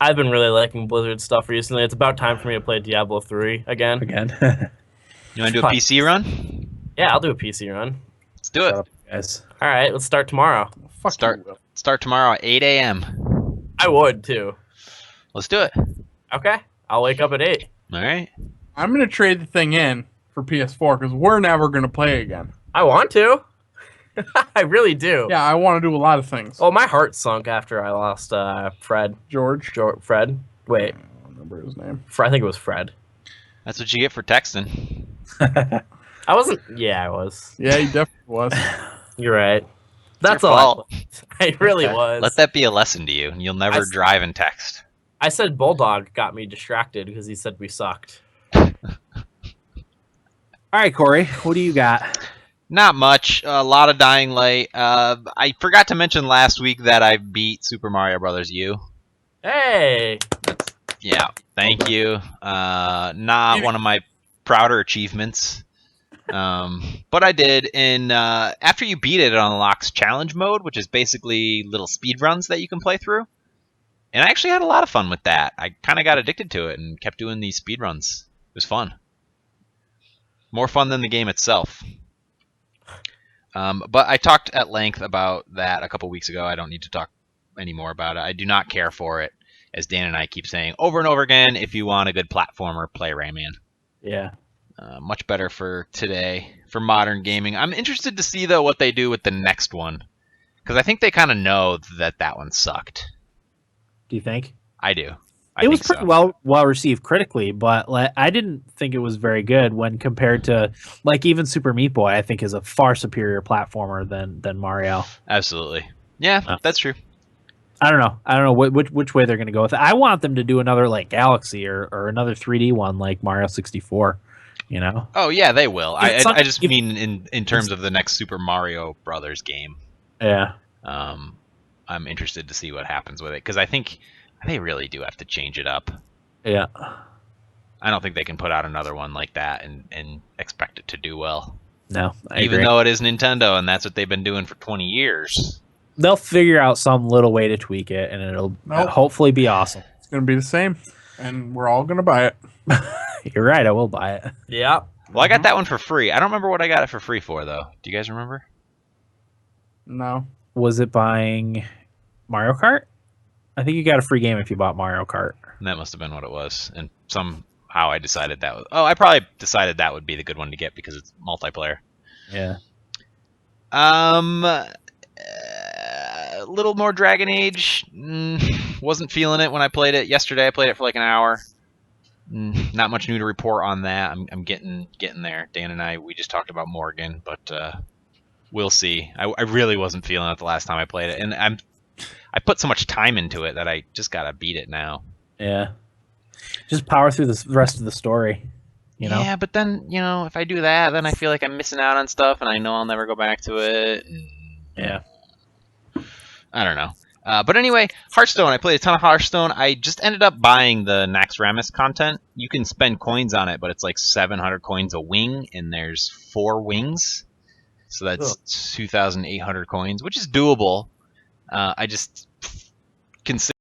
I've been really liking Blizzard stuff recently. It's about time for me to play Diablo 3 again. again. You want to do a PC run? Yeah, I'll do a PC run. Let's do it. Shut up, guys. All right, let's start tomorrow. Fuck Start. you, Will. Start tomorrow at 8 a.m. I would, too. Let's do it. Okay, I'll wake up at 8. All right. I'm gonna trade the thing in for PS4 because we're never gonna play again. I want to. I really do. Yeah, I want to do a lot of things. Oh, my heart sunk after I lost Fred. George. Fred? Wait, I don't remember his name. I think it was Fred. That's what you get for texting. I wasn't. Yeah, I was. Yeah, he definitely was. You're right. That's your all. fault. I really was. Let that be a lesson to you. You'll never drive and text. I said Bulldog got me distracted because he said we sucked. All right, Corey, what do you got? Not much. A lot of Dying Light. I forgot to mention last week that I beat Super Mario Brothers U. Hey, Yeah, thank you. Not one of my prouder achievements, but I did. And after you beat it, it unlocks challenge mode, which is basically little speed runs that you can play through. And I actually had a lot of fun with that. I kind of got addicted to it and kept doing these speed runs. It was fun. More fun than the game itself. But I talked at length about that a couple weeks ago. I don't need to talk anymore about it. I do not care for it, as Dan and I keep saying over and over again. If you want a good platformer, play Rayman. Yeah. Much better for today, for modern gaming. I'm interested to see, though, what they do with the next one. Because I think they kind of know that one sucked. Do you think? I do. It was pretty well received critically, but I didn't think it was very good when compared to even Super Meat Boy. I think is a far superior platformer than Mario. Absolutely. Yeah, that's true. I don't know which way they're going to go with it. I want them to do another Galaxy or another 3D one like Mario 64. You know? Oh yeah, they will. I just if- mean in terms of the next Super Mario Brothers game. Yeah. I'm interested to see what happens with it because I think they really do have to change it up. Yeah. I don't think they can put out another one like that and expect it to do well. No, I Even agree. though it is Nintendo and that's what they've been doing for 20 years. They'll figure out some little way to tweak it, and it'll Nope. hopefully be awesome. It's gonna be the same, and we're all gonna buy it. You're right. I will buy it. Yeah. Well, I got that one for free. I don't remember what I got it for free for, though. Do you guys remember? No. Was it buying Mario Kart? I think you got a free game if you bought Mario Kart. That must have been what it was. And somehow I decided that was... Oh, I probably decided that would be the good one to get because it's multiplayer. Yeah. A little more Dragon Age. Wasn't feeling it when I played it yesterday. I played it for like an hour. Not much new to report on that. I'm getting there. Dan and I, we just talked about Morgan, but we'll see. I really wasn't feeling it the last time I played it, and I put so much time into it that I just gotta beat it now. Yeah. Just power through the rest of the story. You know? Yeah, but then if I do that, then I feel like I'm missing out on stuff, and I know I'll never go back to it. Yeah. I don't know. But anyway, Hearthstone. I played a ton of Hearthstone. I just ended up buying the Naxxramas content. You can spend coins on it, but it's like 700 coins a wing, and there's 4 wings. So that's 2,800 coins, which is doable. I just consider